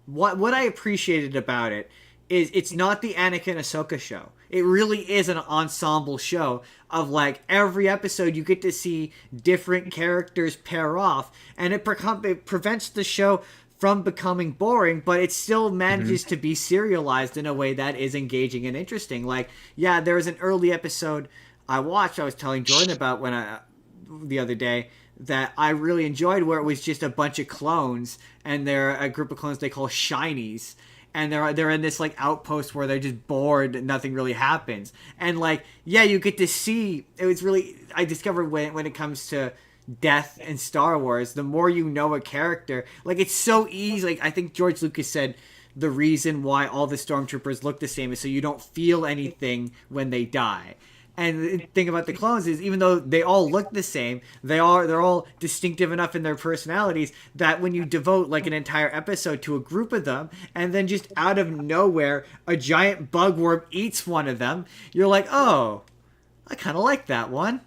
What I appreciated about it is it's not the Anakin Ahsoka show. It really is an ensemble show of like every episode you get to see different characters pair off, and it prevents the show from becoming boring, but it still manages to be serialized in a way that is engaging and interesting. Like, yeah, there was an early episode I watched. I was telling Jordan about the other day that I really enjoyed, where it was just a bunch of clones, and they're a group of clones they call shinies, and they're in this like outpost where they're just bored and nothing really happens. And like, yeah, you get to see. It was really, I discovered when it comes to death in Star Wars, the more you know a character, like it's so easy. Like I think George Lucas said the reason why all the stormtroopers look the same is so you don't feel anything when they die. And the thing about the clones is, even though they all look the same, they're all distinctive enough in their personalities that when you devote like an entire episode to a group of them, and then just out of nowhere a giant bugworm eats one of them, you're like, oh, I kind of like that one.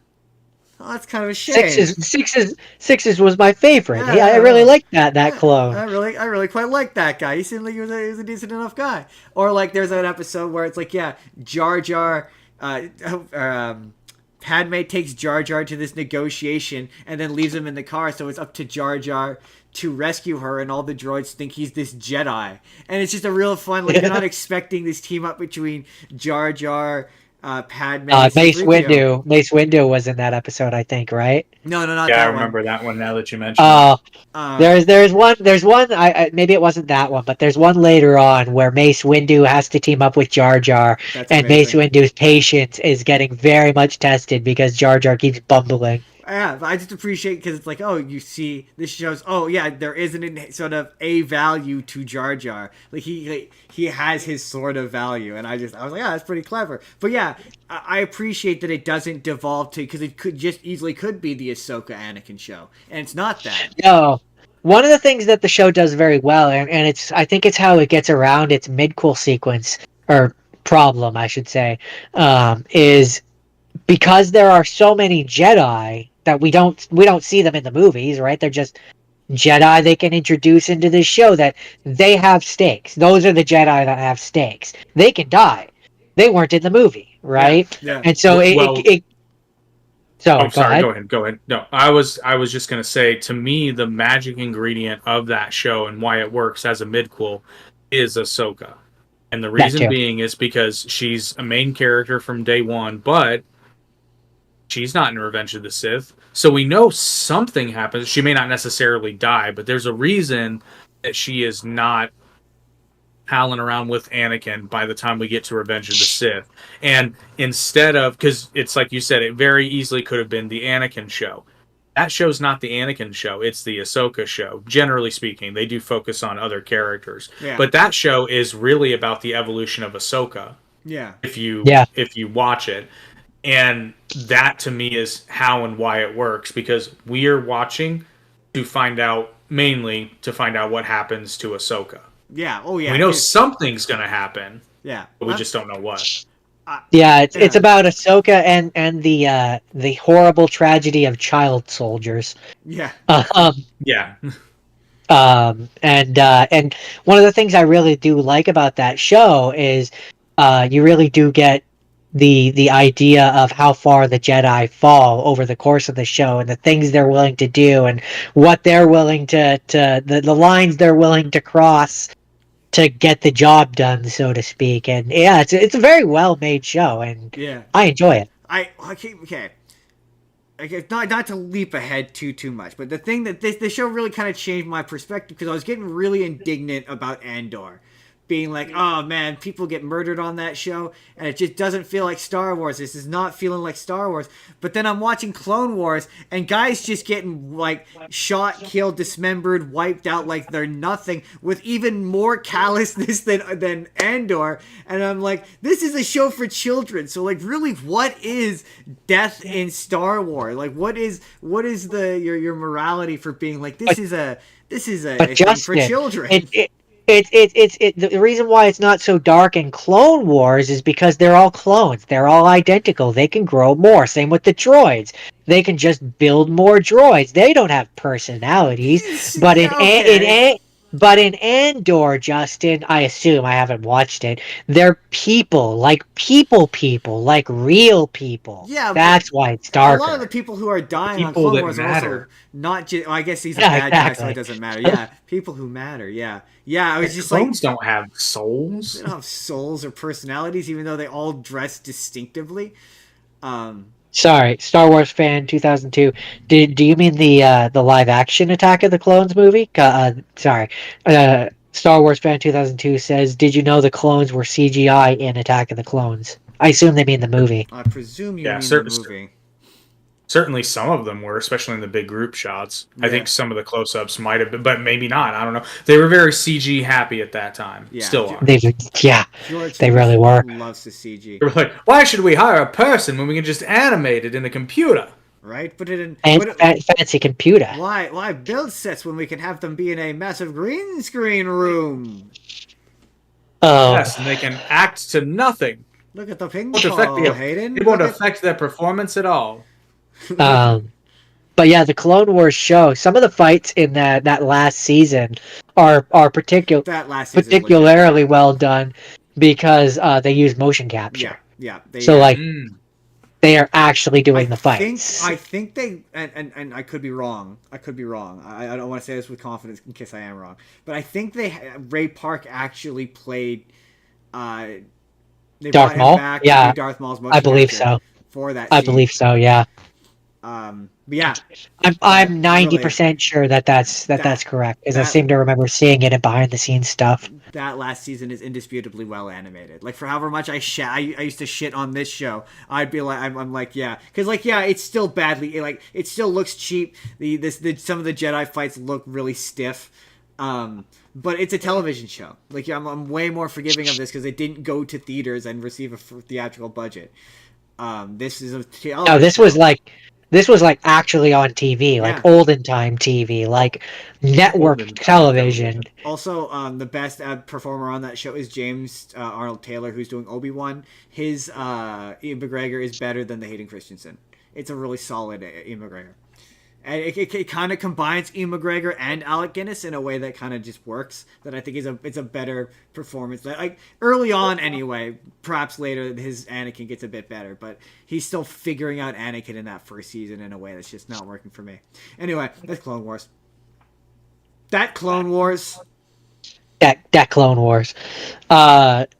Oh, that's kind of a shame. Sixes was my favorite. Yeah, I really liked that clone. I really quite like that guy. He seemed like he was a decent enough guy. Or like, there's an episode where it's like, yeah, Jar Jar. Padme takes Jar Jar to this negotiation and then leaves him in the car, so it's up to Jar Jar to rescue her, and all the droids think he's this Jedi. And it's just a real fun, like, you're not expecting this team up between Jar Jar, Padme, and Mace C-3PO. Windu was in that episode, I think, right? No, not Yeah, that I one. remember that one now that you mentioned it. There's one. I maybe it wasn't that one, but there's one later on where Mace Windu has to team up with Jar Jar, That's and amazing. Mace Windu's patience is getting very much tested because Jar Jar keeps bumbling. Yeah, but I just appreciate, because it's like, oh, you see, this shows, oh yeah, there isn't sort of a value to Jar Jar. Like he has his sort of value, and I was like, yeah, that's pretty clever. But yeah, I appreciate that it doesn't devolve to, because it could just easily could be the Ahsoka Anakin show, and it's not that. No, one of the things that the show does very well, and I think it's how it gets around its midquel sequence or problem, I should say, is because there are so many Jedi that we don't see them in the movies, right? They're just Jedi they can introduce into this show that they have stakes. Those are the Jedi that have stakes. They can die. They weren't in the movie, right? Yeah. And so Go ahead. No, I was just gonna say, to me, the magic ingredient of that show and why it works as a midquel is Ahsoka. And the reason being is because she's a main character from day one, but she's not in Revenge of the Sith. So we know something happens. She may not necessarily die, but there's a reason that she is not palling around with Anakin by the time we get to Revenge of the Sith. And instead of, because it's like you said, it very easily could have been the Anakin show. That show's not the Anakin show. It's the Ahsoka show. Generally speaking, they do focus on other characters. Yeah. But that show is really about the evolution of Ahsoka. Yeah. If you watch it. And that, to me, is how and why it works, because we are watching to find out what happens to Ahsoka. Yeah. Oh, yeah. We know something's going to happen. Yeah. But we just don't know what. It's about Ahsoka and the horrible tragedy of child soldiers. Yeah. Yeah. And one of the things I really do like about that show is you really do get the idea of how far the Jedi fall over the course of the show and the things they're willing to do and what they're willing to the lines they're willing to cross to get the job done, so to speak. And yeah, it's a very well made show, and Yeah. I enjoy it. Okay. Not to leap ahead too much, but the thing that the show really kind of changed my perspective because I was getting really indignant about Andor, being like, oh man, people get murdered on that show, and it just doesn't feel like Star Wars. This is not feeling like Star Wars. But then I'm watching Clone Wars, and guys just getting like shot, killed, dismembered, wiped out like they're nothing, with even more callousness than Andor. And I'm like, this is a show for children. So like, really, what is death in Star Wars? Like, what is your morality for being like this is a thing for children? The reason why it's not so dark in Clone Wars is because they're all clones. They're all identical. They can grow more. Same with the droids. They can just build more droids. They don't have personalities. But in Andor, Justin, I assume I haven't watched it. They're people, like real people. Yeah, that's why it's darker. A lot of the people who are dying on People Clone that Wars are matter. also not just. I guess he's a bad guy, so it doesn't matter. Yeah, people who matter. Yeah. I was just Clones like, don't have souls. they don't have souls or personalities, even though they all dress distinctively. Sorry, Star Wars fan 2002. Do you mean the live action Attack of the Clones movie? Sorry. Star Wars fan 2002 says, "Did you know the clones were CGI in Attack of the Clones?" I assume they mean the movie. I presume you mean the movie. Certainly some of them were, especially in the big group shots. Yeah. I think some of the close-ups might have been, but maybe not. I don't know. They were very CG happy at that time. Yeah. Still are. They really were. Loves the CG. They were like, why should we hire a person when we can just animate it in a computer? Right? Put it in fancy computer. Why build sets when we can have them be in a massive green screen room? Oh. Yes, and they can act to nothing. Look at the ping pong, Hayden. It won't affect their performance at all. But yeah, the Clone Wars show, some of the fights in that last season are particularly well done because they use motion capture. Yeah. They are actually doing the fights. I think they and I could be wrong. I don't want to say this with confidence in case I am wrong. But I think Ray Park actually played Darth Maul? Yeah. Darth Maul's motion I believe so. For that I believe so, yeah. But yeah, I'm 90% sure that's correct, because I seem to remember seeing it in behind the scenes stuff. That last season is indisputably well animated. Like, for however much I used to shit on this show, I'd be like, I'm like, yeah, because it's still badly, it still looks cheap. Some of the Jedi fights look really stiff. But it's a television show. Like, I'm way more forgiving of this because it didn't go to theaters and receive a theatrical budget. This is a television No, this was like actually on TV, like olden time TV, like network television. Also, the best performer on that show is James Arnold Taylor, who's doing Obi-Wan. His Ian McGregor is better than the Hayden Christensen. It's a really solid Ian McGregor. And it kind of combines Ian McGregor and Alec Guinness in a way that kind of just works. That I think it's a better performance. That, like, early on anyway, perhaps later his Anakin gets a bit better, but he's still figuring out Anakin in that first season in a way that's just not working for me. Anyway, that's Clone Wars. That Clone Wars. That Clone Wars.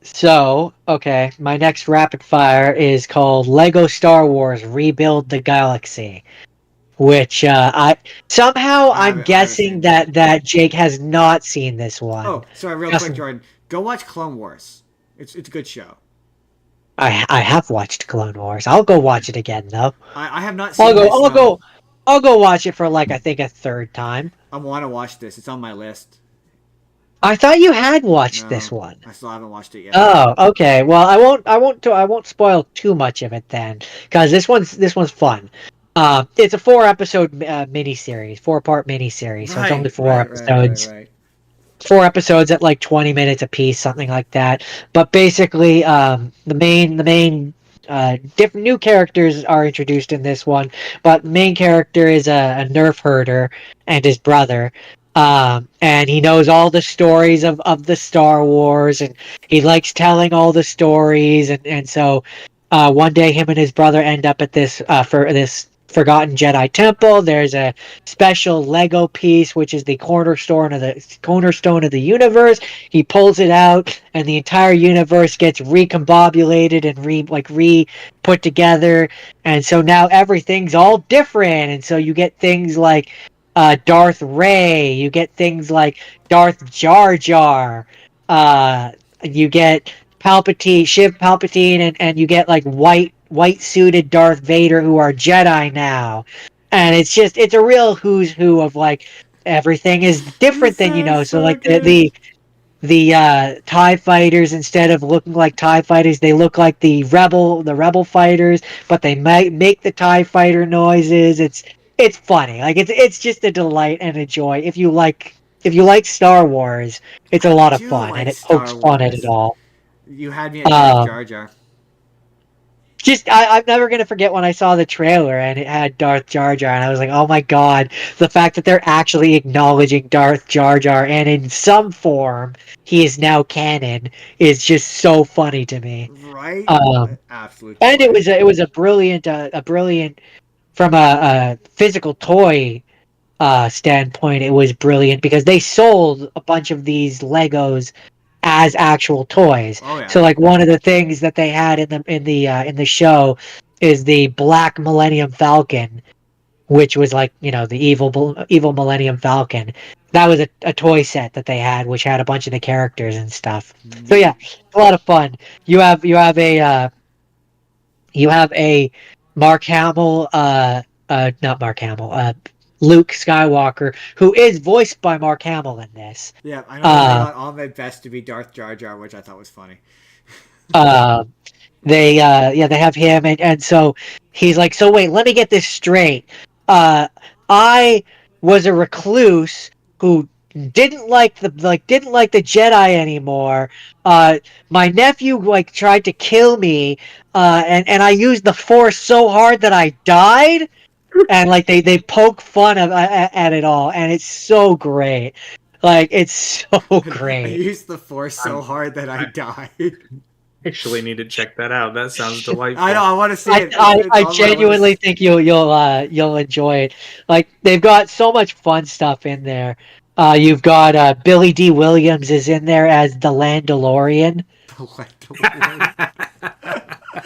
So, okay, my next rapid fire is called Lego Star Wars Rebuild the Galaxy. Which I'm guessing that Jake has not seen this one. Oh, sorry, real quick, Jordan. Go watch Clone Wars. It's a good show. I have watched Clone Wars. I'll go watch it again though. I have not seen I'll go watch it for I think a third time. I want to watch this. It's on my list. I thought you had watched this one. I still haven't watched it yet. Oh, okay. Well, I won't spoil too much of it then, because this one's fun. It's a 4-episode miniseries, 4-part miniseries, so it's only 4 episodes. Right. 4 episodes at 20 minutes a piece, something like that. But basically, the main different new characters are introduced in this one. But the main character is a nerf herder and his brother. And he knows all the stories of the Star Wars, and he likes telling all the stories, and so One day, him and his brother end up at this forgotten Jedi temple. There's a special Lego piece, which is the cornerstone of the universe. He pulls it out, and the entire universe gets recombobulated and re put together. And so now everything's all different. And so you get things like Darth Ray. You get things like Darth Jar Jar. You get Shiv Palpatine, and you get like white suited Darth Vader who are Jedi now, and it's a real who's who of like everything is This different than sounds so so like good. the TIE fighters, instead of looking like TIE fighters, they look like the rebel fighters, but they might make the TIE fighter noises. It's funny, like it's just a delight and a joy. If you like Star Wars, it's a I lot of do fun, and like it pokes Star fun at it Wars. all. You had me at Darth Um, Jar Jar. I'm never gonna forget when I saw the trailer and it had Darth Jar Jar, and I was like, oh my god, the fact that they're actually acknowledging Darth Jar Jar, and in some form he is now canon, is just so funny to me. Right? Absolute And it joy. was a brilliant from a physical toy standpoint. It was brilliant because they sold a bunch of these Legos as actual toys. Oh yeah. So like one of the things that they had in the show is the Black Millennium Falcon, which was like the evil Millennium Falcon. That was a toy set that they had, which had a bunch of the characters and stuff. So Neat. yeah, a lot of fun. You have a Mark Hamill, not Mark Hamill, Luke Skywalker, who is voiced by Mark Hamill in this. Yeah, I know they Uh, got Ahmed Best to be Darth Jar Jar, which I thought was funny. uh, they have him, and so he's like, so wait, let me get this straight. I was a recluse who didn't like the Jedi anymore. My nephew like tried to kill me, and I used the Force so hard that I died. And like they poke fun at it all, and it's so great. Like it's so I great. used the Force so I'm, hard that I I died. actually need to check that out. That sounds I know. delightful. I want to see I, it. I, It's I on my genuinely list. think you'll enjoy it. Like they've got so much fun stuff in there. You've got Billy D. Williams is in there as the Landalorian. The Mandalorian.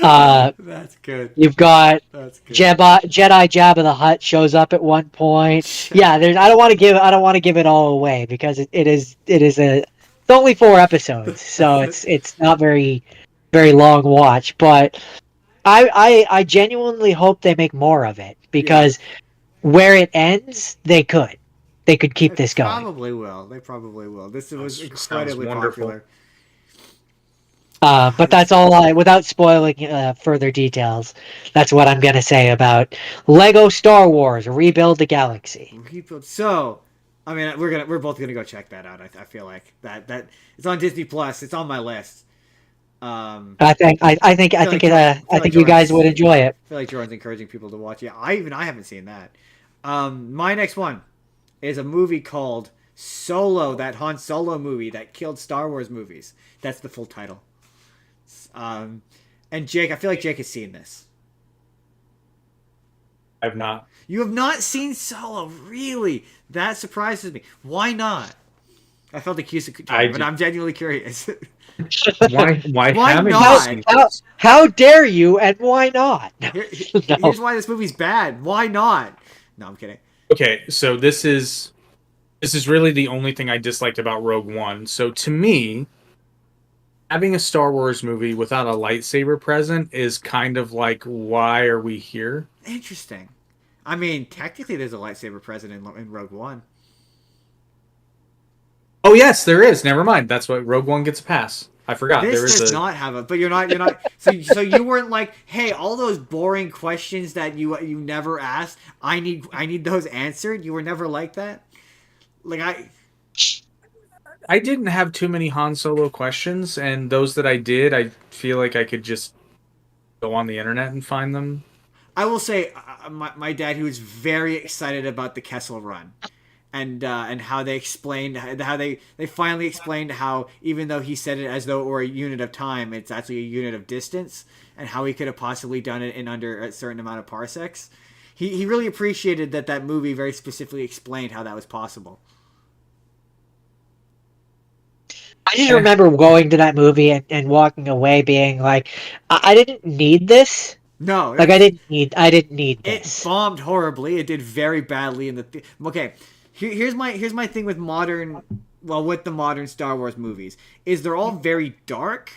Uh, That's good. you've got That's good. Jedi Jabba the Hutt shows up at one point. Yeah, there's. I don't want to give it all away because it's only 4 episodes, so it's not very long watch. But I genuinely hope they make more of it, Yeah. because where it ends, they could keep They this going. probably will. They probably will. This was Sounds incredibly wonderful. popular. But that's all without spoiling further details. That's what I'm gonna say about Lego Star Wars: Rebuild the Galaxy. So, I mean, we're both gonna go check that out. I feel like that it's on Disney Plus. It's on my list. I think you guys would enjoy it. I feel like Jordan's encouraging people to watch. Yeah, I haven't seen that. My next one is a movie called Solo, that Han Solo movie that killed Star Wars movies. That's the full title. And Jake, I feel like Jake has seen this. I've not. You have not seen Solo, really? That surprises me. Why not? I felt accused, but I'm genuinely curious. Why Why haven't not? you seen this? How dare you, and why not? No. Here's why this movie's bad. Why not? No, I'm kidding. Okay, so this is really the only thing I disliked about Rogue One. So to me, having a Star Wars movie without a lightsaber present is kind of like, why are we here? Interesting. I mean, technically, there's a lightsaber present in Rogue One. Oh yes, there is. Never mind. That's why Rogue One gets a pass. I forgot. This There is does a not have a. But you're not. So you weren't like, hey, all those boring questions that you never asked. I need those answered. You were never like that. Like I didn't have too many Han Solo questions, and those that I did, I feel like I could just go on the internet and find them. I will say, my dad, he was very excited about the Kessel Run, and how they explained how they finally explained how even though he said it as though it were a unit of time, it's actually a unit of distance, and how he could have possibly done it in under a certain amount of parsecs. He really appreciated that movie very specifically explained how that was possible. I just remember going to that movie and walking away being like, I didn't need this. No, Like I didn't need it this. bombed horribly. It did very badly in the. Okay, here's my thing with with the modern Star Wars movies is they're all very dark.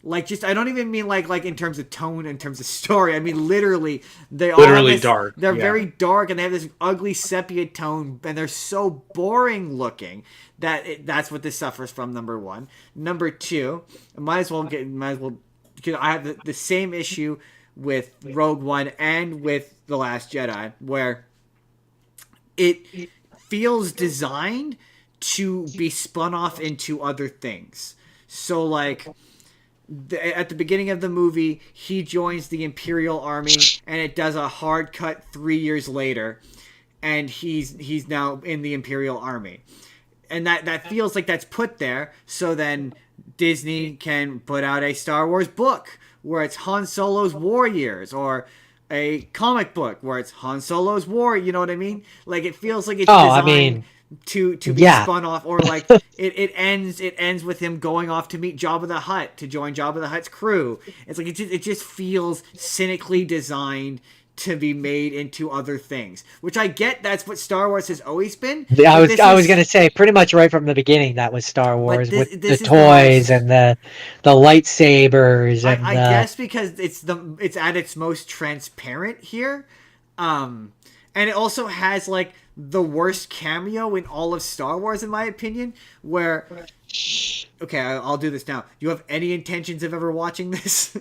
Like just I don't even mean like in terms of tone, in terms of story. I mean literally they all Literally have this, dark. They're Yeah. very dark and they have this ugly sepia tone and they're so boring looking that's what this suffers from. Number one. Number two, might as well because I have the same issue with Rogue One and with The Last Jedi where it feels designed to be spun off into other things. So like at the beginning of the movie, he joins the Imperial Army, and it does a hard cut 3 years later, and he's now in the Imperial Army, and that feels like that's put there so then Disney can put out a Star Wars book where it's Han Solo's war years, or a comic book where it's Han Solo's war. You know what I mean? Like it feels like it's designed to be spun off, or like it ends with him going off to meet Jabba the Hutt, to join Jabba the Hutt's crew. It's like it just feels cynically designed to be made into other things, which I get. That's what Star Wars has always been. I was gonna say pretty much right from the beginning that was Star Wars with the toys and the lightsabers and I guess because it's at its most transparent here, and it also has like the worst cameo in all of Star Wars, in my opinion. Where, okay, I'll do this now. Do you have any intentions of ever watching this?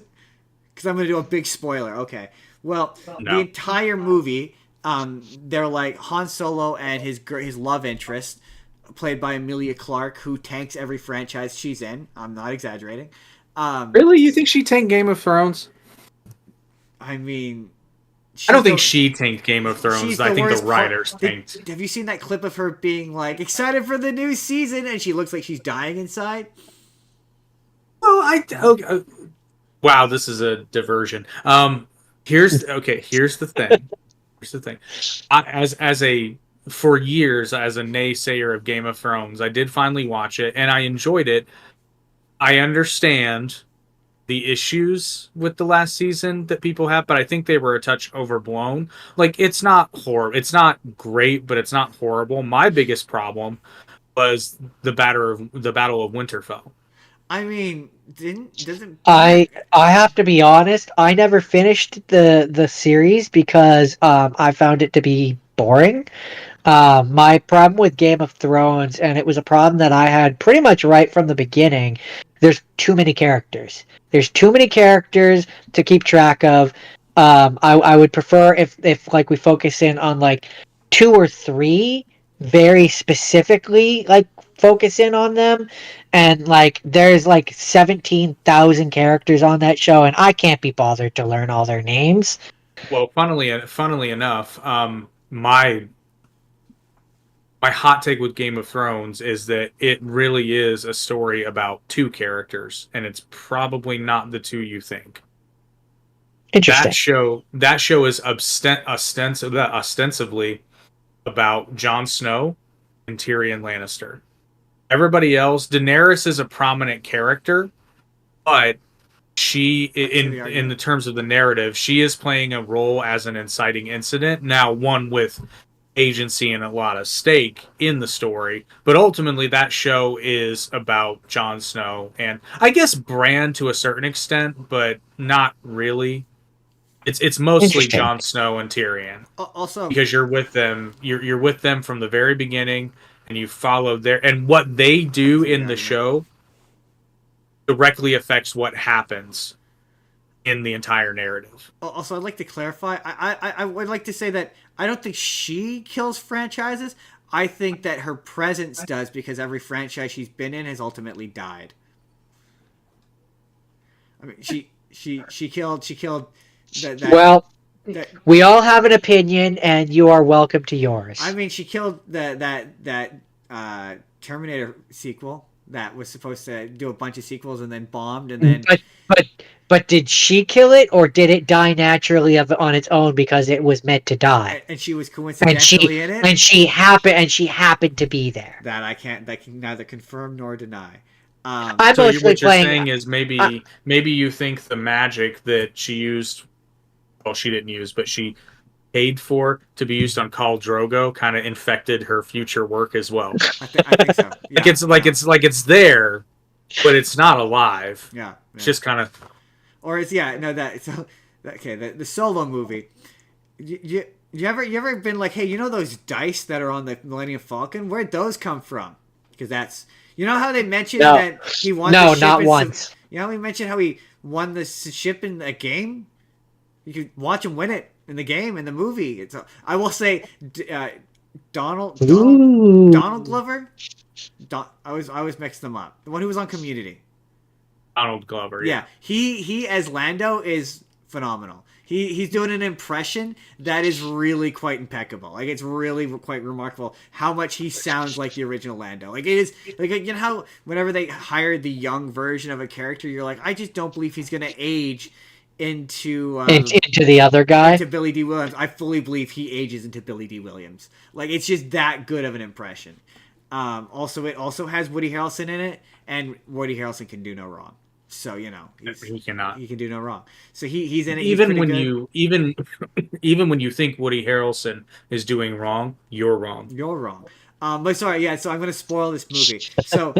Because I'm going to do a big spoiler. Okay, well, no. The entire movie, they're like Han Solo and his love interest, played by Emilia Clarke, who tanks every franchise she's in. I'm not exaggerating. Really, you think she tanked Game of Thrones? I mean, I don't think she tanked Game of Thrones. I think the writers tanked. Have you seen that clip of her being like excited for the new season and she looks like she's dying inside? Well, wow, this is a diversion. Here's the thing. Here's the thing. For years as a naysayer of Game of Thrones, I did finally watch it and I enjoyed it. I understand the issues with the last season that people have, but I think they were a touch overblown. Like it's not horrible, it's not great, but it's not horrible. My biggest problem was the Battle of Winterfell. I mean, I have to be honest, I never finished the series because I found it to be boring. My problem with Game of Thrones, and it was a problem that I had pretty much right from the beginning, there's too many characters. There's too many characters to keep track of. I would prefer if like we focus in on like 2 or 3 very specifically, like focus in on them, and like there's like 17,000 characters on that show, and I can't be bothered to learn all their names. Well, funnily enough, my hot take with Game of Thrones is that it really is a story about 2 characters, and it's probably not the 2 you think. Interesting. That show is ostensibly about Jon Snow and Tyrion Lannister. Everybody else, Daenerys is a prominent character, but she, in the terms of the narrative, she is playing a role as an inciting incident. Now, one with agency and a lot of stake in the story, but ultimately that show is about Jon Snow and I guess Bran to a certain extent, but not really. It's mostly Jon Snow and Tyrion. Also, because you're with them, you're with them from the very beginning, and you follow their and what they do in the show directly affects what happens in the entire narrative. Also, I'd like to clarify. I would like to say that I don't think she kills franchises. I think that her presence does, because every franchise she's been in has ultimately died. I mean, she killed. That Well, We all have an opinion, and you are welcome to yours. I mean, she killed that Terminator sequel that was supposed to do a bunch of sequels and then bombed, and then But did she kill it, or did it die naturally on its own because it was meant to die? and she was And coincidentally in it. she happened to be there. That I can't. That can neither confirm nor deny. I'm So mostly what you're playing. saying is maybe you think the magic that she used, well, she didn't use, but she paid for to be used on Khal Drogo kind of infected her future work as well. I think so. Yeah, It's there, but it's not alive. Yeah. It's just kind of. Or it's okay. The Solo movie. You ever been like, hey, you know those dice that are on the Millennium Falcon? Where'd those come from? Because that's how they mentioned that he won. No, the ship not once. You know, we mentioned how he won the ship in a game. You could watch him win it in the game in the movie. I will say, Donald Glover. I always mix them up. The one who was on Community. Donald Glover. Yeah, he as Lando is phenomenal. He's doing an impression that is really quite impeccable. Like, it's really quite remarkable how much he sounds like the original Lando. Like, it is like, you know how whenever they hire the young version of a character, you're like, I just don't believe he's gonna age into the other guy, into Billy D. Williams. I fully believe he ages into Billy D. Williams. Like, it's just that good of an impression. Also, it also has Woody Harrelson in it, and Woody Harrelson can do no wrong. So, you know, he cannot. He can do no wrong. So he's in it. Even when you think Woody Harrelson is doing wrong, you're wrong. You're wrong. But sorry, yeah. So I'm going to spoil this movie. So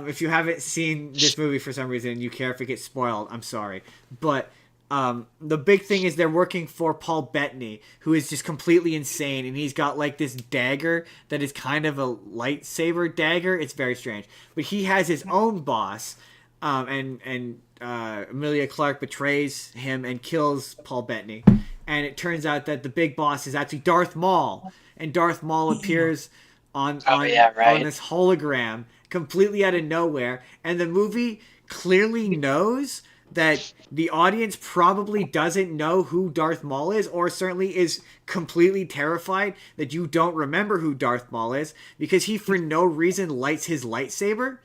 if you haven't seen this movie for some reason and you care if it gets spoiled, I'm sorry. But the big thing is they're working for Paul Bettany, who is just completely insane, and he's got like this dagger that is kind of a lightsaber dagger. It's very strange. But he has his own boss. And Emilia Clarke betrays him and kills Paul Bettany, and it turns out that the big boss is actually Darth Maul, and Darth Maul appears on this hologram completely out of nowhere, and the movie clearly knows that the audience probably doesn't know who Darth Maul is, or certainly is completely terrified that you don't remember who Darth Maul is, because he for no reason lights his lightsaber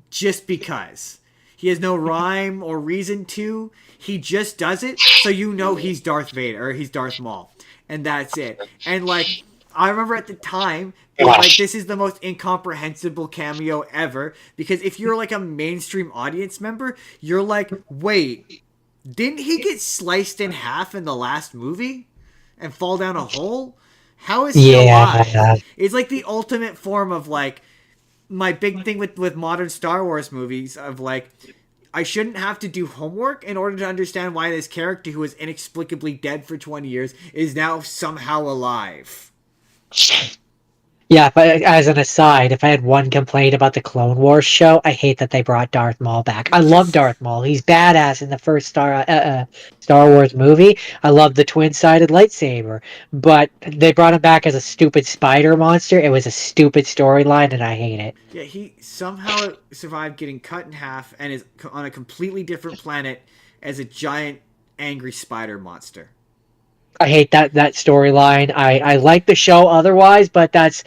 just because. He has no rhyme or reason to. He just does it, so you know he's Darth Vader, or he's Darth Maul. And that's it. And, like, I remember at the time, like, this is the most incomprehensible cameo ever, because if you're, like, a mainstream audience member, you're like, wait, didn't he get sliced in half in the last movie? And fall down a hole? How is he alive? It's, like, the ultimate form of, like, my big thing with modern Star Wars movies of, like, I shouldn't have to do homework in order to understand why this character who was inexplicably dead for 20 years is now somehow alive. Yeah, but as an aside, if I had one complaint about the Clone Wars show, I hate that they brought Darth Maul back. I love Darth Maul. He's badass in the first Star Wars movie. I love the twin-sided lightsaber. But they brought him back as a stupid spider monster. It was a stupid storyline, and I hate it. Yeah, he somehow survived getting cut in half and is on a completely different planet as a giant angry spider monster. I hate that storyline. I like the show otherwise, but that's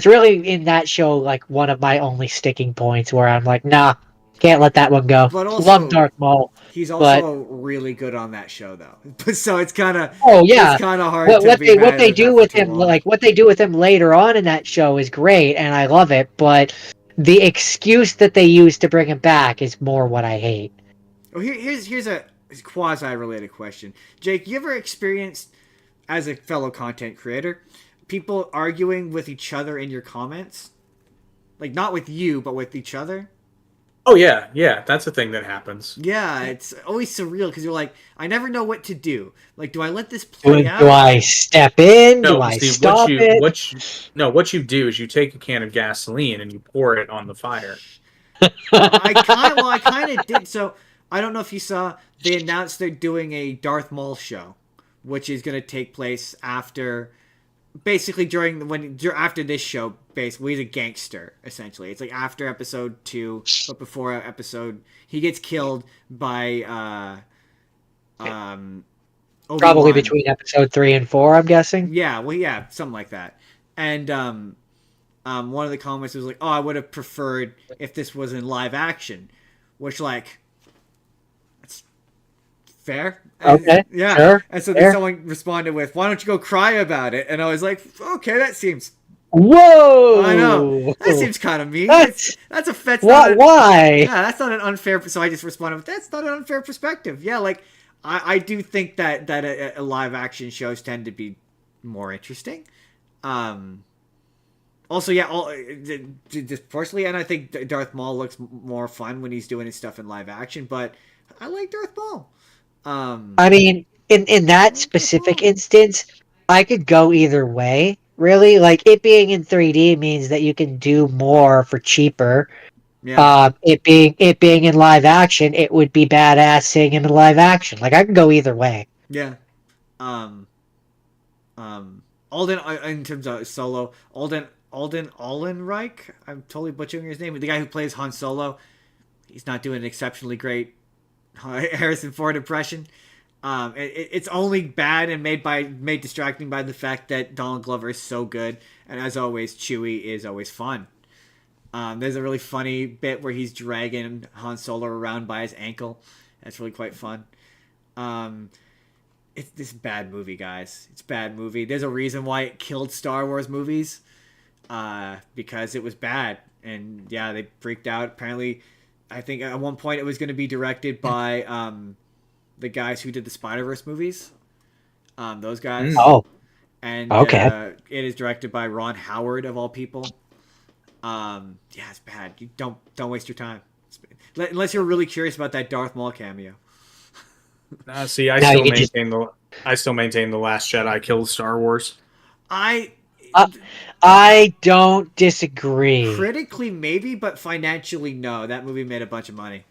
really in that show like one of my only sticking points where I'm like, nah, can't let that one go. But also, love Darth Maul. He's also really good on that show, though. So it's kind of it's kind of hard. What they do with him, like what they do with him later on in that show, is great, and I love it. But the excuse that they use to bring him back is more what I hate. Oh, here's a quasi-related question, Jake. You ever experienced, as a fellow content creator, people arguing with each other in your comments? Like, not with you, but with each other? Oh, yeah, that's a thing that happens. Yeah, it's always surreal, because you're like, I never know what to do. Like, do I let this play out? Do I step in? Do I stop it? What you do is you take a can of gasoline and you pour it on the fire. I kind of did. So, I don't know if you saw, they announced they're doing a Darth Maul show, which is going to take place after, basically after this show. Basically, he's a gangster. Essentially, it's like after episode 2, but before episode, he gets killed by Probably Obi-Wan. between episode 3 and 4, I'm guessing. Yeah, well, yeah, something like that. And one of the comments was like, "Oh, I would have preferred if this was in live action," which like, it's fair. And, Okay, yeah. sure, And so then fair. someone responded with, "Why don't you go cry about it?" And I was like, "Okay, that seems. I know Whoa! that seems kind of mean. That's That's not what? a Why? yeah, that's not an unfair." So I just responded with, "That's not an unfair perspective." Yeah, like I do think that a live action shows tend to be more interesting. Um, Also, yeah, disproportionately, and I think Darth Maul looks more fun when he's doing his stuff in live action. But I like Darth Maul. Um, I mean, in I that like Darth specific Maul. instance, I could go either way. Really, like it being in 3D means that you can do more for cheaper. Yeah, It being in live action, it would be badass seeing him in live action. Like I can go either way. yeah. Um, Alden, in terms of Solo, Alden Ehrenreich. I'm totally butchering his name. The guy who plays Han Solo. He's not doing an exceptionally great Harrison Ford impression. It's only bad and made distracting by the fact that Donald Glover is so good, and as always, Chewie is always fun. There's a really funny bit where he's dragging Han Solo around by his ankle. That's really quite fun. Um, it's this bad movie, guys. It's a bad movie. There's a reason why it killed Star Wars movies, because it was bad, and yeah, they freaked out. Apparently, I think at one point it was going to be directed by the guys who did the Spider-Verse movies. Those guys. Oh, And okay. it is directed by Ron Howard of all people. Yeah, it's bad. You don't waste your time, unless you're really curious about that Darth Maul cameo. See, Now you can just. I still maintain the Last Jedi killed Star Wars. I Uh, I don't disagree. critically maybe, but financially no. That movie made a bunch of money.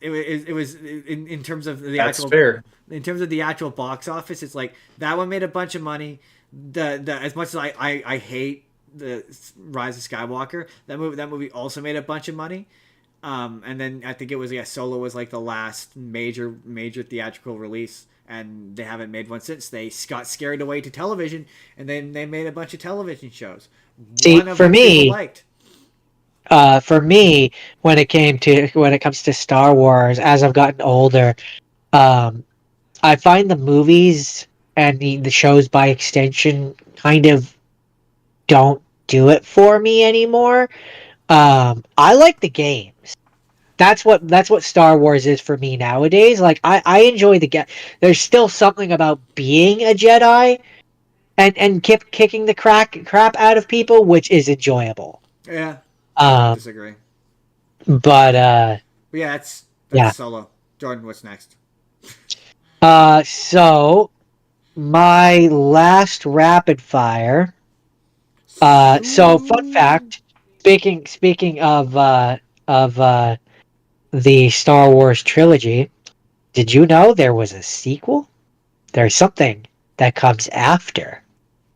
It was in terms of the That's actual fair. in terms of the actual box office. It's like that one made a bunch of money. The as much as I hate the Rise of Skywalker, that movie also made a bunch of money. And then I think it was Solo was like the last major theatrical release, and they haven't made one since. They got scared away to television, and then they made a bunch of television shows. See, One of them people liked. for me, when it comes to Star Wars, as I've gotten older, um, I find the movies and the shows by extension kind of don't do it for me anymore. I like the games. That's what Star Wars is for me nowadays. Like I enjoy the get. There's still something about being a Jedi and kicking the crap out of people, which is enjoyable. Yeah, I don't Um, disagree. but But yeah, that's yeah. Solo. Jordan, what's next? So my last rapid fire. So fun fact. Speaking of the Star Wars trilogy, did you know there was a sequel? There's something that comes after,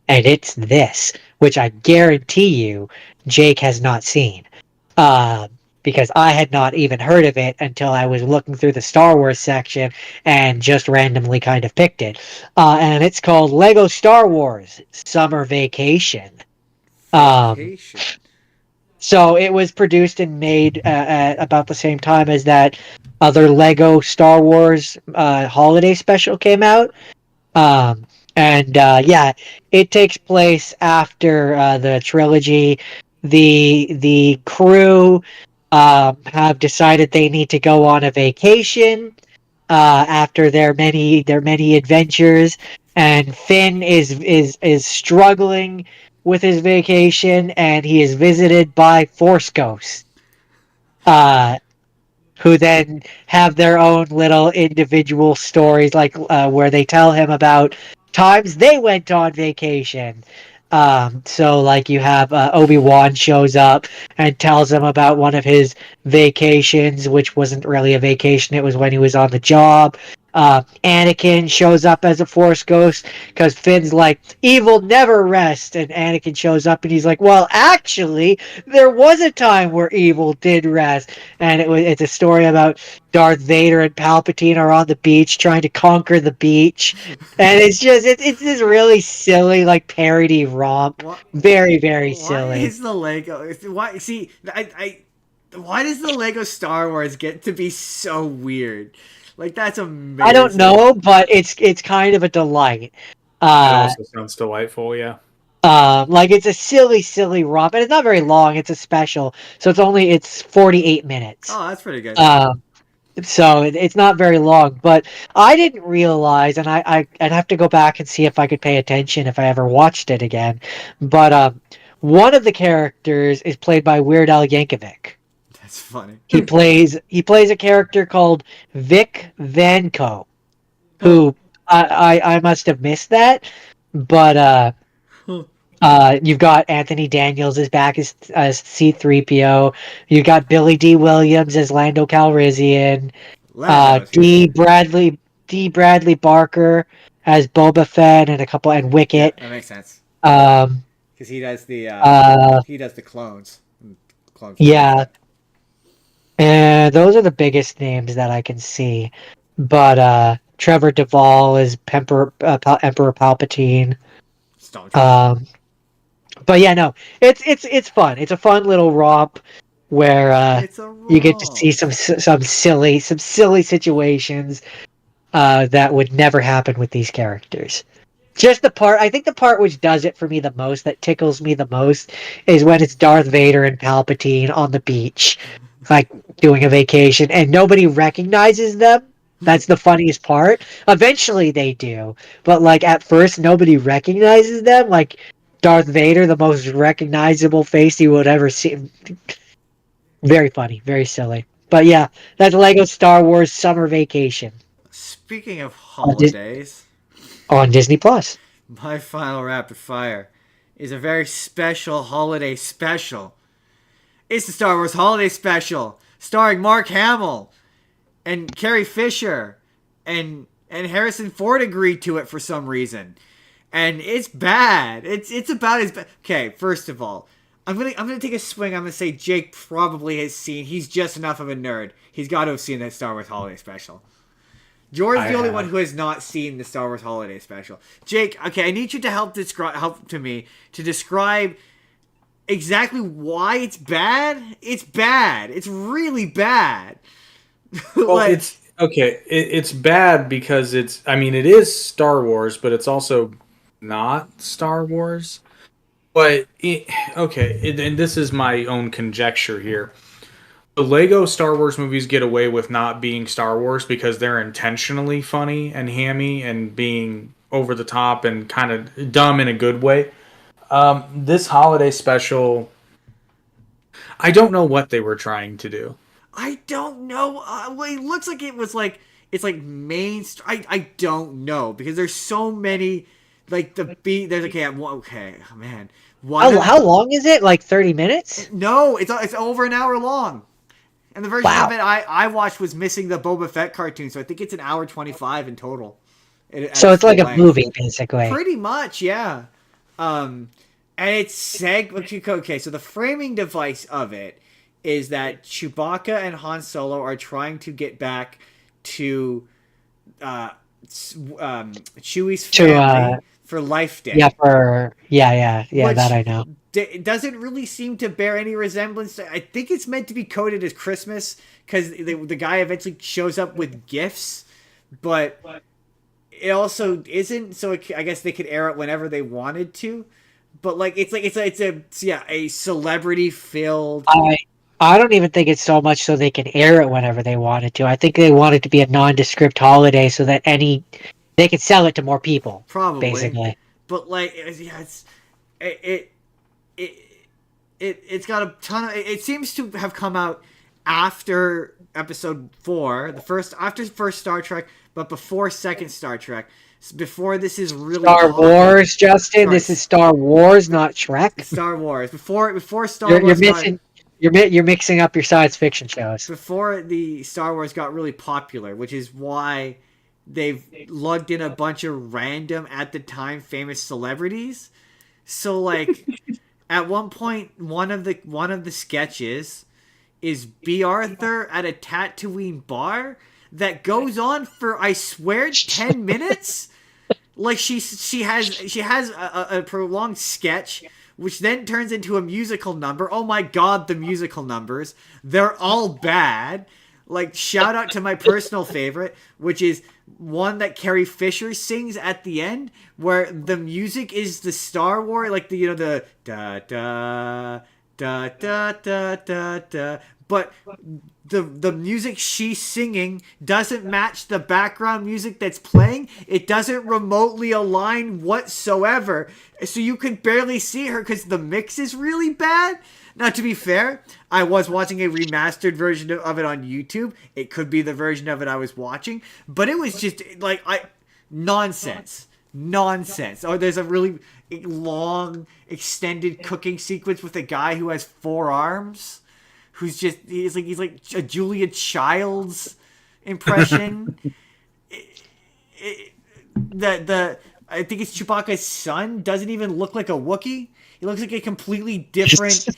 and it's this, which I guarantee you Jake has not seen. Um, because I had not even heard of it until I was looking through the Star Wars section and just randomly kind of picked it. And it's called Lego Star Wars Summer Vacation. Um, Vacation. so it was produced and made at about the same time as that other Lego Star Wars holiday special came out. Um, and yeah, it takes place after the trilogy. The crew have decided they need to go on a vacation after their many adventures, and Finn is struggling with his vacation, and he is visited by Force ghosts, uh, who then have their own little individual stories, like where they tell him about times they went on vacation. So like you have Obi-Wan shows up and tells him about one of his vacations, which wasn't really a vacation. It was when he was on the job. Anakin shows up as a Force ghost because Finn's like, evil never rests. And Anakin shows up and he's like, well, actually, there was a time where evil did rest. And it's a story about Darth Vader and Palpatine are on the beach trying to conquer the beach. And it's this really silly, like, parody romp. What? Very, very Why silly. is the Lego? Why? See, why does the Lego Star Wars get to be so weird? Like, that's amazing. I don't know, but it's kind of a delight. It Uh, also sounds delightful. Yeah. like it's a silly romp, and it's not very long. It's a special, so it's 48 minutes. Oh, that's pretty good. So it's not very long. But I didn't realize, and I'd have to go back and see if I could pay attention if I ever watched it again. But one of the characters is played by Weird Al Yankovic. That's funny. He plays a character called Vic Vanco, who I must have missed that, but you've got Anthony Daniels is back as C-3PO. You got Billy D. Williams as Lando Calrissian. D. Bradley Barker as Boba Fett and Wicket. That makes sense. Because he does the clones. Yeah. And those are the biggest names that I can see. But Trevor Duvall is Emperor Palpatine. But yeah, no, it's fun. It's a fun little romp where you get to see some silly situations that would never happen with these characters. Just I think the part which does it for me the most, that tickles me the most, is when it's Darth Vader and Palpatine on the beach, like doing a vacation, and nobody recognizes them. That's the funniest part. Eventually they do, but like at first nobody recognizes them. Like Darth Vader, the most recognizable face you would ever see. Very funny, very silly. But yeah, that's Lego Star Wars Summer Vacation. Speaking of holidays, on Disney Plus. My final rapid fire is a very special holiday special. It's the Star Wars Holiday Special, starring Mark Hamill and Carrie Fisher, and Harrison Ford agreed to it for some reason, and it's bad. It's about as bad. Okay, first of all, I'm gonna take a swing. I'm gonna say Jake probably has seen. He's just enough of a nerd. He's got to have seen that Star Wars Holiday Special. Jordan's the only one who has not seen the Star Wars Holiday Special. Jake, okay, I need you to help me to describe exactly why it's bad. It's bad. It's really bad. Well, it's okay. It's bad because it is Star Wars, but it's also not Star Wars. But and this is my own conjecture here. The Lego Star Wars movies get away with not being Star Wars because they're intentionally funny and hammy and being over the top and kind of dumb in a good way. This holiday special, I don't know what they were trying to do. I don't know. It looks like it's like mainstream. I don't know because there's so many. Like there's okay, oh, man. How long is it? Like 30 minutes? No, it's over an hour long. And the version of it I watched was missing the Boba Fett cartoon, so I think it's an hour 25 in total. So it's like a movie, basically. Pretty much, yeah. And it's okay. So the framing device of it is that Chewbacca and Han Solo are trying to get back to Chewie's family for Life Day. Yeah, that I know. It doesn't really seem to bear any resemblance. I think it's meant to be coded as Christmas because the guy eventually shows up with gifts, but it also isn't. So I guess they could air it whenever they wanted to. But it's a celebrity filled. I don't even think it's so much so they can air it whenever they wanted to. I think they want it to be a nondescript holiday so that they can sell it to more people. Probably, basically. But it's got a ton of. It seems to have come out after Episode 4, after first Star Trek, but before second Star Trek. Before this is really Star Wars, Justin. Sorry. This is Star Wars, not Trek. Star Wars. Before Star Wars. You're mixing up your science fiction shows. Before the Star Wars got really popular, which is why they've lugged in a bunch of random at the time famous celebrities. So like at one point one of the sketches is B. Arthur at a Tatooine bar that goes on for, I swear, 10 minutes. Like she has a prolonged sketch which then turns into a musical number. Oh my god, the musical numbers. They're all bad. Like, shout out to my personal favorite, which is one that Carrie Fisher sings at the end, where the music is the Star Wars, like the da da da da da da da. But the music she's singing doesn't match the background music that's playing. It doesn't remotely align whatsoever. So you can barely see her because the mix is really bad. Now, to be fair, I was watching a remastered version of it on YouTube. It could be the version of it I was watching. But it was just, like, nonsense. Nonsense. Oh, there's a really long, extended cooking sequence with a guy who has 4 arms. He's like a Julia Childs impression. I think it's Chewbacca's son doesn't even look like a Wookiee. He looks like a completely different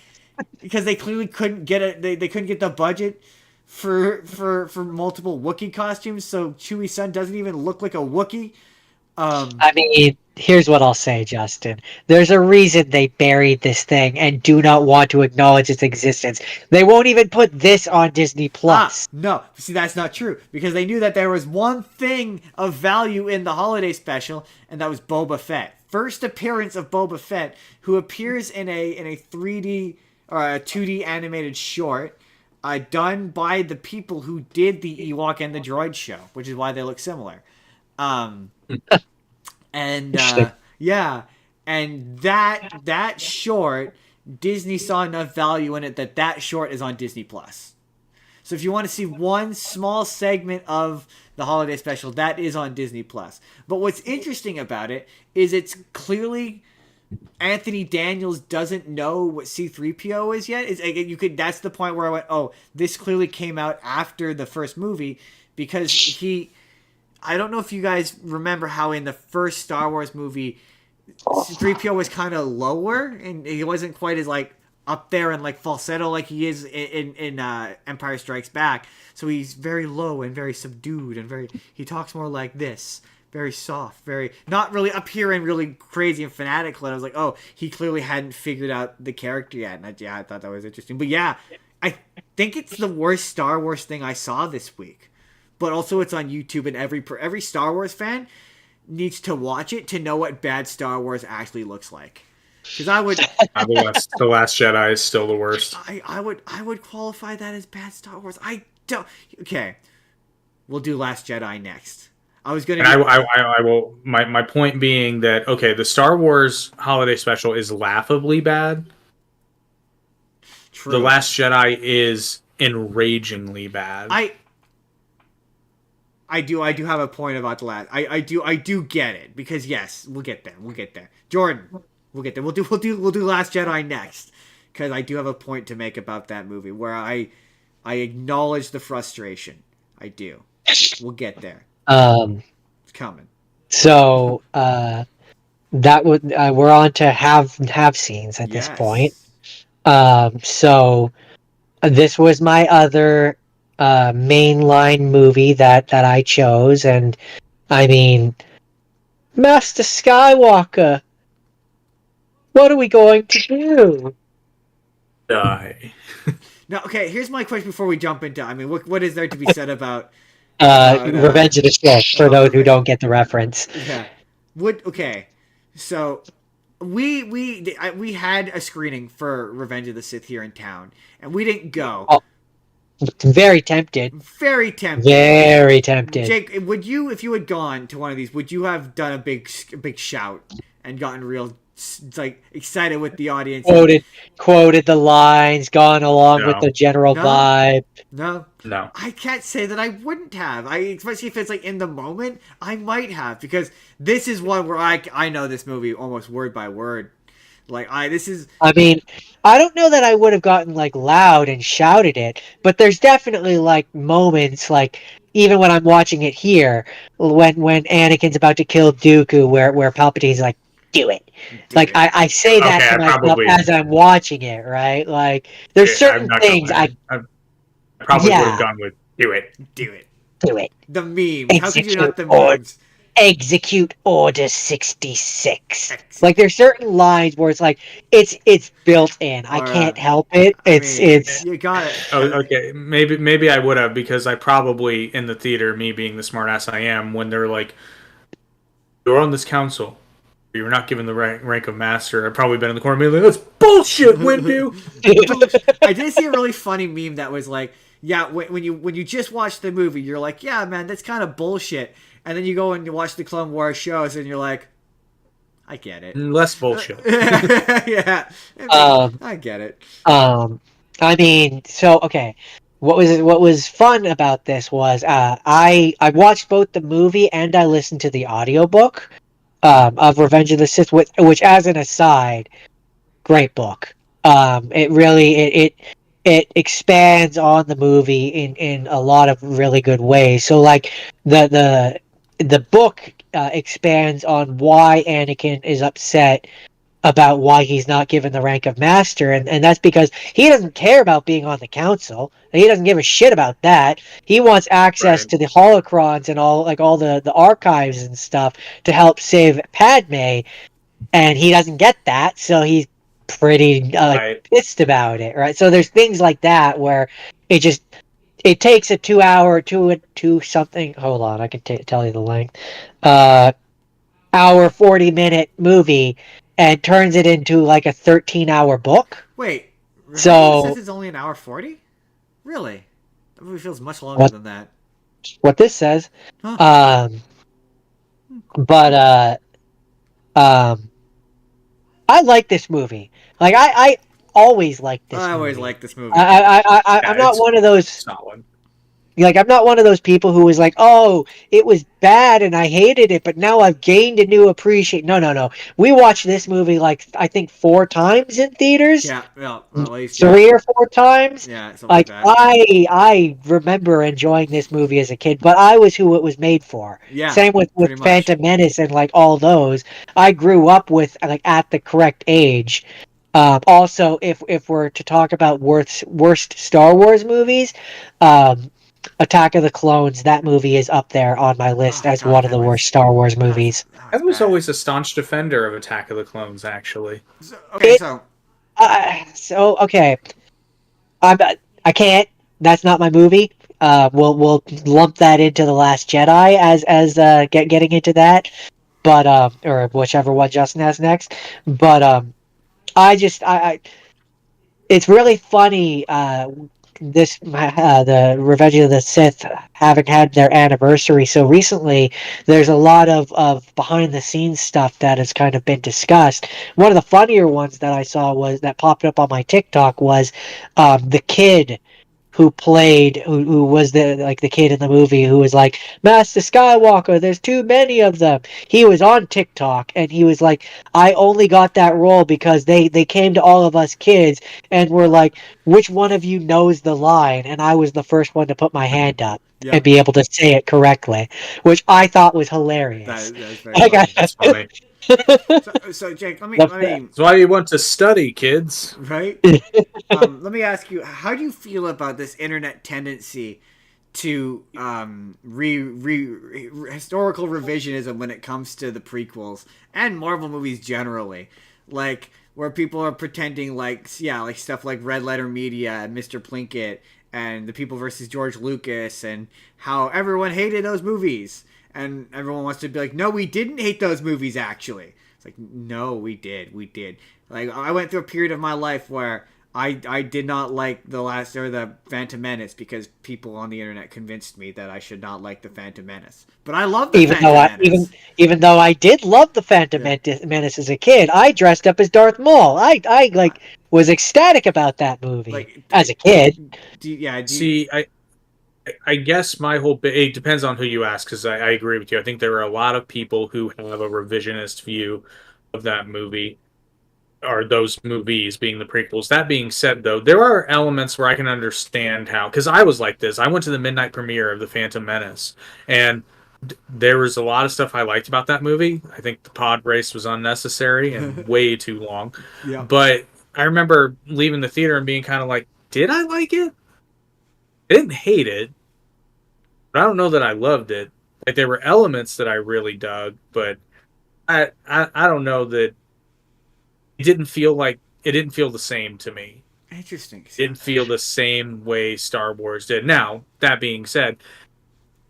because they clearly couldn't get it. They couldn't get the budget for multiple Wookiee costumes, so Chewie's son doesn't even look like a Wookiee. I mean, here's what I'll say, Justin. There's a reason they buried this thing and do not want to acknowledge its existence. They won't even put this on Disney Plus. No, see, that's not true, because they knew that there was one thing of value in the holiday special, and that was Boba Fett. First appearance of Boba Fett, who appears in a 3D or a 2D animated short, done by the people who did the Ewok and the Droid show, which is why they look similar. And yeah, and that short, Disney saw enough value in it that short is on Disney Plus. So if you want to see one small segment of the holiday special, that is on Disney Plus. But what's interesting about it is it's clearly Anthony Daniels doesn't know what C-3PO is yet. That's the point where I went, oh, this clearly came out after the first movie, because I don't know if you guys remember how in the first Star Wars movie, 3PO was kind of lower, and he wasn't quite as, like, up there and, like, falsetto like he is in Empire Strikes Back. So he's very low and very subdued, and he talks more like this. Very soft, very, not really up here and really crazy and fanatical. And I was like, oh, he clearly hadn't figured out the character yet. And I thought that was interesting. But yeah, I think it's the worst Star Wars thing I saw this week. But also it's on YouTube, and every Star Wars fan needs to watch it to know what bad Star Wars actually looks like. Because I would... The Last Jedi is still the worst. I would qualify that as bad Star Wars. I don't... Okay. We'll do Last Jedi next. I was going to... I will... My point being that, okay, the Star Wars holiday special is laughably bad. True. The Last Jedi is enragingly bad. I do have a point about the last. I do get it, because yes, we'll get there. Jordan, we'll get there. We'll do Last Jedi next, because I do have a point to make about that movie where I acknowledge the frustration. I do. We'll get there. It's coming. So that would we're on to have scenes at this point. So this was my other mainline movie that I chose, and I mean, Master Skywalker, what are we going to do? Die. Now, okay, here's my question before we jump into. I mean, what is there to be said about Revenge of the Sith, for those who don't get the reference? Yeah. So we had a screening for Revenge of the Sith here in town, and we didn't go. Oh. Very tempted. Very tempted. Very tempted. Jake, would you, if you had gone to one of these, would you have done a big shout and gotten real, like, excited with the audience? Quoted the lines, gone along with the general vibe. No. I can't say that I wouldn't have. Especially if it's like in the moment, I might have, because this is one where I know this movie almost word by word. Like, I mean, I don't know that I would have gotten, like, loud and shouted it, but there's definitely, like, moments, like, even when I'm watching it here, when Anakin's about to kill Dooku, where Palpatine's like, "Do it." Do Like it. I say that Okay, to I myself probably as I'm watching it, right? Like there's I'm certain not gonna things lie. I probably would have yeah, gone with do it. Do it. do it. The memes. How could you Execute not the or memes? execute Order 66. Like Execute. there's certain lines where it's like it's built in. I Or can't help it. I It's mean, it's you got it. Oh, okay. Maybe I would have because I probably in the theater, me being the smartass I am, when they're like, "You're on this council, you're not given the rank of master." I've probably been in the corner, being like, "That's bullshit, Windu." I did see a really funny meme that was like, yeah, when you just watch the movie, you're like, yeah, man, that's kind of bullshit, and then you go and you watch the Clone Wars shows, and you're like, I get it. Less bullshit. Yeah, um I get it. Um, I mean, so okay. What was fun about this was I watched both the movie and I listened to the audiobook of Revenge of the Sith, which as an aside, great book. It really it expands on the movie in a lot of really good ways. So like the book expands on why Anakin is upset about why he's not given the rank of master, and that's because he doesn't care about being on the council. He doesn't give a shit about that. He wants access Right. to the holocrons and all the archives and stuff to help save Padme, and he doesn't get that, so he's pretty Right. pissed about it, right? So there's things like that where it just it takes a 2 hour two something. Hold on, I can tell you the length. Hour 40-minute movie and turns it into like a 13-hour book. Wait, Revenge of the Sith So is only an hour 40? Really? That movie feels much longer what than that. what this says. Huh. Um but um I like this movie. Like I always liked this I always movie. liked this movie. I'm Yeah, not it's one of those solid. like I'm not one of those people who was like, "Oh, it was bad and I hated it, but now I've gained a new appreciation." No, no, no. We watched this movie like I think 4 times in theaters, Yeah, well, at least, yeah. 3 or 4 times. Yeah, something like Like that. I remember enjoying this movie as a kid, but I was who it was made for. Yeah, Same with pretty much. Phantom Menace and like all those. I grew up with like at the correct age. Also, if we're to talk about worst Star Wars movies, um, Attack of the Clones, that movie is up there on my list Oh, as God, one of the worst Star Wars movies. that I was was bad. always a staunch defender of Attack of the Clones, actually. So, okay, It so so okay, I'm I can't. That's not my movie. We'll lump that into the Last Jedi as getting into that, but or whichever one Justin has next. But I just I it's really funny the Revenge of the Sith having had their anniversary so recently. There's a lot of behind the scenes stuff that has kind of been discussed. One of the funnier ones that I saw was that popped up on my TikTok was the kid who was the kid in the movie who was like, Master Skywalker, there's too many of them. He was on TikTok and he was like, I only got that role because they came to all of us kids and were like, which one of you knows the line? And I was the first one to put my hand up and yep, be able to say it correctly, which I thought was hilarious. that is very I funny. That's funny. So Jake, let The- me That's why you want to study, kids. right. Let me ask you, how do you feel about this internet tendency to historical revisionism when it comes to the prequels and Marvel movies generally, like where people are pretending like like stuff like Red Letter Media and Mr. Plinkett and the People versus George Lucas and how everyone hated those movies and everyone wants to be like, no, we didn't hate those movies actually. It's like, no, we did. Like I went through a period of my life where I did not like the Phantom Menace because people on the internet convinced me that I should not like the Phantom Menace. But I love the even Phantom though Menace. even though I did love the Phantom Yeah. Menace as a kid, I dressed up as Darth Maul. I like was ecstatic about that movie Like, as a kid. do you, See, I guess my whole it depends on who you ask because I agree with you. I think there are a lot of people who have a revisionist view of that movie. are those movies being the prequels. That being said, though, there are elements where I can understand how, because I was like this. I went to the midnight premiere of The Phantom Menace, and there was a lot of stuff I liked about that movie. I think the pod race was unnecessary and way too long. Yep. But I remember leaving the theater and being kind of like, did I like it? I didn't hate it, but I don't know that I loved it. Like there were elements that I really dug, but I don't know that it didn't feel the same to me. Interesting. It didn't feel the same way Star Wars did. Now, that being said,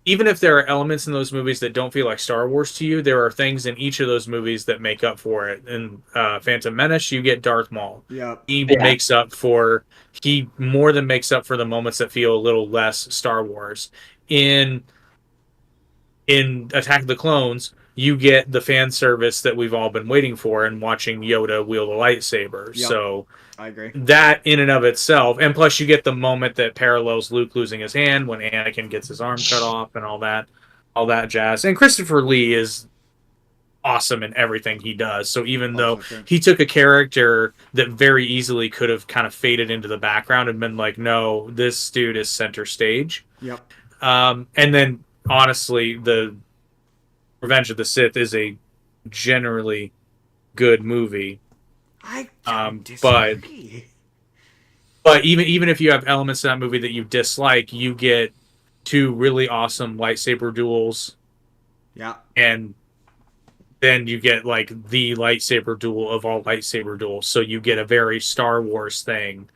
even if there are elements in those movies that don't feel like Star Wars to you, there are things in each of those movies that make up for it. In Phantom Menace, you get Darth Maul. Yep. He more than makes up for the moments that feel a little less Star Wars. In Attack of the Clones, you get the fan service that we've all been waiting for and watching Yoda wield a lightsaber. Yep. So I agree. that in and of itself, and plus you get the moment that parallels Luke losing his hand when Anakin gets his arm cut off and all that jazz. And Christopher Lee is awesome in everything he does. So even though he took a character that very easily could have kind of faded into the background and been like, no, this dude is center stage. Yep. And then honestly, the Revenge of the Sith is a generally good movie. I disagree. But even if you have elements in that movie that you dislike, you get two really awesome lightsaber duels. Yeah. And then you get like the lightsaber duel of all lightsaber duels. So you get a very Star Wars thing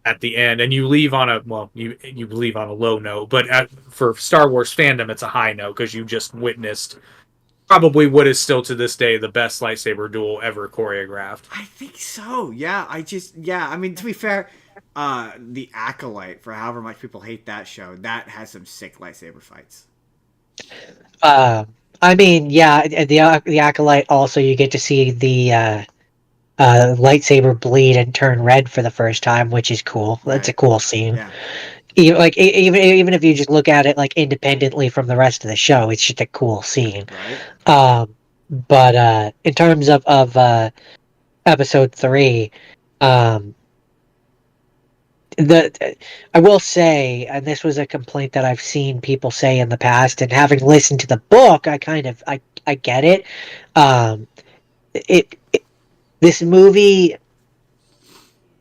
at the end, and you leave on you leave on a low note, but for Star Wars fandom, it's a high note because you just witnessed probably what is still to this day the best lightsaber duel ever choreographed. I think so. Yeah. I mean, to be fair, The Acolyte, for however much people hate that show, that has some sick lightsaber fights. I mean, yeah, the Acolyte also you get to see the lightsaber bleed and turn red for the first time, which is cool. Right. That's a cool scene. Yeah. Even if you just look at it like independently from the rest of the show, it's just a cool scene. Right. But in terms of episode 3, I will say, and this was a complaint that I've seen people say in the past, and having listened to the book, I get it. This movie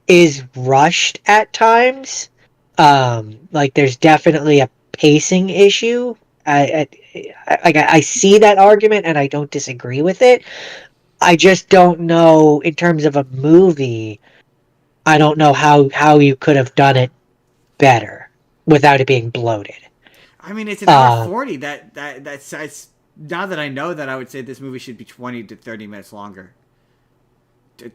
is rushed at times. Like there's definitely a pacing issue. I see that argument and I don't disagree with it. I just don't know in terms of a movie. I don't know how you could have done it better without it being bloated. I mean, it's an hour 40. That's now that I know that, I would say this movie should be 20 to 30 minutes longer.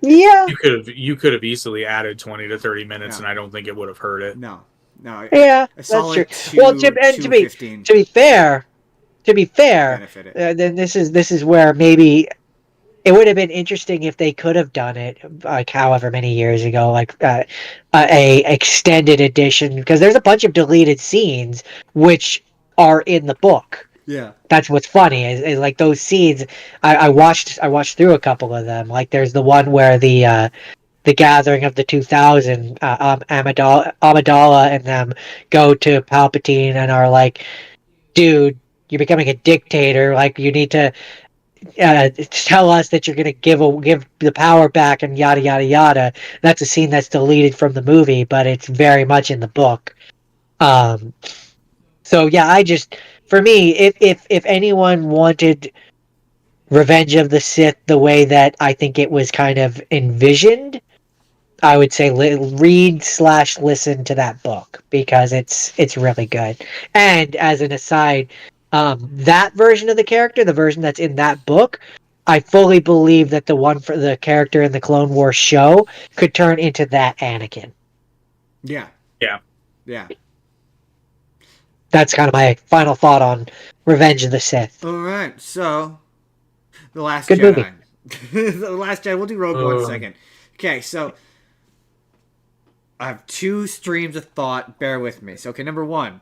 Yeah, you could have easily added 20 to 30 minutes, and I don't think it would have hurt it. No. Yeah, that's true. To be fair, then this is where maybe it would have been interesting if they could have done it like however many years ago, like a extended edition, because there's a bunch of deleted scenes which are in the book. Yeah, that's what's funny is like those scenes. I watched through a couple of them. Like there's the one where the gathering of the 2000 Amidala and them go to Palpatine and are like, dude, you're becoming a dictator. Like you need to tell us that you're going to give the power back and yada yada yada. That's a scene that's deleted from the movie, but it's very much in the book. So yeah, for me, if anyone wanted Revenge of the Sith the way that I think it was kind of envisioned, I would say read/listen to that book because it's really good. And as an aside, that version of the character, the version that's in that book, I fully believe that the one for the character in the Clone Wars show could turn into that Anakin. Yeah. That's kind of my final thought on Revenge of the Sith. All right, so The Last Good Jedi. movie. The Last Jedi. We'll do Rogue One second. Okay, so I have two streams of thought. Bear with me. So, okay, number one,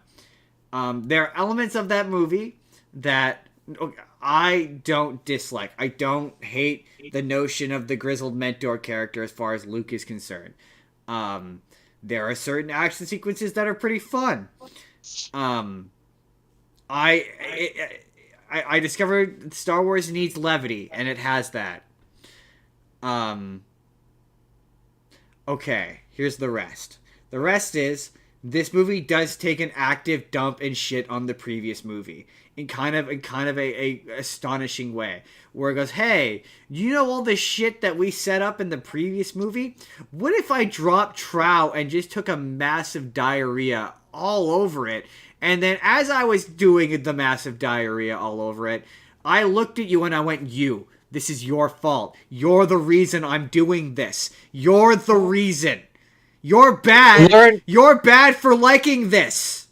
there are elements of that movie that I don't dislike. I don't hate the notion of the grizzled mentor character as far as Luke is concerned. Um, there are certain action sequences that are pretty fun. Um, I, I discovered Star Wars needs levity, and it has that. Um, okay, here's the rest. The rest is this movie does take an active dump and shit on the previous movie in kind of a astonishing way, where it goes, hey, you know all the shit that we set up in the previous movie? What if I dropped trow and just took a massive diarrhea all over it, and then as I was doing the massive diarrhea all over it, I looked at you and I went, you, this is your fault. You're the reason I'm doing this. You're the reason. You're bad. You're bad for liking this.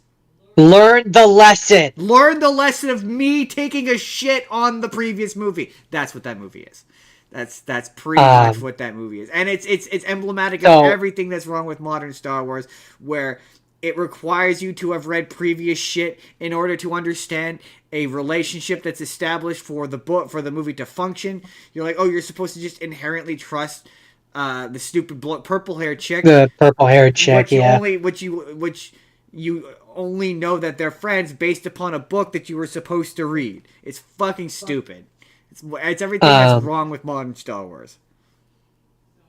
Learn the lesson. Learn the lesson of me taking a shit on the previous movie. That's what that movie is. That's pretty much what that movie is. And it's emblematic of everything that's wrong with modern Star Wars, where it requires you to have read previous shit in order to understand a relationship that's established for the movie to function. You're like, oh, you're supposed to just inherently trust the stupid purple-haired chick. The purple-haired chick, which you only know that they're friends based upon a book that you were supposed to read. It's fucking stupid. It's everything that's wrong with modern Star Wars.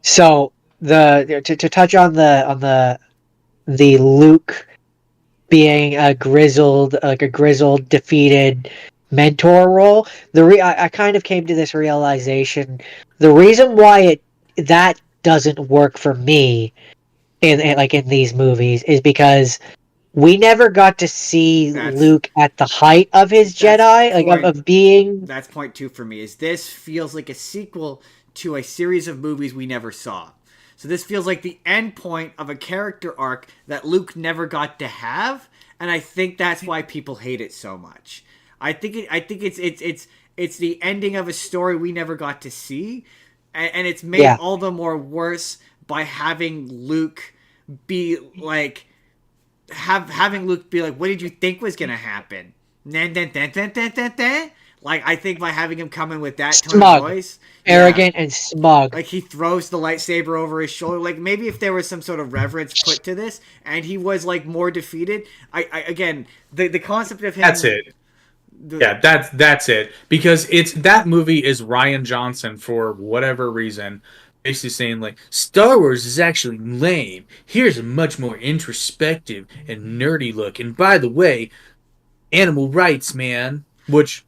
So to touch on the Luke being a grizzled defeated mentor role, I kind of came to this realization. The reason why that doesn't work for me in these movies is because we never got to see Luke at the height of his Jedi, of being. That's point 2 for me. Is this feels like a sequel to a series of movies we never saw. So this feels like the end point of a character arc that Luke never got to have, and I think that's why people hate it so much. I think it's the ending of a story we never got to see, and it's made all the more worse by having Luke be like. Having Luke be like, what did you think was gonna happen? Like, I think by having him come in with that tone of voice, arrogant and smug, like he throws the lightsaber over his shoulder. Like maybe if there was some sort of reverence put to this, and he was like more defeated. Again, the concept of him. That's it. That's it. Because that movie is Rian Johnson for whatever reason. Basically saying, like, Star Wars is actually lame. Here's a much more introspective and nerdy look. And by the way, animal rights, man. Which,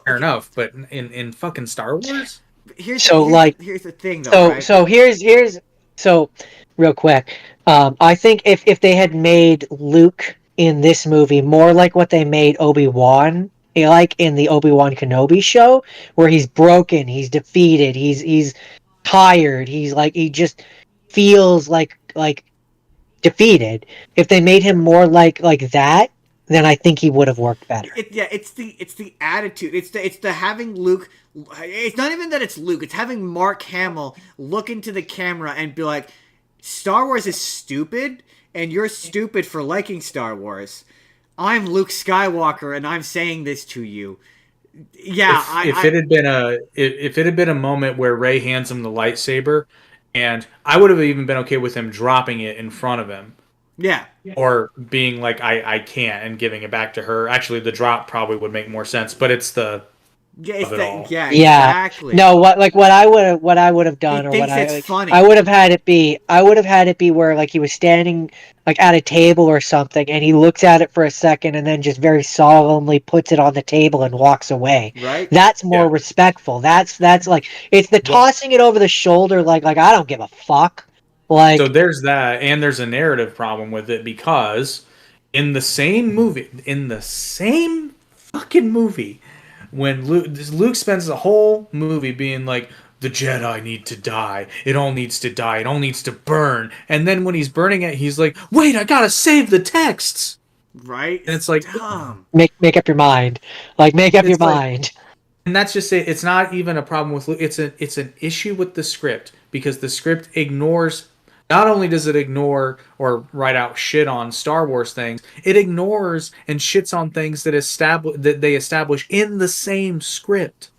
fair enough, but in fucking Star Wars? Here's the thing, though, So real quick, I think if they had made Luke in this movie more like what they made Obi-Wan, like in the Obi-Wan Kenobi show, where he's broken, he's defeated, he's tired, he just feels like defeated. If they made him more like that, then I think he would have worked better. It's the attitude. It's the having Luke. It's not even that it's Luke. It's having Mark Hamill look into the camera and be like, Star Wars is stupid, and you're stupid for liking Star Wars. I'm Luke Skywalker, and I'm saying this to you. Yeah, if it had been a moment where Rey hands him the lightsaber, and I would have even been okay with him dropping it in front of him. Yeah. Or being like, I can't, and giving it back to her. Actually, the drop probably would make more sense, but it's the exactly. No, what I would have done, funny. I would have had it be where like he was standing like at a table or something, and he looks at it for a second, and then just very solemnly puts it on the table and walks away. Right. That's more respectful. That's like it's the tossing it over the shoulder, like I don't give a fuck. Like, so there's that, and there's a narrative problem with it because in the same fucking movie, when Luke spends the whole movie being like, the Jedi need to die. It all needs to die. It all needs to burn. And then when he's burning it, he's like, wait, I gotta save the texts. Right? And it's like, dumb. Make up your mind. Like, make up your mind. And that's just it. It's not even a problem with Luke. It's an issue with the script because the script ignores Not only does it ignore or write out shit on Star Wars things, it ignores and shits on things that they establish in the same script.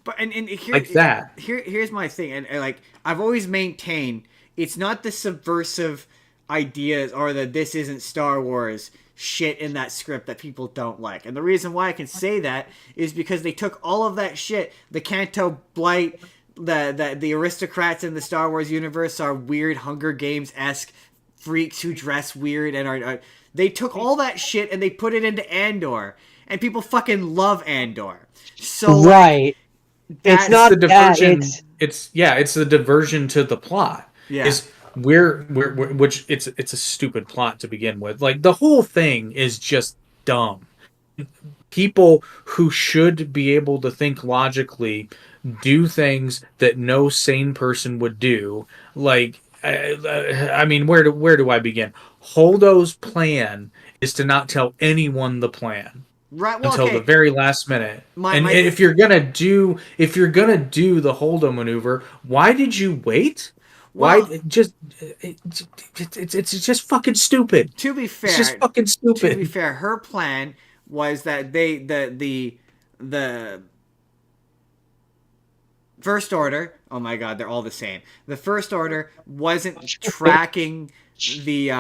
But and here, Like that. here's my thing, and like I've always maintained, it's not the subversive ideas or the this isn't Star Wars shit in that script that people don't like. And the reason why I can say that is because they took all of that shit, the Canto Blight, the aristocrats in the Star Wars universe are weird Hunger Games-esque freaks who dress weird and are they took all that shit and they put it into Andor, and people fucking love Andor. So Right. It's that's not The that. diversion. It's the diversion to the plot. Yeah. Is which it's a stupid plot to begin with. Like the whole thing is just dumb. People who should be able to think logically do things that no sane person would do. Like, I mean, where do I begin? Holdo's plan is to not tell anyone the plan Right. Well, until okay. the very last minute. My- And my- if you're gonna do the Holdo maneuver, why did you wait? Well- Why it's just fucking stupid. To be fair, It's just fucking to be stupid. fair, her plan was that the First Order. Oh my God, they're all the same. The First Order wasn't tracking the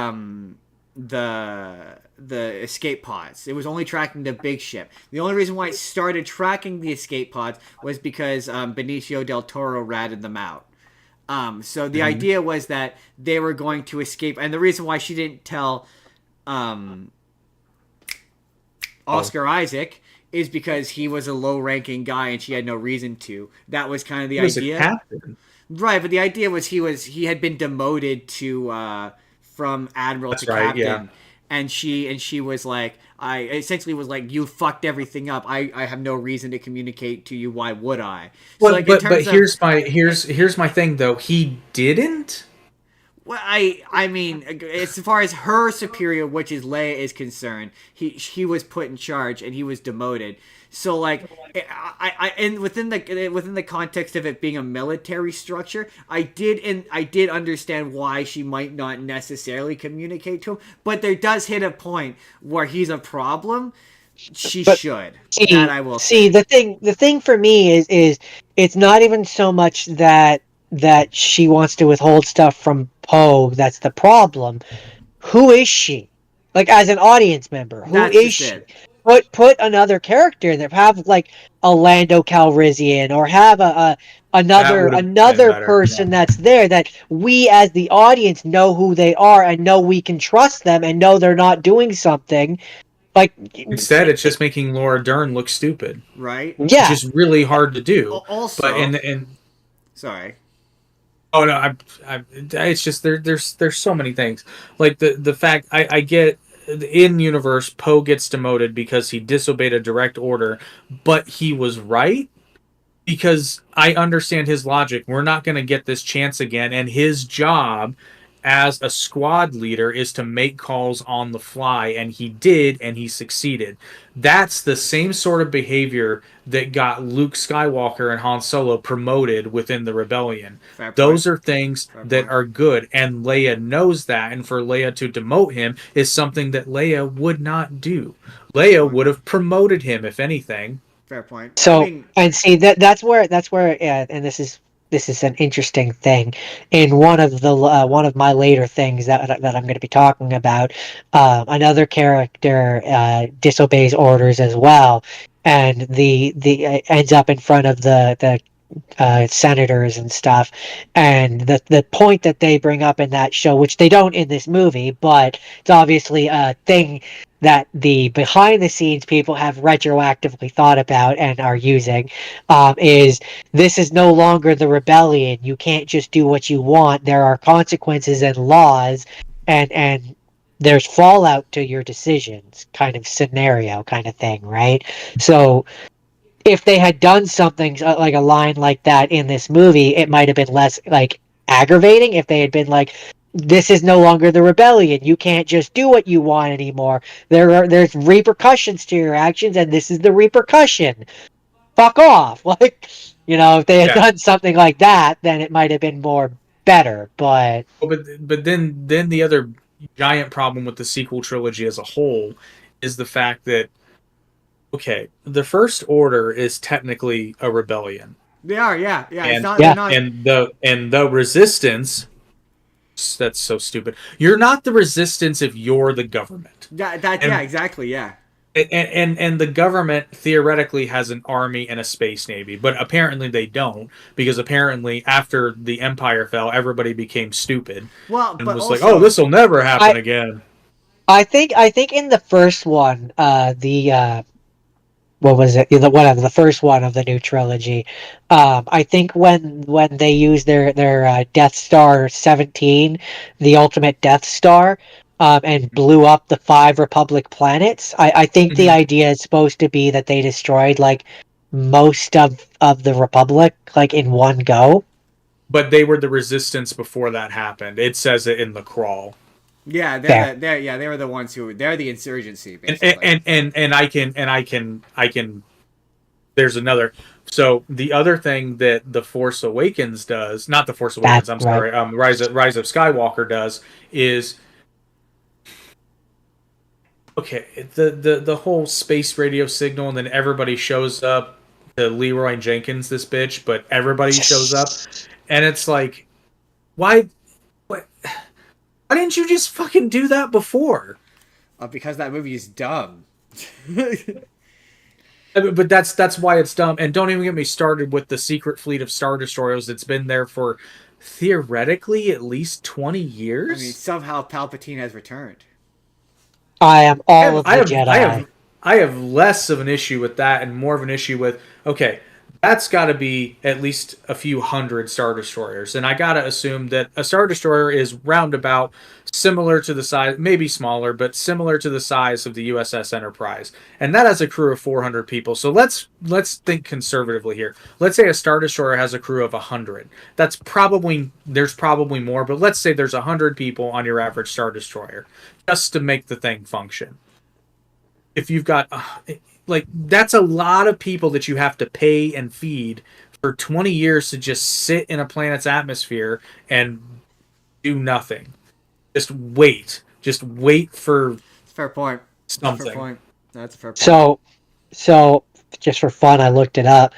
escape pods. It was only tracking the big ship. The only reason why it started tracking the escape pods was because Benicio del Toro ratted them out. So the idea was that they were going to escape, and the reason why she didn't tell Oscar Isaac is because he was a low-ranking guy and she had no reason to. That was kind of the He was idea. a captain. Right, but the idea was he had been demoted to from admiral That's to right, captain, yeah. and she was like, I essentially was like, you fucked everything up. I have no reason to communicate to you. Why would I? So, Well, like, in but terms of- here's my thing though. He didn't. Well, I mean, as far as her superior, which is Leia, is concerned, he was put in charge and he was demoted. So like, and within the context of it being a military structure, I did understand why she might not necessarily communicate to him, but there does hit a point where he's a problem. She should. That I will see. say. The thing for me is it's not even so much that she wants to withhold stuff from Poe. That's the problem. Who is she? Like, as an audience member, who That's is just she? it. Put another character in there. Have like a Lando Calrissian, or have another would've been better, person that's there that we as the audience know who they are and know we can trust them and know they're not doing something. Like, Instead, it's just making Laura Dern look stupid, Right? yeah. which is really hard to do. Also, But and sorry. oh no, it's just there's so many things. Like the fact I get in universe Poe gets demoted because he disobeyed a direct order, but he was right. Because I understand his logic. We're not going to get this chance again, and his job as a squad leader is to make calls on the fly, and he did, and he succeeded. That's the same sort of behavior that got Luke Skywalker and Han Solo promoted within the rebellion. Fair point. Those are things Fair that point. are good, and Leia knows that, and for Leia to demote him is something that Leia would not do. Leia would have promoted him, if anything. Fair point. So I mean, and see that's where and this is an interesting thing. In one of my later things that I'm going to be talking about, another character disobeys orders as well, and the ends up in front of the senators and stuff. And the point that they bring up in that show, which they don't in this movie, but it's obviously a thing that the behind the scenes people have retroactively thought about and are using, is this is no longer the rebellion. You can't just do what you want. There are consequences and laws, and there's fallout to your decisions, kind of scenario, kind of thing, right? So if they had done something like a line like that in this movie, it might have been less like aggravating. If they had been like, this is no longer the rebellion, you can't just do what you want anymore, there's repercussions to your actions, and this is the repercussion, fuck off. Like, if they had done something like that, then it might have been more better, but Well, but then the other giant problem with the sequel trilogy as a whole is the fact that, okay, the First Order is technically a rebellion, They are, yeah, yeah. It's and not. They're yeah, not. the Resistance. That's so stupid. You're not the Resistance if you're the government, Yeah, and exactly, yeah. and the government theoretically has an army and a space navy, but apparently they don't, because apparently after the Empire fell, everybody became stupid Well, and but was like, "Oh, also, this will never happen I again." I think in the first one, what was it? Whatever, the first one of the new trilogy. I think when they used their Death Star 17, the ultimate Death Star, and blew up the 5 Republic planets. I think the Mhm. idea is supposed to be that they destroyed like most of the Republic like in one go. But they were the Resistance before that happened. It says it in the crawl. yeah, Fair. they were the ones who they're the insurgency And basically. I can there's another. So the other thing that the Force Awakens does, not the Force That Awakens, I'm right. sorry, Rise of Skywalker does, is okay. The whole space radio signal, and then everybody shows up to Leroy Jenkins, this bitch, but everybody shows up, and it's like, why, what, why didn't you just fucking do that before? Because that movie is dumb. But that's why it's dumb. And don't even get me started with the secret fleet of Star Destroyers that's been there for theoretically at least 20 I mean, years. somehow Palpatine has returned. I am I all have of I the have I Jedi. have I have less of an issue with that and more of an issue with, okay, that's got to be at least a few hundred Star Destroyers, and I got to assume that a Star Destroyer is roundabout similar to the size, maybe smaller, but similar to the size of the USS Enterprise, and that has a crew of 400 people. So let's think conservatively here. Let's say a Star Destroyer has a crew of 100. That's probably there's probably more, but let's say there's 100 people on your average Star Destroyer, just to make the thing function. If you've got like, that's a lot of people that you have to pay and feed for 20 years to just sit in a planet's atmosphere and do nothing. Just wait for It's a fair point. That's a fair something. point. That's a fair point. So just for fun, I looked it up.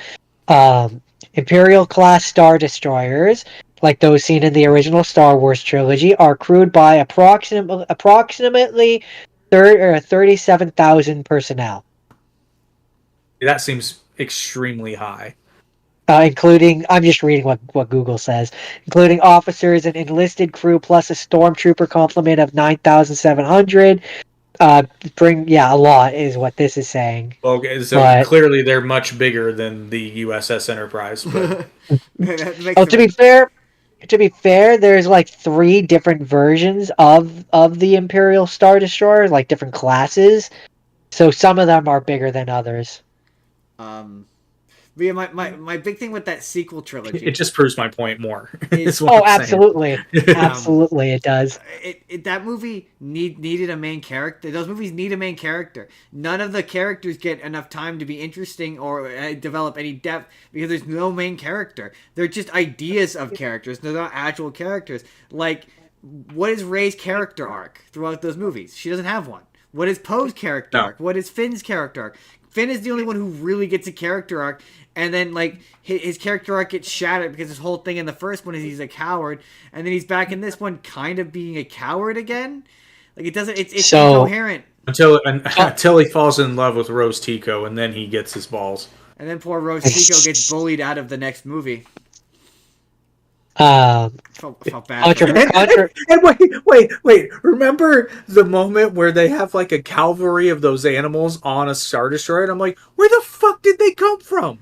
Um, Imperial class Star Destroyers, like those seen in the original Star Wars trilogy, are crewed by approximately 37,000 personnel, That seems extremely high. including, I'm just reading what Google says, including officers and enlisted crew plus a stormtrooper complement of 9,700. A lot is what this is saying. Okay, so But clearly they're much bigger than the USS Enterprise, but That makes oh, them- to be fair, there's like 3 different versions of the Imperial Star Destroyer, like different classes. So some of them are bigger than others. But yeah, my big thing with that sequel trilogy it just proves my point more. Is- is what Oh, I'm saying. absolutely, absolutely, it does. that movie needed a main character. Those movies need a main character. None of the characters get enough time to be interesting or develop any depth because there's no main character. They're just ideas of characters. They're not actual characters. Like, what is Rey's character arc throughout those movies? She doesn't have one. What is Poe's character arc? What is Finn's character arc? Finn is the only one who really gets a character arc, and then like his character arc gets shattered because his whole thing in the first one is he's a coward, and then he's back in this one kind of being a coward again. Like, it doesn't. It's So- incoherent. Until he falls in love with Rose Tico, and then he gets his balls. And then poor Rose Tico gets bullied out of the next movie. Felt bad. for her. And wait! Remember the moment where they have like a cavalry of those animals on a Star Destroyer, and I'm like, where the fuck did they come from?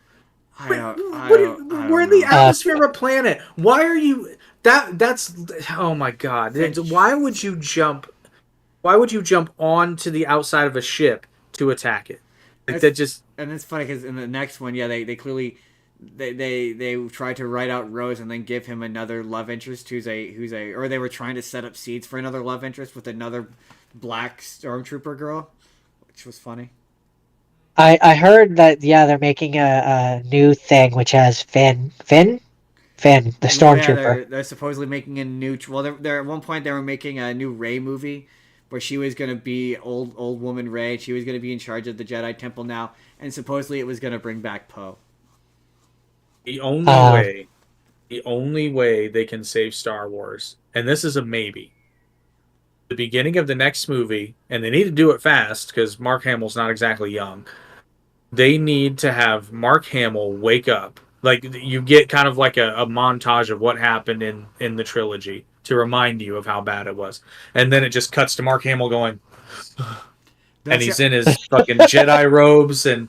We're in the atmosphere of a planet. Why are you? That's oh my god! Why would you jump? Why would you jump onto the outside of a ship to attack it? Like, that just. And it's funny because in the next one, yeah, they clearly they tried to write out Rose and then give him another love interest who's a or they were trying to set up seeds for another love interest with another black stormtrooper girl, which was funny. I heard that they're making a new thing which has Finn Finn, the Well, yeah, stormtrooper. they're supposedly making a new. Well, they're at one point they were making a new Rey movie, where she was gonna be old woman Rey. She was gonna be in charge of the Jedi Temple now, and supposedly it was gonna bring back Poe. The only Um, way, the only way they can save Star Wars, and this is a maybe, the beginning of the next movie, and they need to do it fast because Mark Hamill's not exactly young. They need to have Mark Hamill wake up. Like you get kind of like a montage of what happened in the trilogy to remind you of how bad it was, and then it just cuts to Mark Hamill going, and That's he's in his fucking Jedi robes, and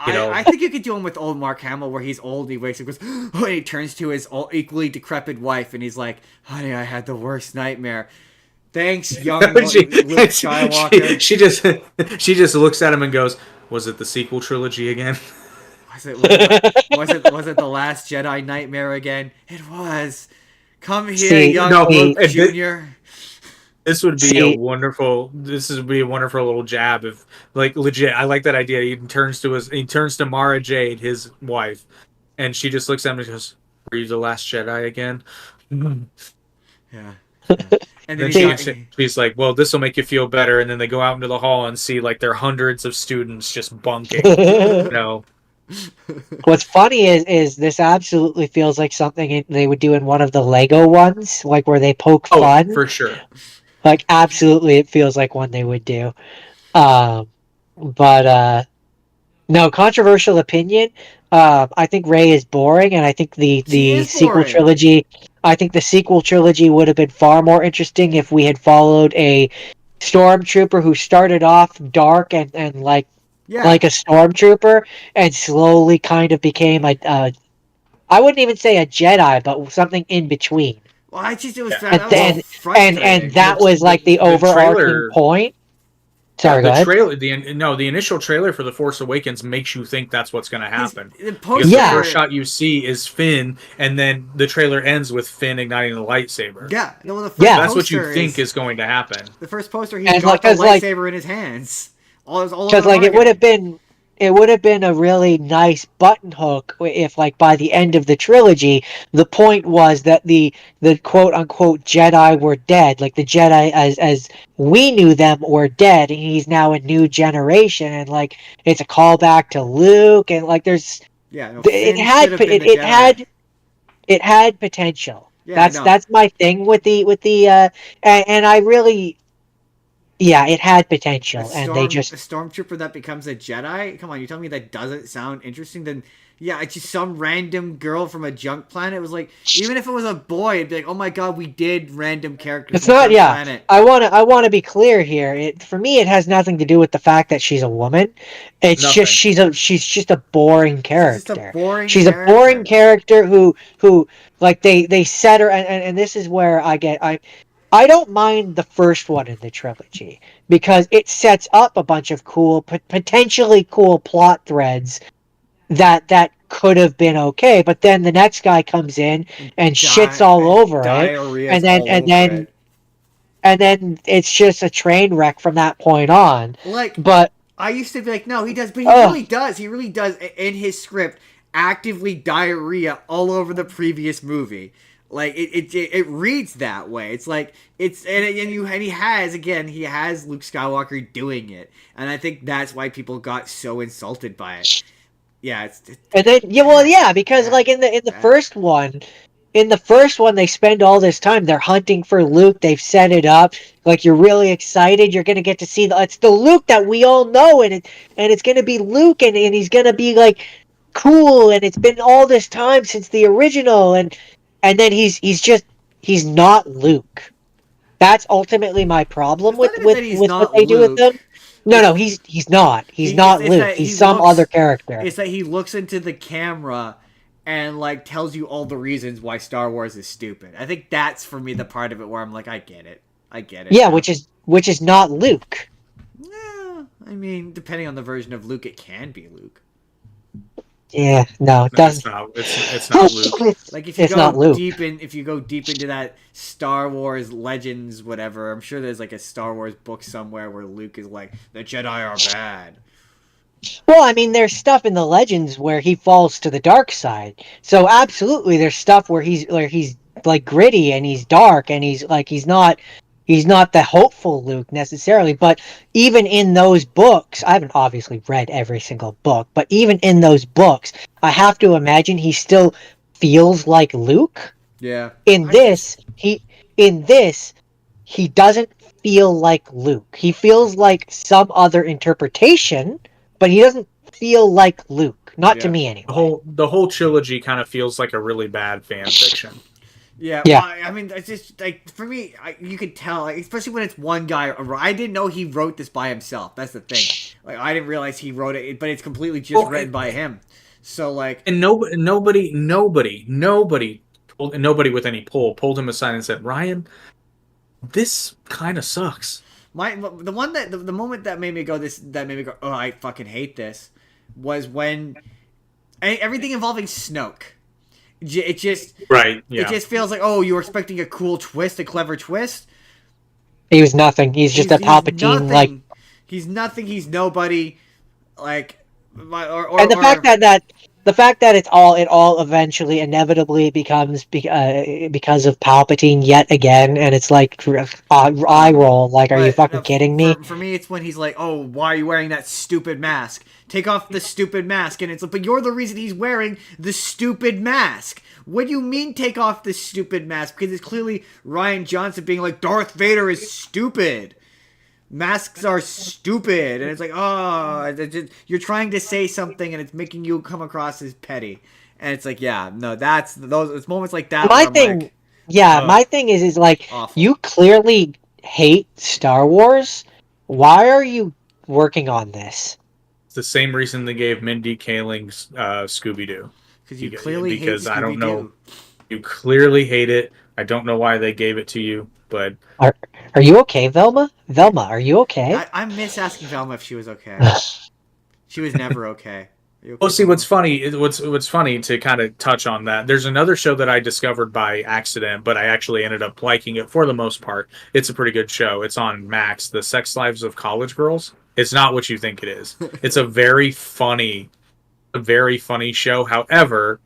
you I know, think you could do him with old Mark Hamill, where he's old. He wakes up, goes, oh, and he turns to his equally decrepit wife, and he's like, "Honey, I had the worst nightmare. Thanks, young Luke Skywalker." she just looks at him and goes, "Was it the sequel trilogy again?" Was it the Last Jedi nightmare again? It was. Come here, see, young No, see, Luke Jr. this would be a see, wonderful. This would be a wonderful little jab if, like, legit. I like that idea. He turns to Mara Jade, his wife, and she just looks at him and goes, "Were you the Last Jedi again?" Yeah. Yeah. And then Then he's got, she's like, "Well, this will make you feel better." And then they go out into the hall and see like there are hundreds of students just bunking. You know, What's funny is this absolutely feels like something they would do in one of the Lego ones, like where they poke oh, fun. for sure. Like absolutely, it feels like one they would do. Um, but no, controversial opinion. I think Rey is boring, and I think the she the is sequel boring. trilogy. I think the sequel trilogy would have been far more interesting if we had followed a stormtrooper who started off dark and Yeah. like a stormtrooper and slowly kind of became a I wouldn't even say a Jedi, but something in between. Well, I just it was Yeah. that And was so then and frustrating. that was like the The overarching trailer. point. Yeah, Sorry, go the ahead. trailer. The initial trailer for The Force Awakens makes you think that's what's going to happen. The Because the first poster. shot you see is Finn, and then the trailer ends with Finn igniting the lightsaber. Yeah, no, the first Yeah. That's what you poster think is going to happen. the first poster. He's And got like, the cause like, lightsaber in his hands. All over cause the like market. it would have been a really nice button hook if like by the end of the trilogy, the point was that the quote unquote Jedi were dead, like the Jedi as we knew them were dead, and he's now a new generation, and like it's a callback to Luke, and like there's Yeah, no, it Finn should had have been the it Jedi. had potential. Yeah, no. That's my thing with the and I really yeah, it had potential, and they A just stormtrooper that becomes a Jedi. Come on, you tell me that doesn't sound interesting? Then yeah, it's just some random girl from a junk planet. It was like even if it was a boy, it'd be like, oh my god, we did random characters it's from not Junk yeah. Planet. I wanna be clear here. It for me it has nothing to do with the fact that she's a woman. It's just Nothing. she's just a boring She's just a character. boring She's a boring character. character who like they set her and this is where I don't mind the first one in the trilogy because it sets up a bunch of cool potentially cool plot threads that could have been okay, but then the next guy comes in and shits all over it, Diarrhea's and then all over it. and then it's just a train wreck from that point on. Like But I used to be like, no, he does, but he oh, really does. He really does in his script actively diarrhea all over the previous movie. Like it reads that way. It's like and he has Luke Skywalker doing it, and I think that's why people got so insulted by it. Yeah, and then yeah, well, yeah, because bad, like in the bad. first one. In the first one, they spend all this time. They're hunting for Luke. They've set it up. Like you're really excited. You're gonna get to see it's the Luke that we all know, and it's gonna be Luke, and he's gonna be like cool. And it's been all this time since the original, and then he's not Luke. That's ultimately my problem It's not even that he's with what not they do with Luke. him. No, he's not. He's not It's Luke. that He's some other character. It's that he looks into the camera and like tells you all the reasons why Star Wars is stupid. I think that's for me the part of it where I'm like, I get it. Yeah, Now. which is not Luke. Yeah, I mean, depending on the version of Luke, it can be Luke. Yeah, no, it No, doesn't. it's not Luke. Like if It's not Luke. if you go deep into that Star Wars Legends, whatever, I'm sure there's like a Star Wars book somewhere where Luke is like, the Jedi are bad. Well, I mean, there's stuff in the Legends where he falls to the dark side. So absolutely, there's stuff where he's like gritty and he's dark and he's not the hopeful Luke necessarily. But even in those books, I haven't obviously read every single book, but even in those books, I have to imagine he still feels like Luke. Yeah. In this, he doesn't feel like Luke. He feels like some other interpretation, but he doesn't feel like Luke. Not to Yeah. me, anyway. The whole trilogy kind of feels like a really bad fan fiction. Yeah, Yeah. I mean, it's just like for me, you could tell, like, especially when it's one guy. I didn't know he wrote this by himself. That's the thing. Like, I didn't realize he wrote it, but it's completely just written by him. So, like, And nobody with any pull pulled him aside and said, "Ryan, this kind of sucks." the one that the moment that made me go oh, I fucking hate this was when everything involving Snoke. It just Right. Yeah. It just feels like, oh, you were expecting a cool twist, a clever twist. He was nothing. He's just a Palpatine, like. He's nothing. He's nobody. Like, And the fact that it all eventually inevitably becomes because of Palpatine yet again, and it's like eye roll. Like, are you fucking kidding me? For me, it's when he's like, "Oh, why are you wearing that stupid mask? Take off the stupid mask." And it's like, "But you're the reason he's wearing the stupid mask." What do you mean, take off the stupid mask? Because it's clearly Rian Johnson being like, Darth Vader is stupid. Masks are stupid, and it's like, oh, you're trying to say something, and it's making you come across as petty. And it's like, yeah, no, it's moments like that. My thing, my thing is like, awful. You clearly hate Star Wars. Why are you working on this? It's the same reason they gave Mindy Kaling Scooby Doo. Because you clearly hate Scooby-Doo. I don't know. You clearly hate it. I don't know why they gave it to you, but Are you okay, Velma? Velma, are you okay? I miss asking Velma if she was okay. She was never okay. Okay, well, see, what's funny to kind of touch on that. There's another show that I discovered by accident, but I actually ended up liking it for the most part. It's a pretty good show. It's on Max, The Sex Lives of College Girls. It's not what you think it is. It's a very funny show. However,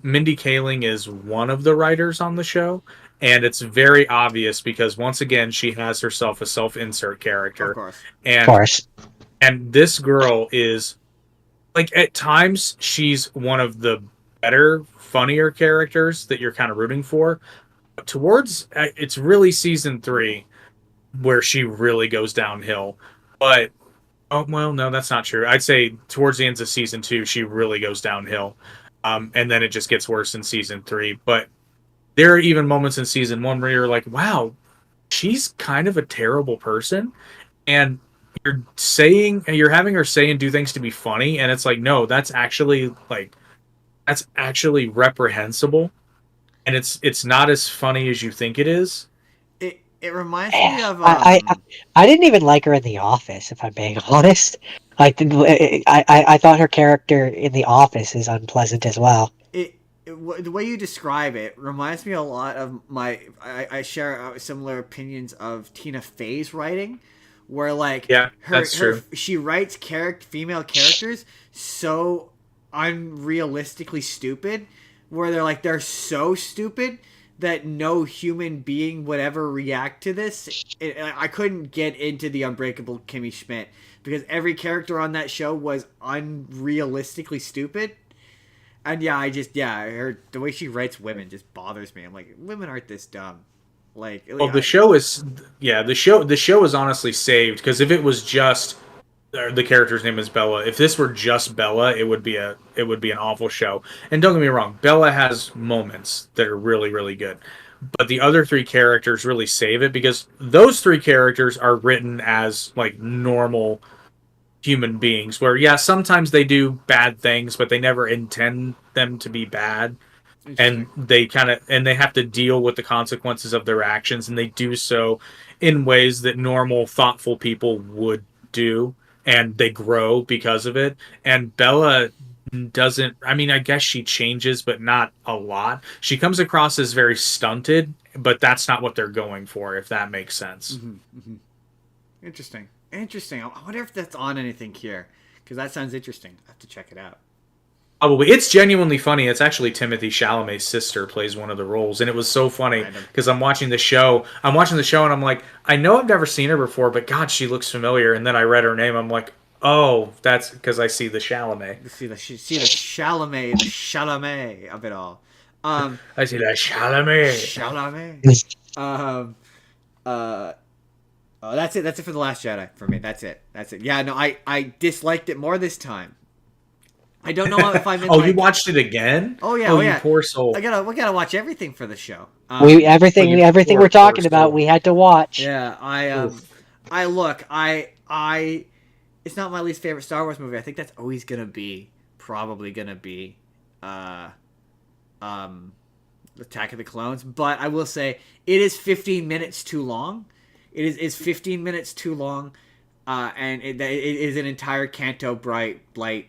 Mindy Kaling is one of the writers on the show, and it's very obvious because once again she has herself a self-insert character. Of course. Of course. And this girl is, like, at times she's one of the better, funnier characters that you're kind of rooting for. But it's really season 3 where she really goes downhill. But well, no, that's not true. I'd say towards the end of season 2 she really goes downhill. And then it just gets worse in season 3. But there are even moments in season 1 where you're like, wow, she's kind of a terrible person. And you're having her say and do things to be funny. And it's like, no, that's actually reprehensible. And it's not as funny as you think it is. It reminds me of... I didn't even like her in The Office, if I'm being honest. I thought her character in The Office is unpleasant as well. The way you describe it reminds me a lot of I share similar opinions of Tina Fey's writing, where like she writes female characters so unrealistically stupid, where they're so stupid that no human being would ever react to this. I couldn't get into The Unbreakable Kimmy Schmidt because every character on that show was unrealistically stupid. And the way she writes women just bothers me. I'm like, women aren't this dumb. Like, well, the show is honestly saved, because if it was just the character's name is Bella, if this were just Bella, it would be an awful show. And don't get me wrong, Bella has moments that are really, really good. But the other 3 characters really save it, because those 3 characters are written as like normal human beings, where sometimes they do bad things, but they never intend them to be bad, and they have to deal with the consequences of their actions, and they do so in ways that normal, thoughtful people would do, and they grow because of it. And Bella doesn't, I mean, I guess she changes, but not a lot. She comes across as very stunted, but that's not what they're going for, if that makes sense. Interesting. I wonder if that's on anything here, because that sounds interesting. I have to check it out. Probably. It's genuinely funny. It's actually Timothy Chalamet's sister plays one of the roles, and it was so funny because I'm watching the show. and I'm like, I know I've never seen her before, but God, she looks familiar. And then I read her name. I'm like, oh, that's because I see the Chalamet. See the Chalamet of it all. I see that Chalamet. That's it. That's it for The Last Jedi for me. That's it. Yeah, no, I disliked it more this time. I don't know if I'm in. Oh, you watched it again? Oh yeah. You poor soul. We gotta watch everything for the show. Everything we're talking about, we had to watch. Yeah, it's not my least favorite Star Wars movie. I think that's always probably gonna be, Attack of the Clones. But I will say it is 15 minutes too long. It's 15 minutes too long, and it is an entire Canto Blight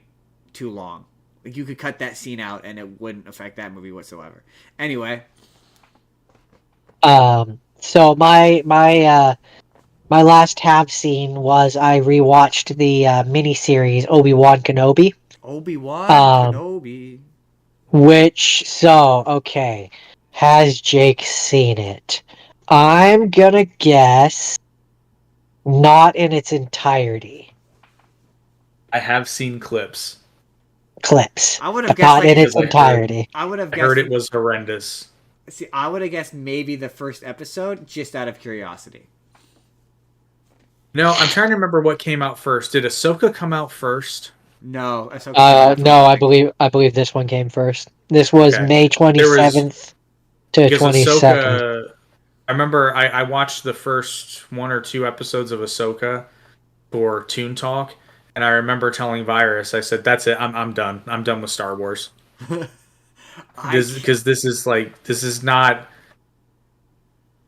too long. Like, you could cut that scene out and it wouldn't affect that movie whatsoever. Anyway. So my last have seen was I rewatched the miniseries Obi-Wan Kenobi. Kenobi. Okay. Has Jake seen it? I'm gonna guess not in its entirety. I have seen clips. I would have guessed not in its entirety. I would have guessed. I heard it was horrendous. See, I would have guessed maybe the first episode, just out of curiosity. No, I'm trying to remember what came out first. Did Ahsoka come out first? No, Ahsoka. No, I believe this one came first. This was May 27th to 22nd. I remember I watched the first 1 or 2 episodes of Ahsoka for Toon Talk, and I remember telling Virus, I said, "That's it. I'm done. I'm done with Star Wars." Because this is not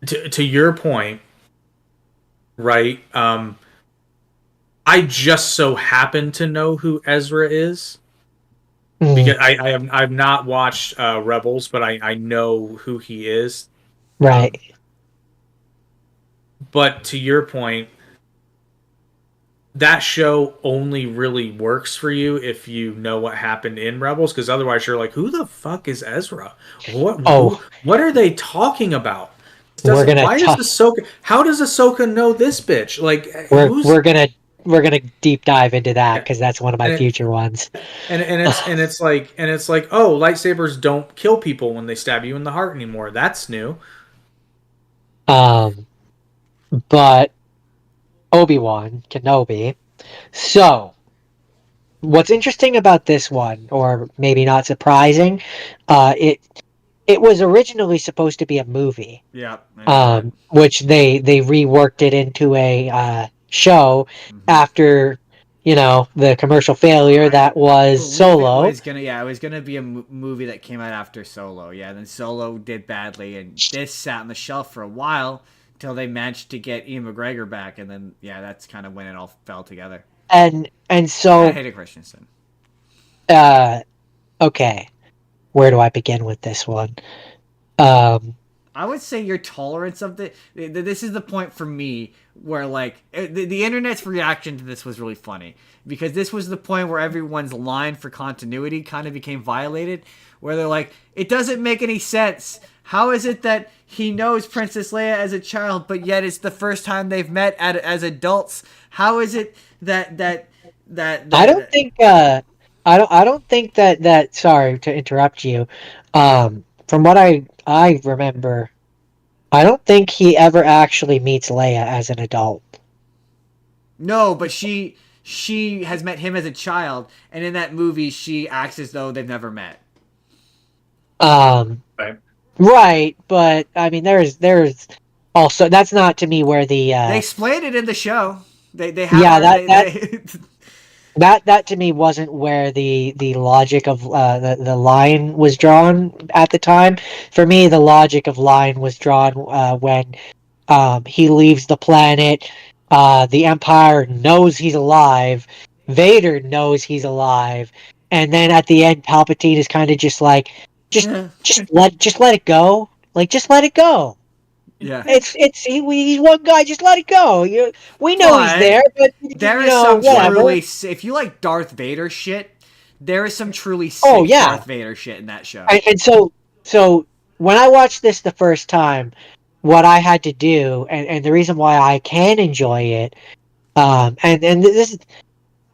to your point, right? I just so happen to know who Ezra is because I've not watched Rebels, but I know who he is. Right. But to your point, that show only really works for you if you know what happened in Rebels, because otherwise you're like, who the fuck is Ezra? What are they talking about? How does Ahsoka know this bitch? Like, we're gonna deep dive into that because that's one of my future ones. And it's like, oh, lightsabers don't kill people when they stab you in the heart anymore. That's new. But Obi-Wan Kenobi. So, what's interesting about this one, or maybe not surprising, it was originally supposed to be a movie. Yeah. Which they reworked it into a show after, the commercial failure that was Solo. It was gonna be a movie that came out after Solo. Yeah, then Solo did badly, and this sat on the shelf for a while until they managed to get Ian McGregor back, and then that's kind of when it all fell together. And so I hated Christensen. Okay, where do I begin with this one? I would say your tolerance of this is the point for me where, like, the internet's reaction to this was really funny, because this was the point where everyone's line for continuity kind of became violated, where they're like, it doesn't make any sense. How is it that he knows Princess Leia as a child, but yet it's the first time they've met as adults? How is it that I don't think I don't think that sorry to interrupt you. From what I remember, I don't think he ever actually meets Leia as an adult. No, but she has met him as a child, and in that movie she acts as though they've never met. Right, but I mean, there's also, that's not to me where the they explained it in the show. They have that to me wasn't where the logic of the line was drawn at the time. For me, the logic of line was drawn when he leaves the planet. The Empire knows he's alive. Vader knows he's alive, and then at the end, Palpatine is kind of just like, just let it go. Like, just let it go. Yeah. He's one guy. Just let it go. We know he's there, But but there is some whatever. if you like Darth Vader shit, there is some truly Oh sick yeah, Darth Vader shit in that show. and so when I watched this the first time, what I had to do, and the reason why I can enjoy it, and this is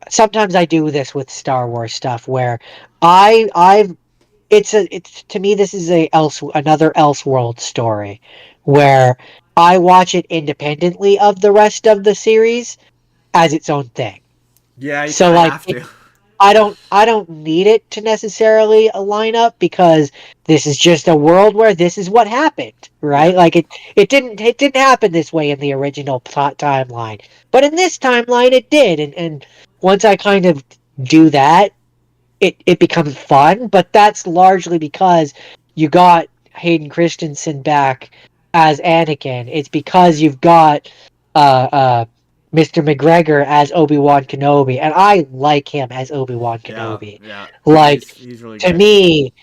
sometimes I do this with Star Wars stuff where I've it's to me this is another Elseworld story where I watch it independently of the rest of the series as its own thing. Yeah, you So kind of like have to. I don't need it to necessarily line up because this is just a world where this is what happened, right? Yeah. Like it didn't happen this way in the original plot timeline, but in this timeline it did, and once I kind of do that, it becomes fun. But that's largely because you got Hayden Christensen back as Anakin. It's because you've got uh uh Mr. McGregor as Obi-Wan Kenobi, and I like him as Obi-Wan Yeah, Kenobi. yeah. Like, He's really to good. me,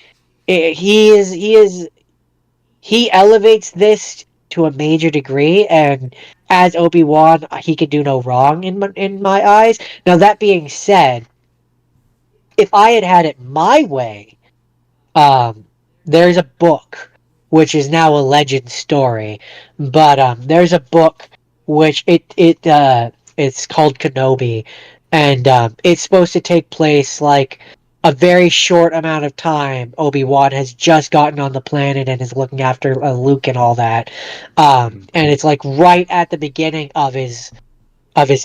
he elevates this to a major degree, and as Obi-Wan, he can do no wrong in my eyes. Now that being said, if I had had it my way, um, there's a book which is now a legend story, but there's a book which it's called Kenobi, and it's supposed to take place like a very short amount of time. Obi-Wan has just gotten on the planet and is looking after Luke and all that, and it's like right at the beginning of his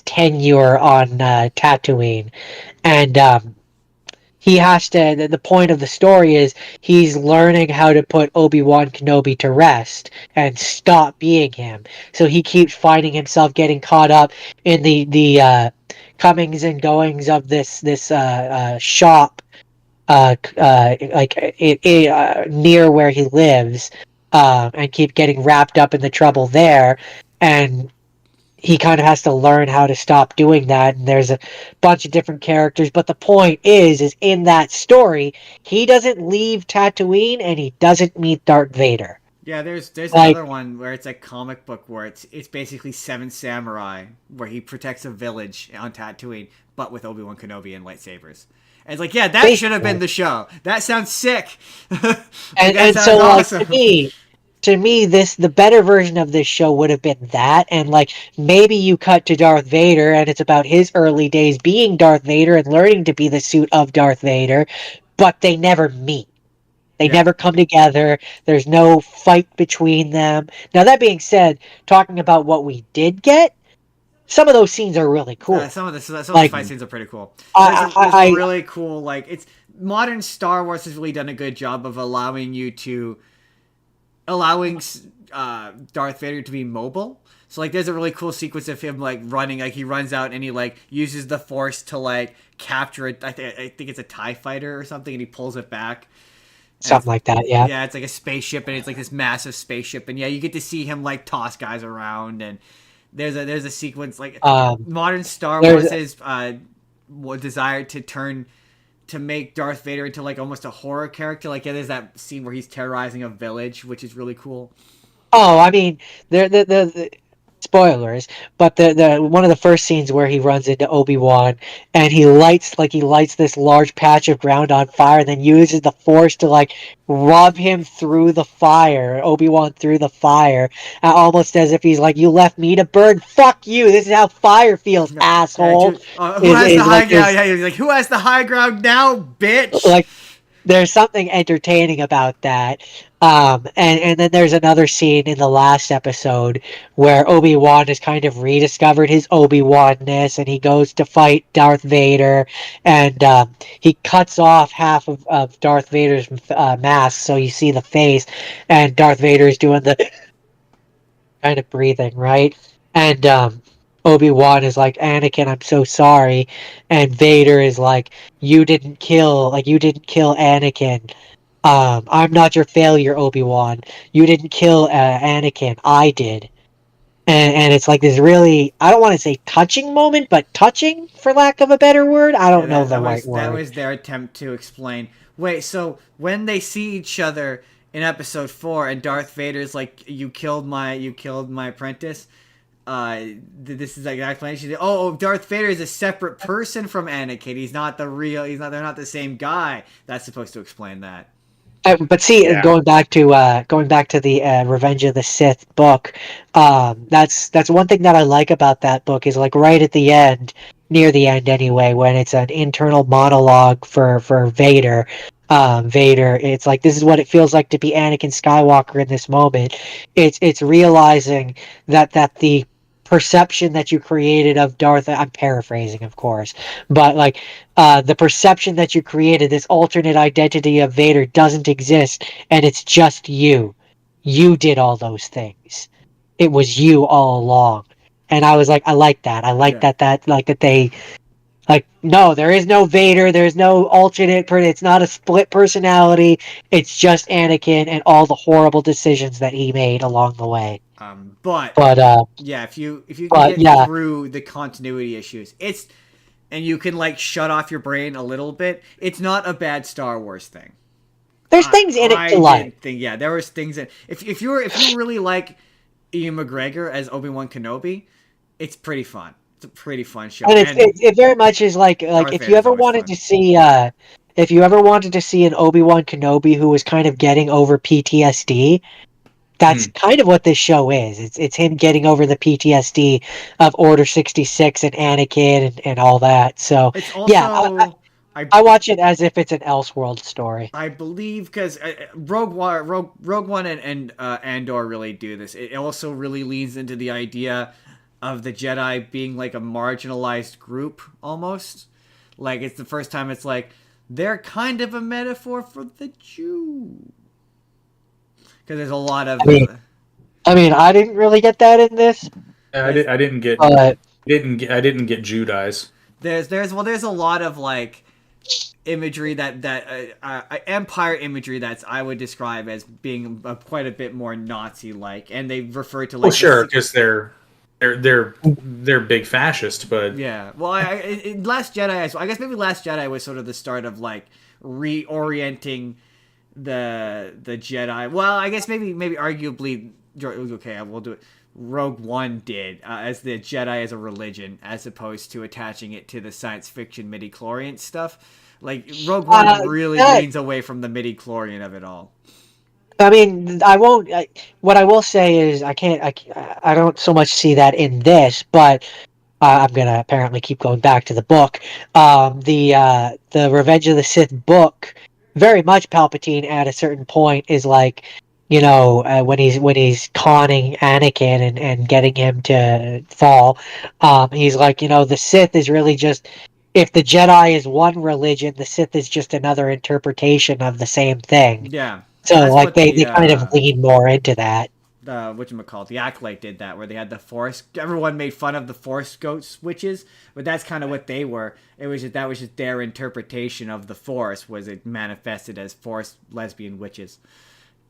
tenure on Tatooine, and he has to the point of the story is he's learning how to put Obi-Wan Kenobi to rest and stop being him. So he keeps finding himself getting caught up in the comings and goings of this shop near where he lives, and keep getting wrapped up in the trouble there, and he kind of has to learn how to stop doing that. And there's a bunch of different characters, but the point is in that story he doesn't leave Tatooine and he doesn't meet Darth Vader. Yeah, there's Like, another one where it's a comic book where it's basically Seven Samurai where he protects a village on Tatooine, but with Obi-Wan Kenobi and lightsabers. And it's like, yeah, that should have been basically. the show. That sounds sick. Like, that And sounds so like awesome. to me this the better version of this show would have been that, and like maybe you cut to Darth Vader and it's about his early days being Darth Vader and learning to be the suit of Darth Vader, but they never meet. They Yeah. never come together. There's no fight between them. Now, that being said, talking about what we did get, some of those scenes are really cool. Some of the Like, fight scenes are pretty cool. There's a I really cool it's modern Star Wars has really done a good job of allowing Darth Vader to be mobile. So like, there's a really cool sequence of him like running, like he runs out and he like uses the Force to like capture it. I think it's a TIE fighter or something, and he pulls it back. And something like that. Yeah. yeah, it's like a spaceship, and it's like this massive spaceship, and yeah, you get to see him like toss guys around, and there's a sequence like Um, modern Star there's Wars is desire to make Darth Vader into like almost a horror character. Like, yeah, there's that scene where he's terrorizing a village, which is really cool. Oh, I mean, the spoilers, but the one of the first scenes where he runs into Obi-Wan and he lights this large patch of ground on fire and then uses the Force to like rub him through the fire, Obi-Wan through the fire, almost as if he's like, "You left me to burn. Fuck you. This is how fire feels, Yeah, asshole." who has the Is high like ground? this Yeah, he's like, who has the high ground now, bitch? like there's something entertaining about that. And then there's another scene in the last episode where Obi-Wan has kind of rediscovered his Obi-Wan-ness and he goes to fight Darth Vader, and he cuts off half of Darth Vader's mask so you see the face, and Darth Vader is doing the kind of breathing, right? And Obi-Wan is like, "Anakin, I'm so sorry," and Vader is like, "You didn't kill Anakin. I'm not your failure, Obi-Wan. You didn't kill Anakin. I did." And it's like this really, I don't want to say touching moment, but touching, for lack of a better word. I Yeah, don't know the right that word. was their attempt to explain. Wait, so when they see each other in episode 4, and Darth Vader's like, you killed my apprentice. This is like an explanation. Oh, Darth Vader is a separate person from Anakin. They're not the same guy. That's supposed to explain that. But see, Yeah. going back to the Revenge of the Sith book, that's one thing that I like about that book is like right at the end, near the end anyway, when it's an internal monologue for Vader. Vader, it's like this is what it feels like to be Anakin Skywalker in this moment. It's realizing that the perception that you created of Darth, I'm paraphrasing, of course, but like the perception that you created, this alternate identity of Vader, doesn't exist, and it's just you. You did all those things. It was you all along. And I was like, I like that. I like Yeah. that they like, no, there is no Vader. There's no alternate. It's not a split personality. It's just Anakin and all the horrible decisions that he made along the way. But But yeah, if you can but get yeah, through the continuity issues, and you can like shut off your brain a little bit, it's not a bad Star Wars thing. there's things in it to like. There was things that if you really like Ian McGregor as Obi-Wan Kenobi, it's pretty fun. It's a pretty fun show. And it very much is like Darth if Vader's you ever always wanted fun. to see an Obi-Wan Kenobi who was kind of getting over PTSD, that's kind of what this show is. It's him getting over the PTSD of Order 66 and Anakin and all that. So It's yeah, also I watch it as if it's an Elseworld story. I believe because Rogue One and Andor really do this. It also really leans into the idea of the Jedi being like a marginalized group almost. Like it's the first time it's like they're kind of a metaphor for the Jew. Because there's a lot of I mean, I didn't really get that in this. I didn't get Judice. there's a lot of like imagery that Empire imagery that's I would describe as being quite a bit more Nazi like, and they refer to like Well, sure, because they're big fascist, but yeah. Well, in Last Jedi, I guess maybe Last Jedi was sort of the start of like reorienting the Jedi. Well, I guess maybe arguably okay, we'll do it. Rogue One did as the Jedi as a religion, as opposed to attaching it to the science fiction midi-chlorian stuff. Like Rogue One really leans away from the midi-chlorian of it all. I mean, I won't. What I will say is, I don't so much see that in this, but I'm gonna apparently keep going back to the book. The Revenge of the Sith book, very much Palpatine at a certain point is like, when he's conning Anakin and getting him to fall, he's like, the Sith is really just. If the Jedi is one religion, the Sith is just another interpretation of the same thing. Yeah. So, That's like, what they kind of lean more into that. The Acolyte did that, where they had the Force. Everyone made fun of the Force ghost witches, but that's kind of what they were. That was just their interpretation of the Force. Was it manifested as Force lesbian witches?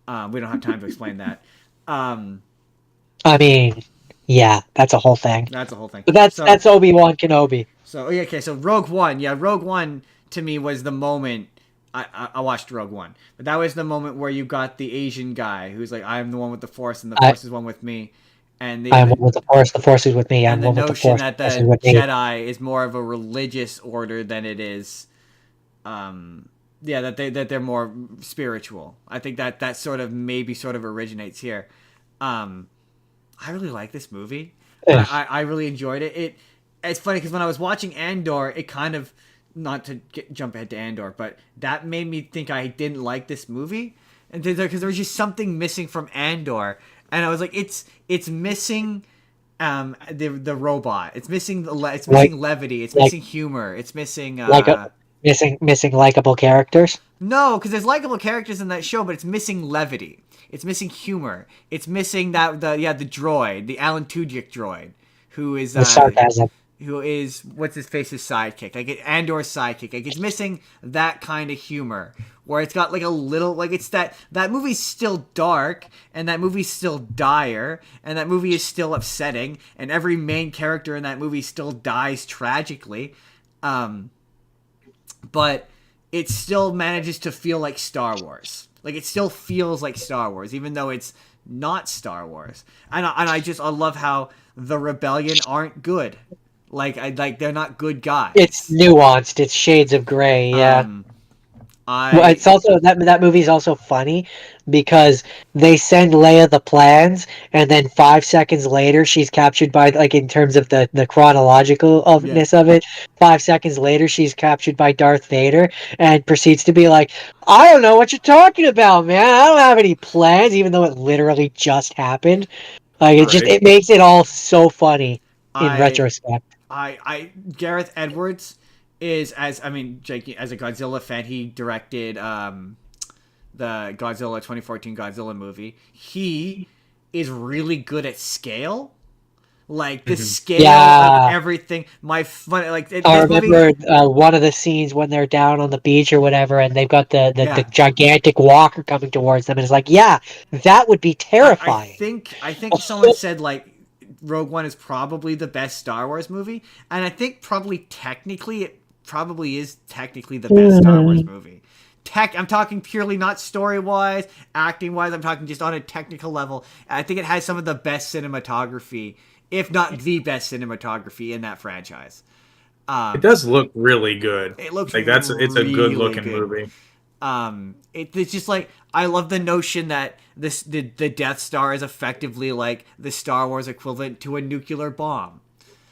We don't have time to explain that. I mean, yeah, that's a whole thing. That's a whole thing. But that's Obi-Wan Kenobi. So okay, so Rogue One, Rogue One to me was the moment. I watched Rogue One, but that was the moment where you got the Asian guy who's like, "I'm the one with the Force, and the Force is one with me," and I'm one with the Force. The Force is with me. And I'm the one with the notion Force. that the Jedi is more of a religious order than it is, that they're more spiritual. I think that sort of originates here. I really like this movie. I really enjoyed it. It's funny because when I was watching Andor, it kind of, not to jump ahead to Andor, but that made me think I didn't like this movie, and because there was just something missing from Andor, and I was like, it's missing the robot, it's missing levity, it's missing humor, it's missing missing likable characters. No, because there's likable characters in that show, but it's missing levity, it's missing humor, it's missing the droid, the Alan Tudyk droid, who is The sarcasm. Who is what's his face's sidekick, like Andor's sidekick. Like it's missing that kind of humor where it's got like a little, like it's that movie's still dark and that movie's still dire and that movie is still upsetting and every main character in that movie still dies tragically, but it still manages to feel like Star Wars. Like it still feels like Star Wars, even though it's not Star Wars. And I love how the rebellion aren't good. Like they're not good guys. It's nuanced. It's shades of gray. Yeah. Well, I it's also that movie's also funny because they send Leia the plans, and then 5 seconds later she's captured by, like, in terms of the chronological ofness of it. 5 seconds later she's captured by Darth Vader and proceeds to be like, "I don't know what you're talking about, man. I don't have any plans," even though it literally just happened. Like Right. it makes it all so funny in I retrospect. Gareth Edwards is, as I mean, Jake, as a Godzilla fan, he directed the Godzilla 2014 Godzilla movie. He is really good at scale. Like the scale Yeah. of everything. My fun, like I this movie. remember one of the scenes when they're down on the beach or whatever, and they've got the Yeah. gigantic walker coming towards them, and it's like, yeah, that would be I terrifying. think someone said like Rogue One is probably the best Star Wars movie, and I think it probably is technically the best Star Wars movie. I'm talking purely not story wise, acting wise. I'm talking just on a technical level. I think it has some of the best cinematography, if not the best cinematography in that franchise. It does look really good. It looks like it's a good really looking good. movie. It's just like I love the notion that the Death Star is effectively like the Star Wars equivalent to a nuclear bomb.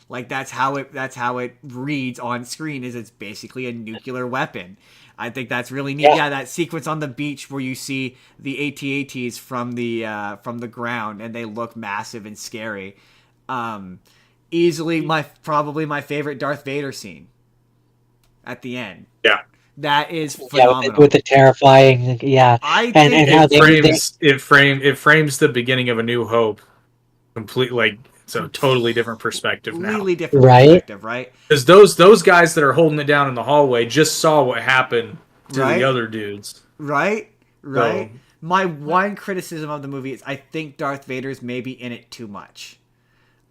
Like that's how it reads on screen, is it's basically a nuclear weapon. I think that's really neat. Yeah, that sequence on the beach where you see the AT-ATs from the ground and they look massive and scary. Easily probably my favorite Darth Vader scene at the end. Yeah. That is phenomenal. Yeah, with the terrifying, yeah. I and think how it frames the beginning of A New Hope complete, like it's a totally different perspective now. Completely different Right? perspective, right? Because those guys that are holding it down in the hallway just saw what happened to Right? the other dudes. Right? So, My one criticism of the movie is I think Darth Vader's maybe in it too much.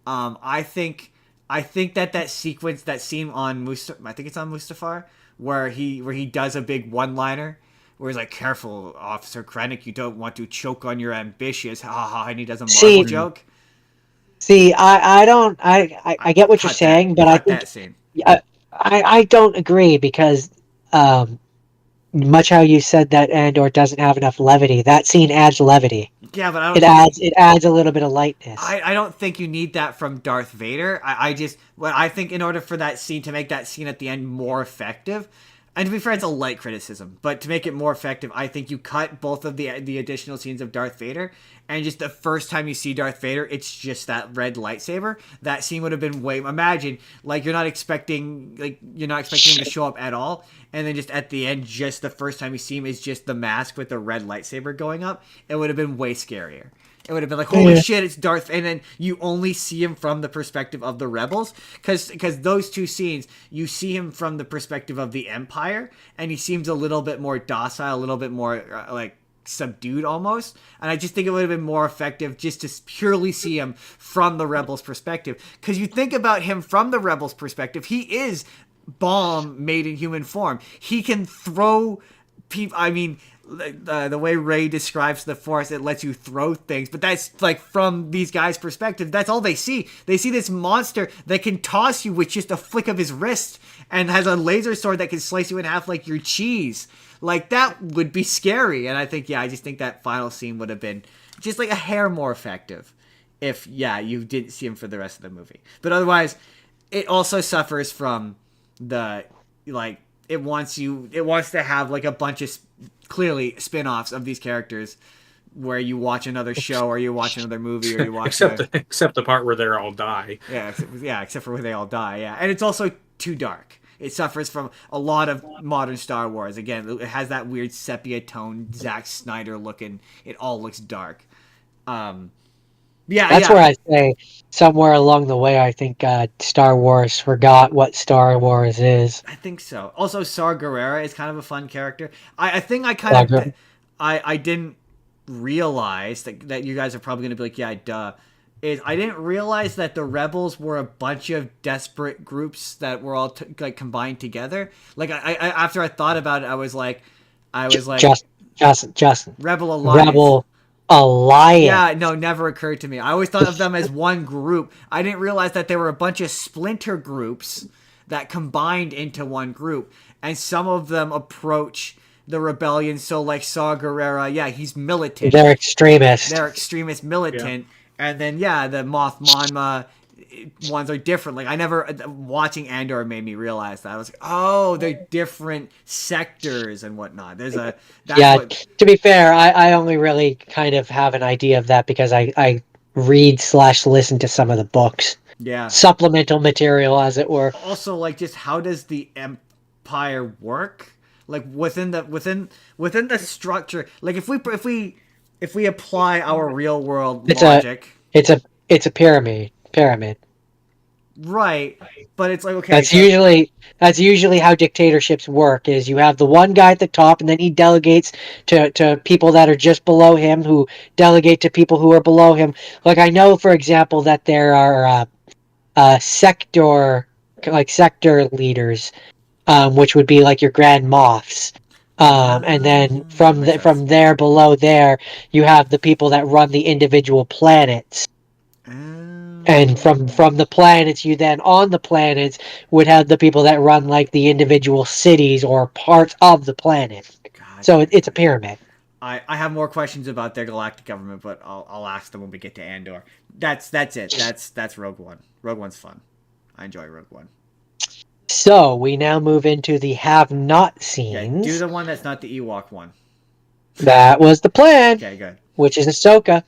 I think that sequence, that scene on I think it's on Mustafar, where he does a big one-liner where he's like, "Careful, Officer Krennic, you don't want to choke on your ambitions." Ha ha, and he does a Marvel joke. See, I get what you're saying, but I think that scene. I don't agree because much how you said that Andor doesn't have enough levity. That scene adds levity. Yeah, but I don't. It adds a little bit of lightness. I don't think you need that from Darth Vader. I think in order for that scene to make that scene at the end more effective, and to be fair, it's a light criticism, but to make it more effective, I think you cut both of the additional scenes of Darth Vader, and just the first time you see Darth Vader, it's just that red lightsaber. That scene would have been way. Imagine you're not expecting him to show up at all, and then just at the end, just the first time you see him is just the mask with the red lightsaber going up. It would have been way scarier. It would have been like, holy shit, it's Darth, and then you only see him from the perspective of the rebels, because those two scenes, you see him from the perspective of the Empire, and he seems a little bit more docile, a little bit more subdued almost, and I just think it would have been more effective just to purely see him from the rebels' perspective, because you think about him from the rebels' perspective, he is bomb made in human form. He can throw people. I mean, the way Ray describes the Force, it lets you throw things, but that's like from these guys' perspective, that's all they see. They see this monster that can toss you with just a flick of his wrist and has a laser sword that can slice you in half like your cheese. Like, that would be scary. And I just think that final scene would have been just like a hair more effective if you didn't see him for the rest of the movie. But otherwise, it also suffers from the it wants to have like a bunch of clearly spin-offs of these characters where you watch another show or you watch another movie or you watch except the part where they all die. Except for where they all die. Yeah, and it's also too dark. It suffers from a lot of modern Star Wars. Again, it has that weird sepia tone, Zack Snyder looking. It all looks dark. That's where I say somewhere along the way, I think Star Wars forgot what Star Wars is. I think so. Also, Saw Gerrera is kind of a fun character. I didn't realize that you guys are probably going to be like, yeah, duh. I didn't realize that the rebels were a bunch of desperate groups that were all combined together. Like I after I thought about it, I was like, Justin. Rebel Alliance. Rebel Alliance. Yeah, no, never occurred to me. I always thought of them as one group. I didn't realize that there were a bunch of splinter groups that combined into one group, and some of them approach the rebellion. So, like Saw Gerrera, yeah, he's militant. They're extremist. They're extremist militant, and then yeah, the Moth Monma ones are different. Like I never watching Andor made me realize that. I was like, oh, they're different sectors and whatnot. There's a To be fair, I only really kind of have an idea of that because I read / listen to some of the books. Yeah. Supplemental material, as it were. Also, like, just how does the Empire work? Like within the structure. Like if we apply our real world logic, it's a pyramid. Right, but it's like okay. That's usually how dictatorships work. Is you have the one guy at the top, and then he delegates to people that are just below him, who delegate to people who are below him. Like I know, for example, that there are sector leaders, which would be like your Grand Moffs. And then from there below there, you have the people that run the individual planets. And from the planets, you then on the planets would have the people that run like the individual cities or parts of the planet. God. So it's a pyramid. I have more questions about their galactic government, but I'll ask them when we get to Andor. That's it. That's Rogue One. Rogue One's fun. I enjoy Rogue One. So we now move into the have-not scenes. Yeah, do the one that's not the Ewok one. That was the plan. Okay, good. Which is Ahsoka.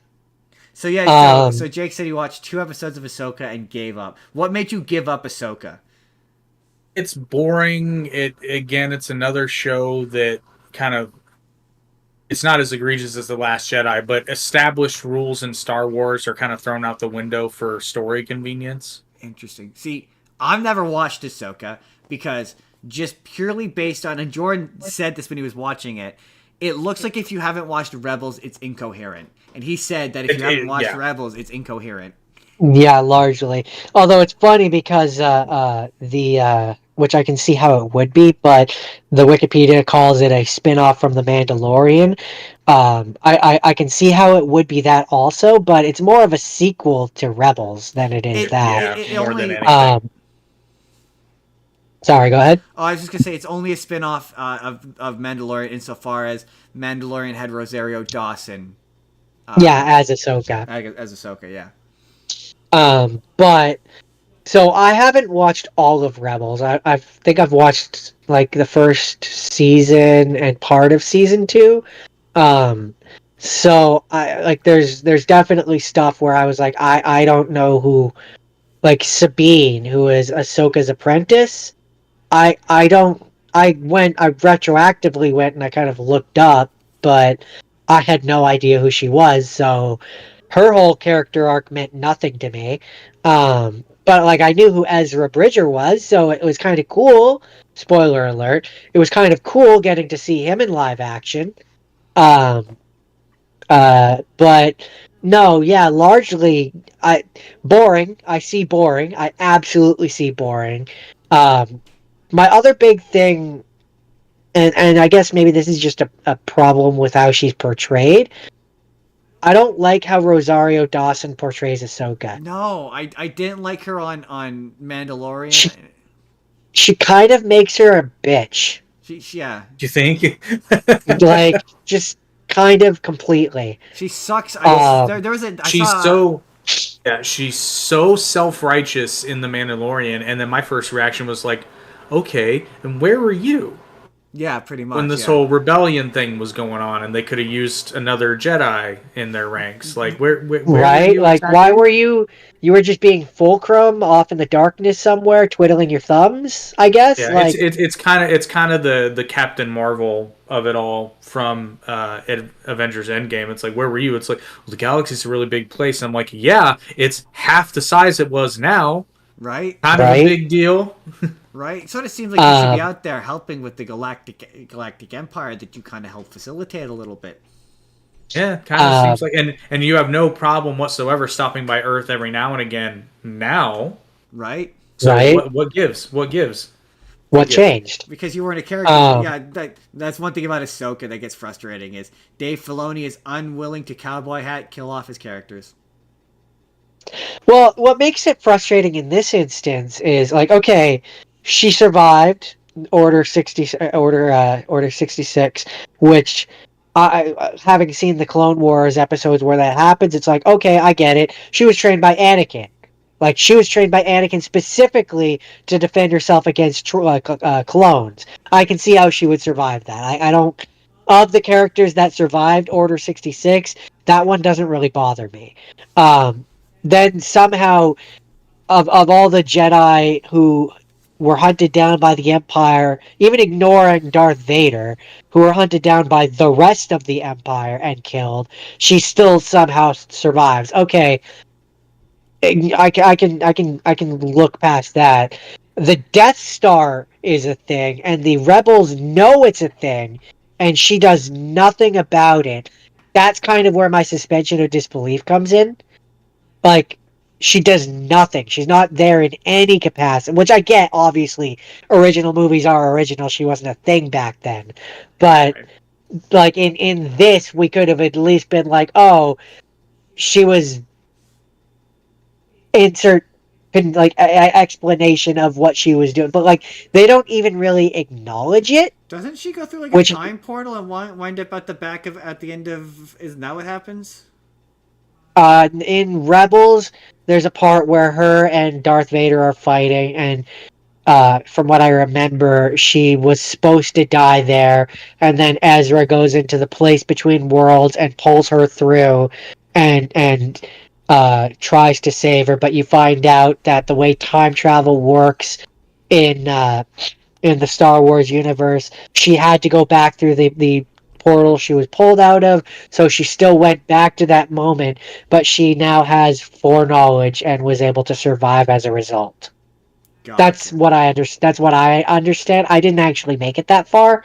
So yeah, so Jake said he watched 2 episodes of Ahsoka and gave up. What made you give up Ahsoka? It's boring. It's another show that kind of, it's not as egregious as The Last Jedi, but established rules in Star Wars are kind of thrown out the window for story convenience. Interesting. See, I've never watched Ahsoka because just purely based on, and Jordan said this when he was watching it, it looks like if you haven't watched Rebels, it's incoherent. And he said that if you haven't watched Rebels, it's incoherent. Yeah, largely. Although it's funny because which I can see how it would be, but the Wikipedia calls it a spin-off from The Mandalorian. I can see how it would be that also, but it's more of a sequel to Rebels than it is that. More than anything. Sorry, go ahead. Oh, I was just going to say, it's only a spin-off of Mandalorian insofar as Mandalorian had Rosario Dawson. As Ahsoka. As Ahsoka, yeah. But so I haven't watched all of Rebels. I think I've watched like the first season and part of season 2. So I like there's definitely stuff where I was like I don't know who, like Sabine, who is Ahsoka's apprentice. I retroactively went and I kind of looked up, but I had no idea who she was, so her whole character arc meant nothing to me. But like I knew who Ezra Bridger was, so it was kind of cool. Spoiler alert. It was kind of cool getting to see him in live action. But no, yeah, largely boring. I see boring. I absolutely see boring. My other big thing, and I guess maybe this is just a problem with how she's portrayed. I don't like how Rosario Dawson portrays Ahsoka. No, I didn't like her on Mandalorian. She kind of makes her a bitch. Yeah. Do you think? Like, just kind of completely. She sucks. She's so self-righteous in The Mandalorian, and then my first reaction was like, okay, and where were you? Yeah, pretty much. When this whole rebellion thing was going on, and they could have used another Jedi in their ranks, like where right? were you like, attacking? why were you? You were just being fulcrum off in the darkness somewhere, twiddling your thumbs. I guess. Yeah, like, it's kind of the Captain Marvel of it all from Avengers Endgame. It's like, where were you? It's like, well, the galaxy's a really big place. And I'm like, yeah, it's half the size it was now. Right. Kind of a big deal. Right. It sort of seems like you should be out there helping with the galactic empire that you kind of help facilitate a little bit. Yeah, kind of seems like, and you have no problem whatsoever stopping by Earth every now and again. Now, right? So right. What gives? What gives? What changed? Because you weren't a character. Yeah, that's one thing about Ahsoka that gets frustrating is Dave Filoni is unwilling to cowboy hat kill off his characters. Well, what makes it frustrating in this instance is like, okay, she survived Order 66, which having seen the Clone Wars episodes where that happens, it's like, okay, I get it. She was trained by Anakin. Like, she was trained by Anakin specifically to defend herself against clones. I can see how she would survive that. I don't. Of the characters that survived Order 66, that one doesn't really bother me. Then somehow, of all the Jedi who were hunted down by the Empire, even ignoring Darth Vader, who were hunted down by the rest of the Empire and killed, she still somehow survives. Okay, I can look past that. The Death Star is a thing, and the rebels know it's a thing, and she does nothing about it. That's kind of where my suspension of disbelief comes in. Like, she does nothing. She's not there in any capacity, which I get, obviously. Original movies are original. She wasn't a thing back then. But, like, in this, we could have at least been like, oh, she was insert like explanation of what she was doing, but like they don't even really acknowledge it. Doesn't she go through like which a time portal and wind up at the back of at the end of? Isn't that what happens? In Rebels, there's a part where her and Darth Vader are fighting, and from what I remember, she was supposed to die there, and then Ezra goes into the place between worlds and pulls her through, and tries to save her. But you find out that the way time travel works in the Star Wars universe, she had to go back through the portal she was pulled out of, so she still went back to that moment, but she now has foreknowledge and was able to survive as a result. Gotcha. That's what I understand. I didn't actually make it that far,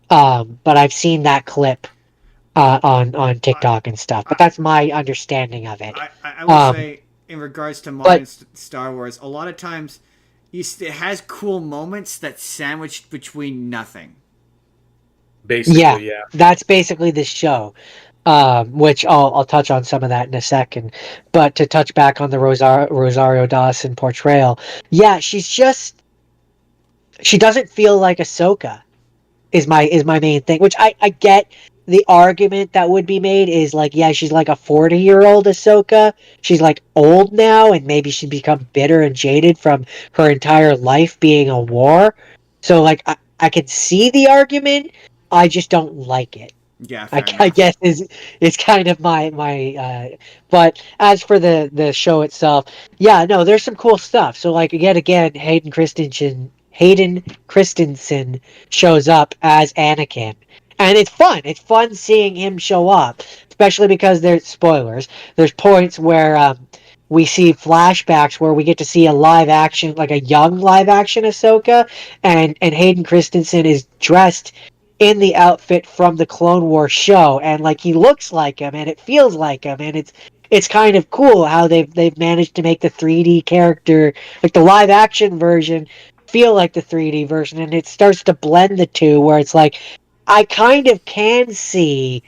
but I've seen that clip on TikTok and stuff. But that's my understanding of it. I will say, in regards to modern Star Wars, a lot of times it has cool moments that's sandwiched between nothing. Basically, yeah. That's basically the show. Which I'll touch on some of that in a second. But to touch back on the Rosario Dawson portrayal, yeah, she doesn't feel like Ahsoka. Is my main thing, which I get. The argument that would be made is like, yeah, she's like a 40-year-old Ahsoka. She's like old now, and maybe she's become bitter and jaded from her entire life being a war. So like, I can see the argument. I just don't like it. Yeah, I guess is kind of my but as for the show itself, yeah, no, there's some cool stuff. So like again, Hayden Christensen shows up as Anakin, and it's fun. It's fun seeing him show up, especially because there's spoilers. There's points where we see flashbacks where we get to see a live action, like a young live action Ahsoka, and Hayden Christensen is dressed in the outfit from the Clone Wars show, and like he looks like him, and it feels like him, and it's kind of cool how they've managed to make the 3D character, like the live action version, feel like the 3D version, and it starts to blend the two, where it's like I kind of can see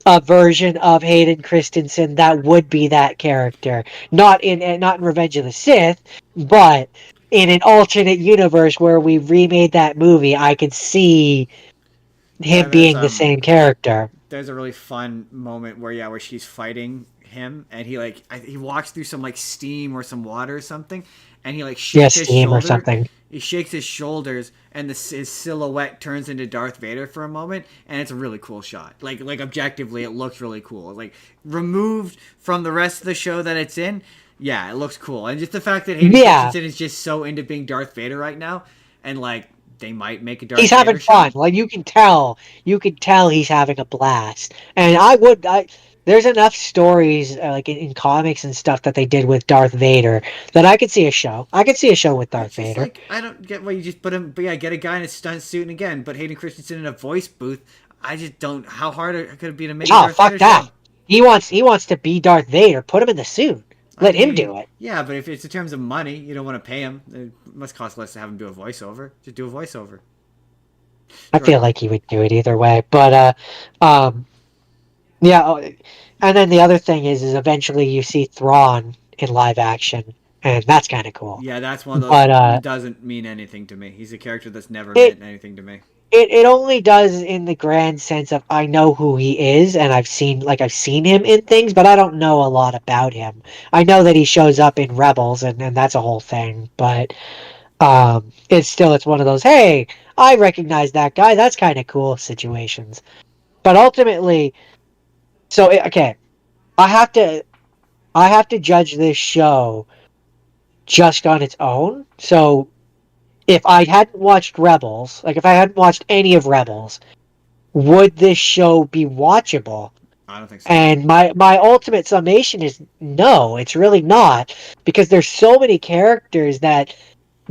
a version of Hayden Christensen that would be that character, not in Revenge of the Sith, but in an alternate universe where we remade that movie. I could see him being the same character. There's a really fun moment where she's fighting him, and he walks through some like steam or some water or something, and he like shakes his shoulder. Or something. He shakes his shoulders, and his silhouette turns into Darth Vader for a moment, and it's a really cool shot. Like objectively, it looks really cool. Like removed from the rest of the show that it's in, yeah, it looks cool. And just the fact that Hayden Christensen is just so into being Darth Vader right now, and like they might make a Darth Vader having show. fun. Like you can tell he's having a blast. And there's enough stories like in comics and stuff that they did with Darth Vader that I could see a show. I could see a show with Darth Vader. Like, I don't get why you just put him. But yeah, get a guy in a stunt suit, and again, but Hayden Christensen in a voice booth. I just don't. How hard could it be to make? Oh, fuck that! Show? He wants to be Darth Vader. Put him in the suit. I Let him mean, do it. yeah, but if it's in terms of money, you don't want to pay him. It must cost less to have him do a voiceover. Just do a voiceover. I Sure. feel like he would do it either way. But yeah. And then the other thing is eventually you see Thrawn in live action, and that's kind of cool. Yeah, that's one of those But doesn't mean anything to me. He's a character that's never it meant anything to me. it only does in the grand sense of I know who he is, and I've seen him in things, but I don't know a lot about him. I know that he shows up in Rebels, and that's a whole thing. But it's one of those, hey, I recognize that guy. That's kind of cool situations. But ultimately, okay, I have to I have to judge this show just on its own. So if I hadn't watched Rebels, like if I hadn't watched any of Rebels, would this show be watchable? I don't think so. And my ultimate summation is no, it's really not, because there's so many characters that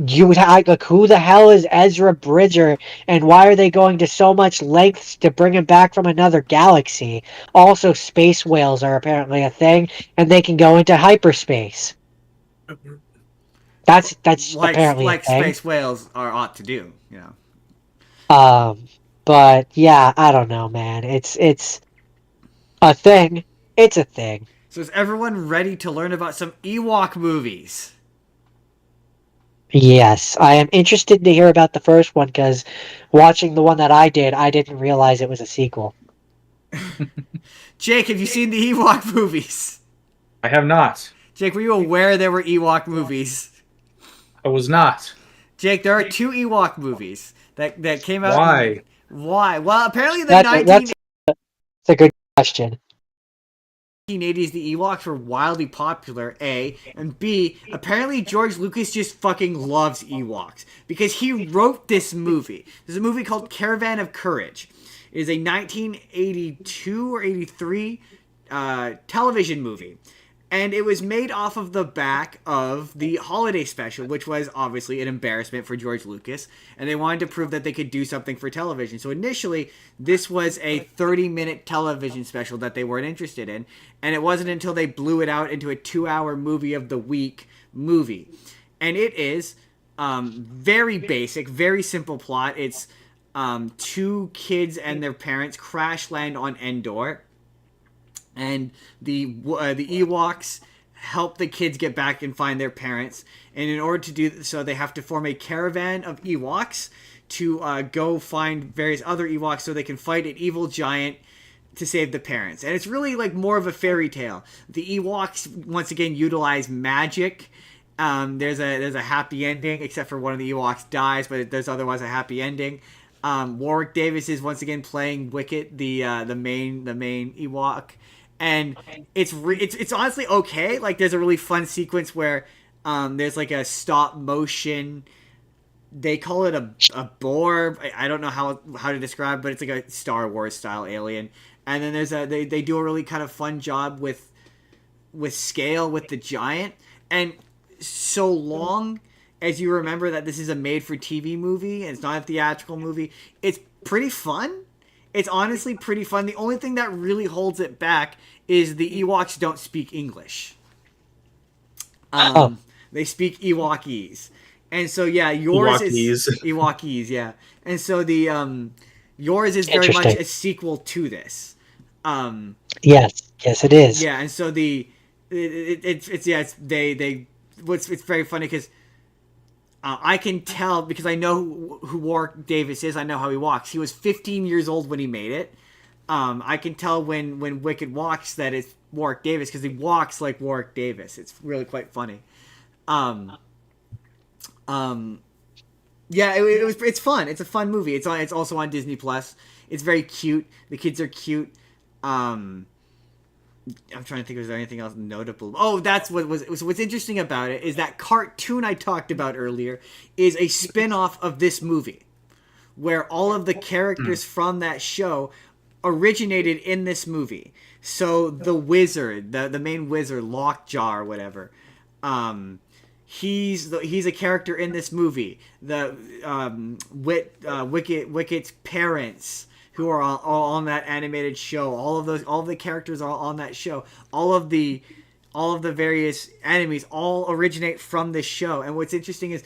you would like, who the hell is Ezra Bridger, and why are they going to so much lengths to bring him back from another galaxy? Also, space whales are apparently a thing, and they can go into hyperspace. That's apparently a Like thing. space whales are ought to do. You know. Um, but yeah, I don't know, man. It's a thing. It's a thing. So is everyone ready to learn about some Ewok movies? Yes, I am interested to hear about the first one because watching the one that I did, I didn't realize it was a sequel. Jake, have you seen the Ewok movies? I have not. Jake, were you aware there were Ewok movies? I was not. Jake, there are two Ewok movies that came out. Why? Why? Well, apparently the That's a good question. 1980s, the Ewoks were wildly popular, A, and B, apparently George Lucas just fucking loves Ewoks because he wrote this movie. There's a movie called Caravan of Courage. It is a 1982 or 83 television movie. And it was made off of the back of the holiday special, which was obviously an embarrassment for George Lucas. And they wanted to prove that they could do something for television. So initially, this was a 30-minute television special that they weren't interested in. And it wasn't until they blew it out into a 2-hour movie of the week movie. And it is very basic, very simple plot. It's two kids and their parents crash land on Endor. And the Ewoks help the kids get back and find their parents. And in order to do so, they have to form a caravan of Ewoks to go find various other Ewoks so they can fight an evil giant to save the parents. And it's really like more of a fairy tale. The Ewoks once again utilize magic. There's a happy ending, except for one of the Ewoks dies, but there's otherwise a happy ending. Warwick Davis is once again playing Wicket, the main Ewok. And it's honestly okay. Like there's a really fun sequence where there's like a stop motion. They call it a boar. I don't know how to describe, but it's like a Star Wars style alien. And then they do a really kind of fun job with scale with the giant. And so long as you remember that this is a made for TV movie and it's not a theatrical movie, it's pretty fun. It's honestly pretty fun. The only thing that really holds it back is the Ewoks don't speak English. They speak Ewokese. And so yeah, yours is Ewokese, yeah. And so the yours is very much a sequel to this. Yes, it is. Yeah, and so it's very funny because I can tell because I know who Warwick Davis is. I know how he walks. He was 15 years old when he made it. I can tell when Wicked walks that it's Warwick Davis because he walks like Warwick Davis. It's really quite funny. Yeah, it's fun. It's a fun movie. It's also on Disney Plus. It's very cute. The kids are cute. I'm trying to think if there's anything else notable. Oh, that's what's interesting about it is that cartoon I talked about earlier is a spin-off of this movie where all of the characters from that show originated in this movie. So the wizard, the main wizard, Lockjaw or whatever, he's a character in this movie. The Wicket's parents, who are all on that animated show. All of the characters are on that show. All of the all of the various enemies all originate from this show. And what's interesting is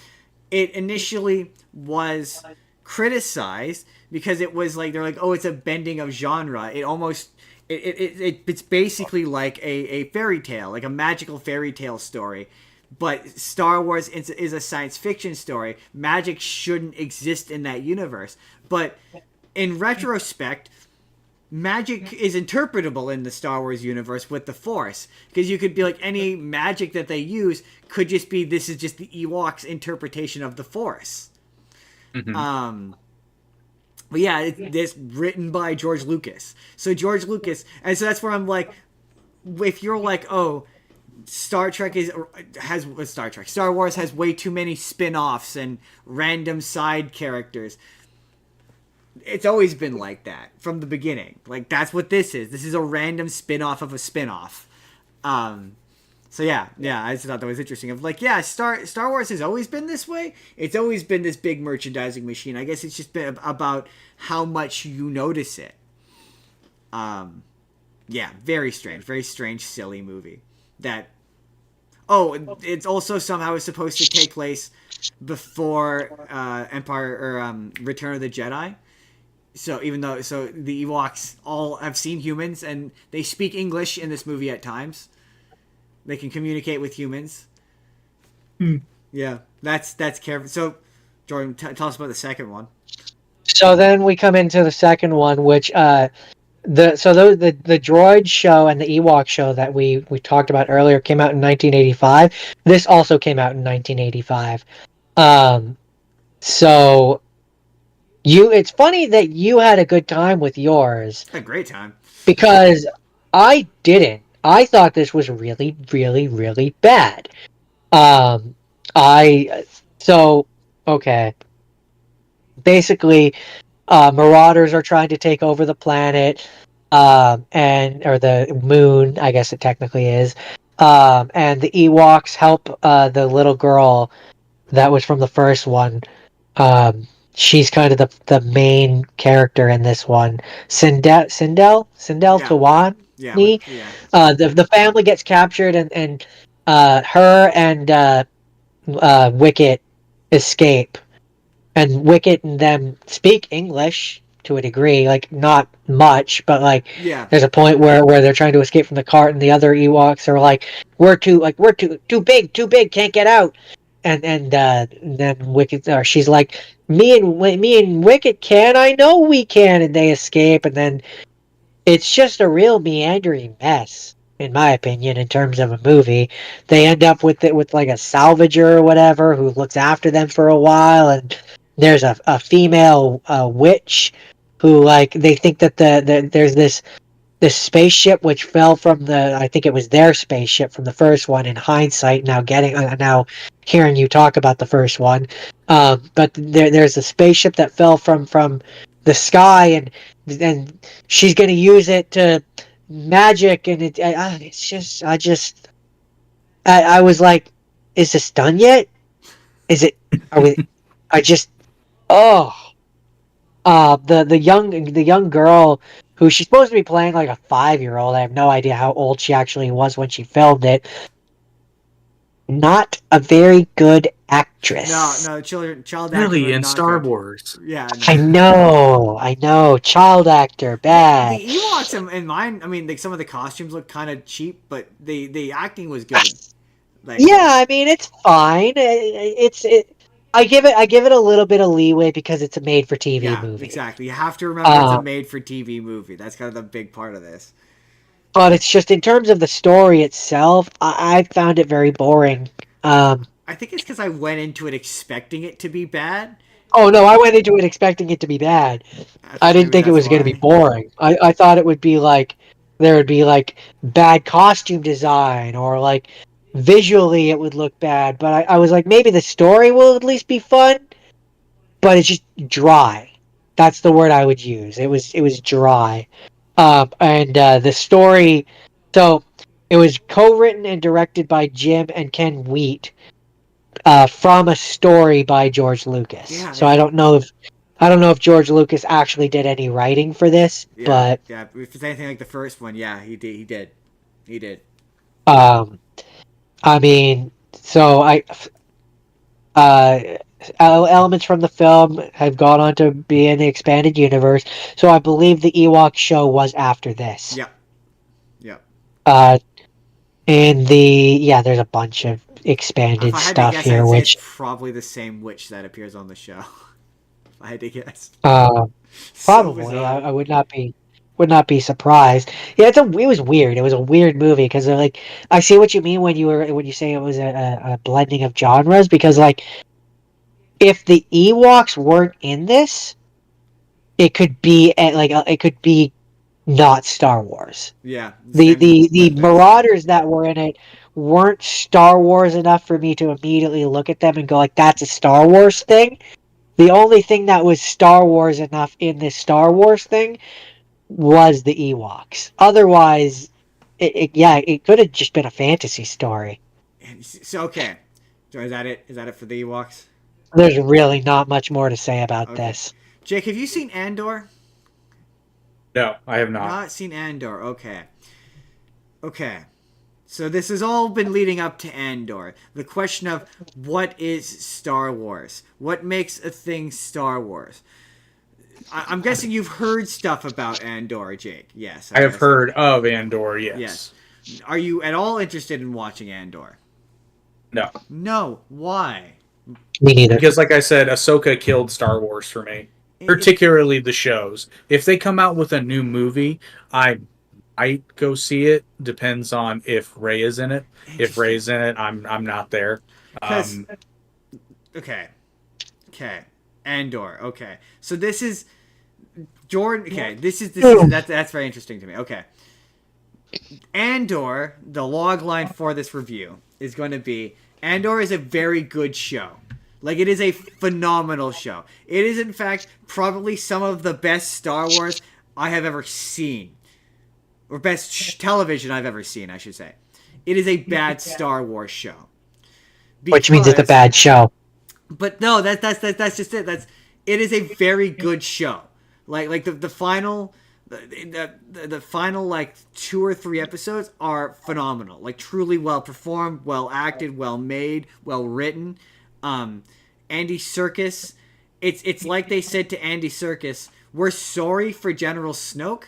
it initially was criticized because it was like they're like, oh, it's a bending of genre. It almost it's basically like a fairy tale, like a magical fairy tale story. But Star Wars is a science fiction story. Magic shouldn't exist in that universe. But in retrospect, magic is interpretable in the Star Wars universe with the Force, because you could be like, any magic that they use could just be, this is just the Ewoks' interpretation of the Force. But yeah, it's written by George Lucas. So George Lucas, and so that's where I'm like, if you're like, oh, Star Wars has way too many spin-offs and random side characters. It's always been like that from the beginning. Like, that's what this is. This is a random spin-off of a spin-off. So yeah, I just thought that was interesting. Of like, yeah, Star Wars has always been this way. It's always been this big merchandising machine. I guess it's just been about how much you notice it. Yeah, very strange, silly movie. That, oh, it's also somehow supposed to take place before Empire or Return of the Jedi. So even though the Ewoks all have seen humans and they speak English in this movie at times, they can communicate with humans. Yeah, that's careful. So, Jordan, tell us about the second one. So then we come into the second one, which the droid show and the Ewok show that we talked about earlier came out in 1985. This also came out in 1985. So it's funny that you had a good time with yours. A great time. Because I didn't. I thought this was really, really, really bad. Okay. Basically, marauders are trying to take over the planet, or the moon, I guess it technically is. And the Ewoks help the little girl that was from the first one. She's kind of the main character in this one. Sindel Tawan. Yeah. The family gets captured, and her and Wicket escape. And Wicket and them speak English to a degree, like not much, but like there's a point where they're trying to escape from the cart, and the other Ewoks are like, we're too big, can't get out. And then Wicket, or she's like, me and Wicket can, I know we can, and they escape, and then it's just a real meandering mess, in my opinion, in terms of a movie. They end up with like a salvager or whatever who looks after them for a while, and there's a female witch who, like, they think that there's this spaceship which fell from I think it was their spaceship from the first one. In hindsight, now hearing you talk about the first one, but there's a spaceship that fell from the sky, and she's going to use it to magic, and it's just I was like, is this done yet? Is it? Are we? I just the young girl who she's supposed to be playing like a 5-year-old. I have no idea how old she actually was when she filmed it. Not a very good actress. No, child actor. Really, in Star Wars. Yeah. No. I know. Child actor, bad. The Ewoks in mine, I mean, like, some of the costumes look kind of cheap, but the acting was good. Like, yeah, I mean, it's fine. I give it a little bit of leeway because it's a made-for-TV movie. Exactly. You have to remember it's a made-for-TV movie. That's kind of the big part of this. But it's just, in terms of the story itself, I found it very boring. I think it's because I went into it expecting it to be bad. Oh, no, I went into it expecting it to be bad. I didn't think it was going to be boring. I thought it would be like, there would be like bad costume design, or like visually it would look bad. But I was like, maybe the story will at least be fun. But it's just dry. That's the word I would use. It was dry. And the story, so it was co-written and directed by Jim and Ken Wheat, from a story by George Lucas. Yeah, so I don't know if George Lucas actually did any writing for this, but if it's anything like the first one, yeah, he did. Um, I mean, so uh, elements from the film have gone on to be in the expanded universe. So I believe the Ewok show was after this. Yep. Yep. Uh, and there's a bunch of If expanded I had to stuff guess, here, I'd say it's which, probably the same witch that appears on the show. If I had to guess. uh, So probably bizarre. I would not be surprised. Yeah, it was weird. It was a weird movie because like I see what you mean when you say it was a blending of genres because like if the Ewoks weren't in this, it could be it could be not Star Wars. Yeah. The Same the the with this. Yeah. Marauders that were in it weren't Star Wars enough for me to immediately look at them and go like that's a Star Wars thing. The only thing that was Star Wars enough in this Star Wars thing was the Ewoks. Otherwise, it could have just been a fantasy story. So okay. So is that it? Is that it for the Ewoks? There's really not much more to say about Okay. this. Jake, have you seen Andor? No, I have not. Not seen Andor. Okay. Okay. So this has all been leading up to Andor. The question of what is Star Wars? What makes a thing Star Wars? I'm guessing you've heard stuff about Andor, Jake. Yes. I have guess. heard of Andor, yes. Yes. Are you at all interested in watching Andor? No. No. Why? Me neither. Because, like I said, Ahsoka killed Star Wars for me. Particularly the shows. If they come out with a new movie, I might go see it. Depends on if Rey is in it. If Rey's in it, I'm not there. Okay. Okay. Andor. Okay. So this is Jordan. Okay. That's very interesting to me. Okay. Andor, the log line for this review is going to be Andor is a very good show. Like, it is a phenomenal show. It is, in fact, probably some of the best Star Wars I have ever seen. Or best television I've ever seen, I should say. It is a bad Star Wars show. Which means it's a bad show. But no, that's just it. It is a very good show. Like the final the final like 2 or 3 episodes are phenomenal. Like, truly well performed, well acted, well made, well written. Andy Serkis, it's like they said to Andy Serkis, we're sorry for General Snoke.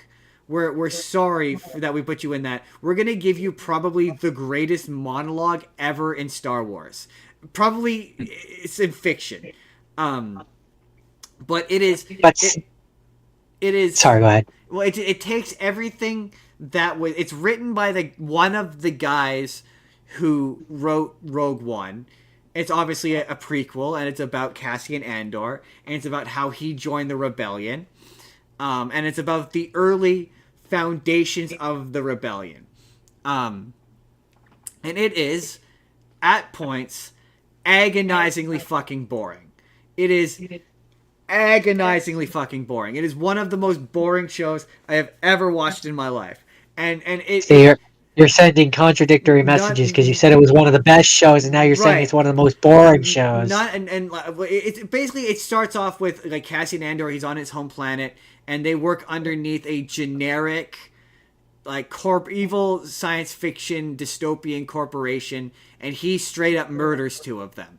We're sorry that we put you in that. We're gonna give you probably the greatest monologue ever in Star Wars. Probably it's in fiction, but it is. But It is. sorry, go ahead. Well, it takes everything that was. It's written by one of the guys who wrote Rogue One. It's obviously a prequel, and it's about Cassian Andor, and it's about how he joined the rebellion, and it's about the early foundations of the rebellion, and it is, at points, agonizingly fucking boring. It is agonizingly fucking boring. It is one of the most boring shows I have ever watched in my life, and it. So you're sending contradictory messages because you said it was one of the best shows, and now you're saying it's one of the most boring shows. It's basically, it starts off with like Cassian Andor. He's on his home planet, and they work underneath a generic, like, evil science fiction dystopian corporation, and he straight up murders 2 of them,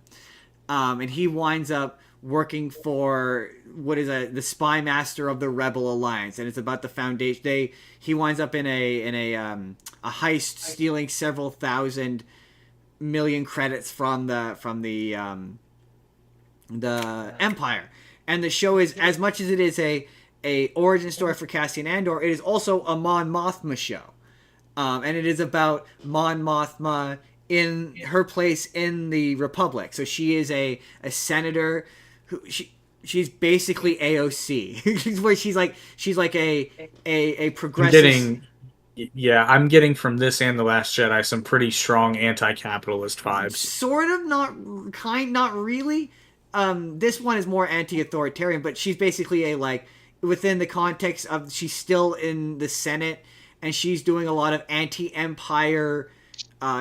and he winds up working for the spy master of the Rebel Alliance, and it's about the Foundation. He winds up in a heist, stealing several thousand million credits from the Empire. And the show is, as much as it is a origin story for Cassian Andor, it is also a Mon Mothma show, and it is about Mon Mothma in her place in the Republic. So she is a senator who she's basically AOC, where she's like a progressive. I'm getting from this and The Last Jedi some pretty strong anti-capitalist vibes. Sort of, not really. This one is more anti-authoritarian, but she's basically within the context of, she's still in the Senate, and she's doing a lot of anti-empire.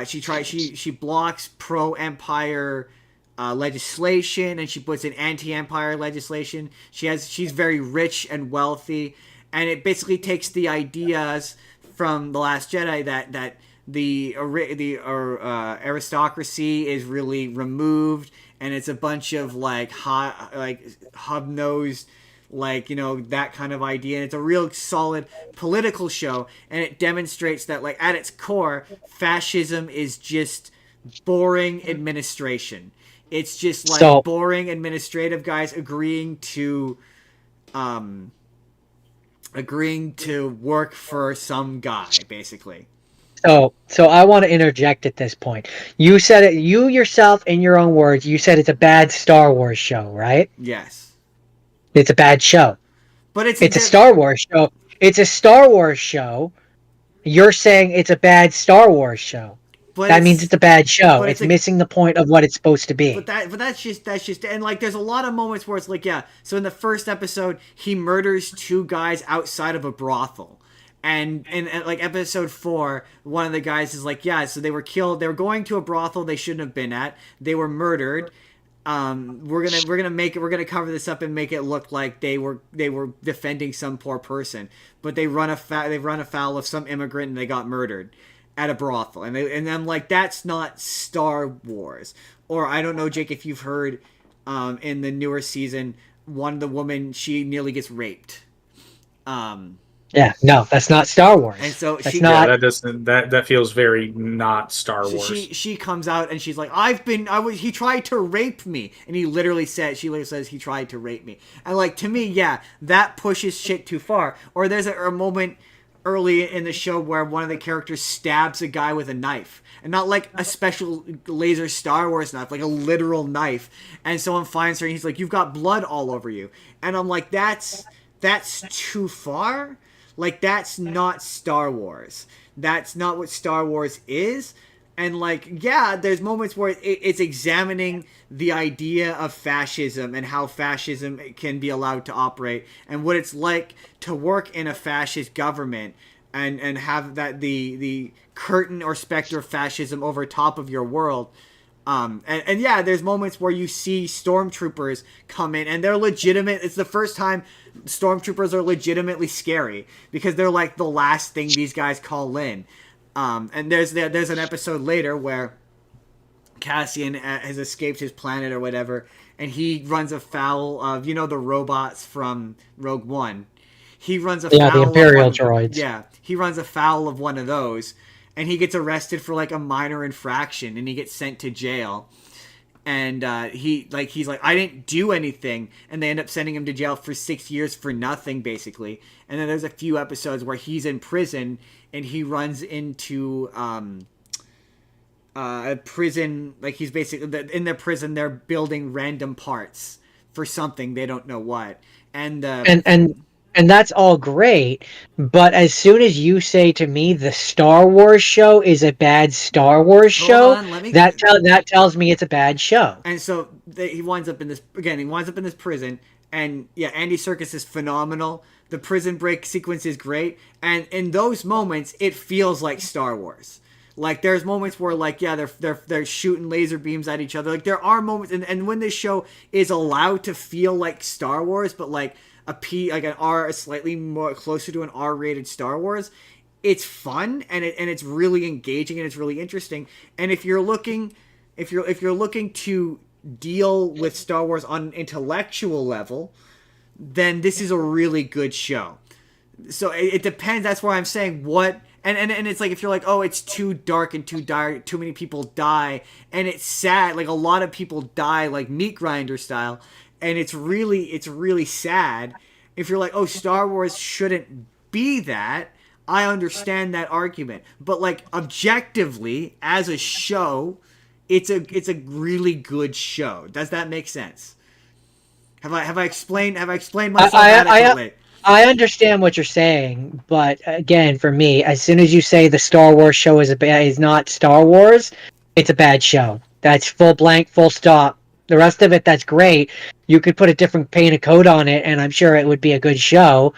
She blocks pro-empire legislation, and she puts in anti-empire legislation. She's very rich and wealthy, and it basically takes the ideas from The Last Jedi that aristocracy is really removed, and it's a bunch of like hot, like hub nosed, like, that kind of idea. And it's a real solid political show, and it demonstrates that, like, at its core, fascism is just boring administration. It's just like boring administrative guys agreeing to work for some guy, basically. So I want to interject at this point. You said it, you yourself, in your own words, you said it's a bad Star Wars show, right? Yes. It's a bad show. But it's a Star Wars show. It's a Star Wars show. You're saying it's a bad Star Wars show. But that means it's a bad show. It's missing the point of what it's supposed to be. But that's just and like there's a lot of moments where it's like, yeah. So in the first episode, he murders two guys outside of a brothel. And in like episode 4, one of the guys is like, yeah, so they were killed. They were going to a brothel they shouldn't have been at. They were murdered. We're gonna cover this up and make it look like they were defending some poor person, but they run afoul of some immigrant and they got murdered at a brothel. And I'm like, that's not Star Wars. Or I don't know, Jake, if you've heard, in the newer season, the woman, she nearly gets raped. Yeah, no, that's not Star Wars. And so that feels very not Star Wars. She comes out and she's like, he tried to rape me. And she literally says he tried to rape me. And like, to me, yeah, that pushes shit too far. Or there's a moment early in the show where one of the characters stabs a guy with a knife. And not like a special laser Star Wars knife, like a literal knife. And someone finds her and he's like, you've got blood all over you. And I'm like, that's too far. Like, that's not Star Wars. That's not what Star Wars is. And, like, yeah, there's moments where it's examining the idea of fascism and how fascism can be allowed to operate and what it's like to work in a fascist government and have that the curtain or specter of fascism over top of your world. And yeah, there's moments where you see stormtroopers come in and they're legitimate. It's the first time stormtroopers are legitimately scary because they're like the last thing these guys call in. And there's an episode later where Cassian has escaped his planet or whatever, and he runs afoul of, the robots from Rogue One. He runs afoul the Imperial droids. Yeah, he runs afoul of one of those. And he gets arrested for like a minor infraction, and he gets sent to jail. And he's like, I didn't do anything, and they end up sending him to jail for 6 years for nothing, basically. And then there's a few episodes where he's in prison, and he runs into a prison. Like, he's basically in their prison. They're building random parts for something, they don't know what. And that's all great, but as soon as you say to me the Star Wars show is a bad Star Wars show, that tells me it's a bad show. And so he winds up in this prison, and yeah, Andy Serkis is phenomenal. The prison break sequence is great, and in those moments, it feels like Star Wars. Like, there's moments where, like, yeah, they're shooting laser beams at each other. Like, there are moments, and when this show is allowed to feel like Star Wars, but like a slightly more closer to an R-rated Star Wars, it's fun and it's really engaging and it's really interesting. And if you're looking to deal with Star Wars on an intellectual level, then this is a really good show. So it depends. That's why I'm saying what. And it's like, if you're like, oh, it's too dark and too dire, too many people die, and it's sad, like a lot of people die, like meat grinder style, and it's really sad. If you're like, oh, Star Wars shouldn't be that, I understand that argument. But like, objectively, as a show, it's a really good show. Does that make sense? Have I explained myself adequately? I understand what you're saying, but again, for me, as soon as you say the Star Wars show is not Star Wars, it's a bad show. That's full blank, full stop. The rest of it, that's great. You could put a different paint of coat on it, and I'm sure it would be a good show.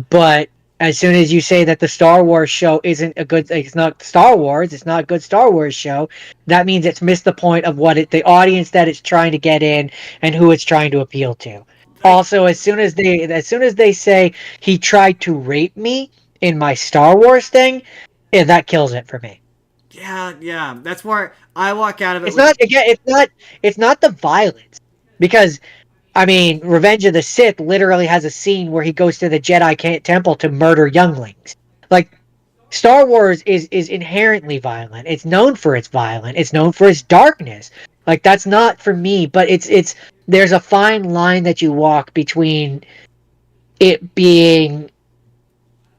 But as soon as you say that the Star Wars show it's not Star Wars, it's not a good Star Wars show, that means it's missed the point of the audience that it's trying to get in and who it's trying to appeal to. Also, as soon as they say he tried to rape me in my Star Wars thing, yeah, that kills it for me. Yeah. That's where I walk out of it It's with. not again. It's not the violence, because I mean, Revenge of the Sith literally has a scene where he goes to the Temple to murder younglings. Like, Star Wars is inherently violent. It's known for its violence. It's known for its darkness. Like, that's not for me, but it's there's a fine line that you walk between it being,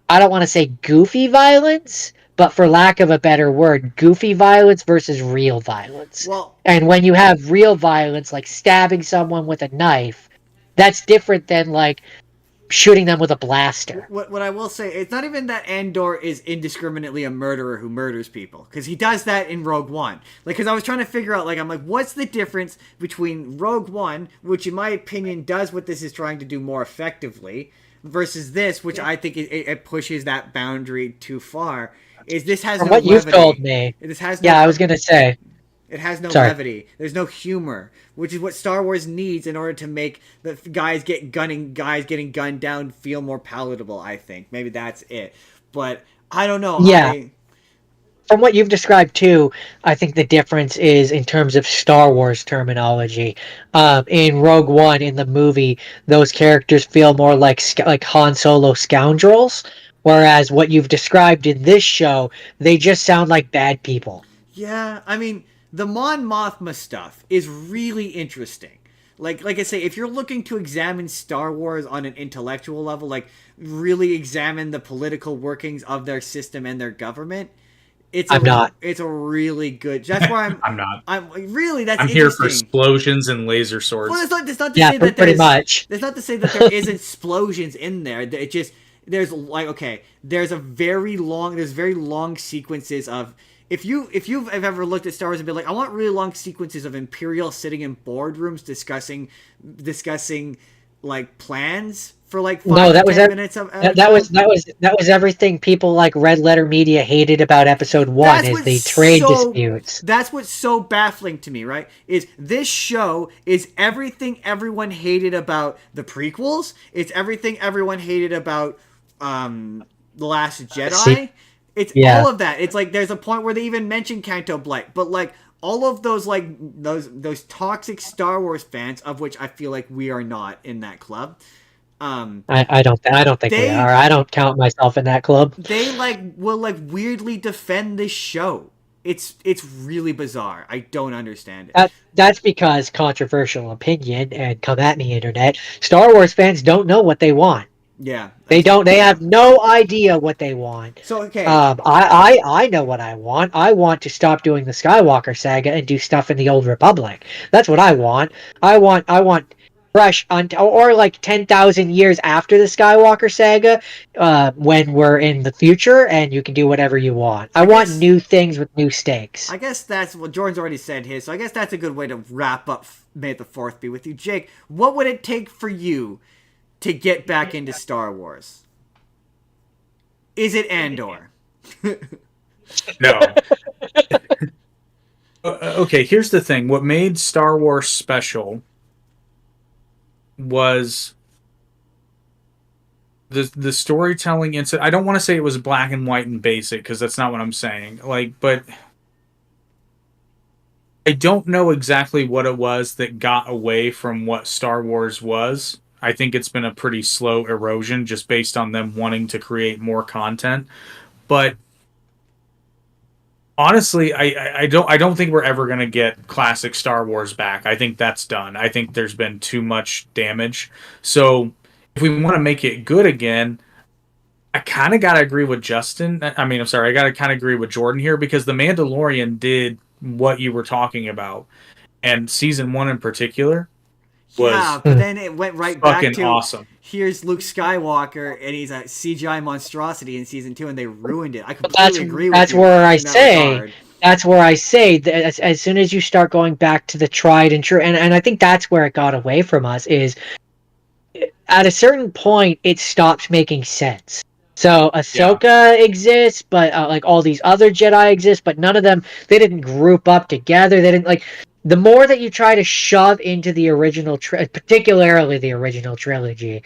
I don't want to say goofy violence, but for lack of a better word, goofy violence versus real violence. Well, And when you have real violence, like stabbing someone with a knife, that's different than like shooting them with a blaster. what I will say, it's not even that Andor is indiscriminately a murderer who murders people, because he does that in Rogue One. Like, because I was trying to figure out, like, I'm like, what's the difference between Rogue One, which in my opinion does what this is trying to do more effectively, versus this, which I think it pushes that boundary too far. Is this has From no what you've levity. told me, This has no. yeah, I was gonna say, It has no sorry. levity. There's no humor, which is what Star Wars needs in order to make the guys getting gunned down feel more palatable. I think maybe that's it, but I don't know. Yeah. From what you've described too, I think the difference is in terms of Star Wars terminology. In Rogue One, in the movie, those characters feel more like Han Solo scoundrels, whereas what you've described in this show, they just sound like bad people. Yeah, I mean, the Mon Mothma stuff is really interesting. Like I say, if you're looking to examine Star Wars on an intellectual level, like really examine the political workings of their system and their government, I'm not. It's a really good. That's why I'm not. I'm really that's I'm here for interesting. explosions and laser swords. Well, that's not to Yeah, say that pretty much. That's not to say that there isn't explosions in there. It just there's like okay, there's very long sequences of if you've ever looked at Star Wars and been like, I want really long sequences of Imperial sitting in boardrooms discussing like plans for like 5 No, to that was 10 minutes of that was everything people like Red Letter Media hated about Episode One is the trade disputes. That's what's so baffling to me, right? Is this show is everything everyone hated about the prequels. It's everything everyone hated about The Last Jedi. It's all of that. It's like there's a point where they even mention Canto Blight, but like all of those like those toxic Star Wars fans, of which I feel like we are not in that club. I don't think we are. I don't count myself in that club. They like will like weirdly defend this show. It's really bizarre. I don't understand it. That's because controversial opinion, and come at me, internet. Star Wars fans don't know what they want. Yeah, they don't. They have no idea what they want. So okay, I know what I want. I want to stop doing the Skywalker saga and do stuff in the Old Republic. That's what I want. I want fresh or like 10,000 years after the Skywalker saga, when we're in the future and you can do whatever you want. I want new things with new stakes. I guess that's what Jordan's already said his, so I guess that's a good way to wrap up May the 4th be with you. Jake, what would it take for you to get back into Star Wars? Is it Andor? No. Okay, here's the thing. What made Star Wars special was the storytelling incident. I don't want to say it was black and white and basic, because that's not what I'm saying. Like, but I don't know exactly what it was that got away from what Star Wars was. I think it's been a pretty slow erosion just based on them wanting to create more content. But honestly, I don't think we're ever going to get classic Star Wars back. I think that's done. I think there's been too much damage. So if we want to make it good again, I kind of got to agree with Justin. I mean, I'm sorry, I got to kind of agree with Jordan here, because The Mandalorian did what you were talking about. And season 1 in particular was but then it went right back to awesome. Here's Luke Skywalker, and he's a CGI monstrosity in season 2, and they ruined it. I completely agree with you. That's where I say that as soon as you start going back to the tried and true, and I think that's where it got away from us, is at a certain point it stops making sense. So Ahsoka exists, but like all these other Jedi exist, but none of them, they didn't group up together. They didn't like. The more that you try to shove into the original, particularly the original trilogy,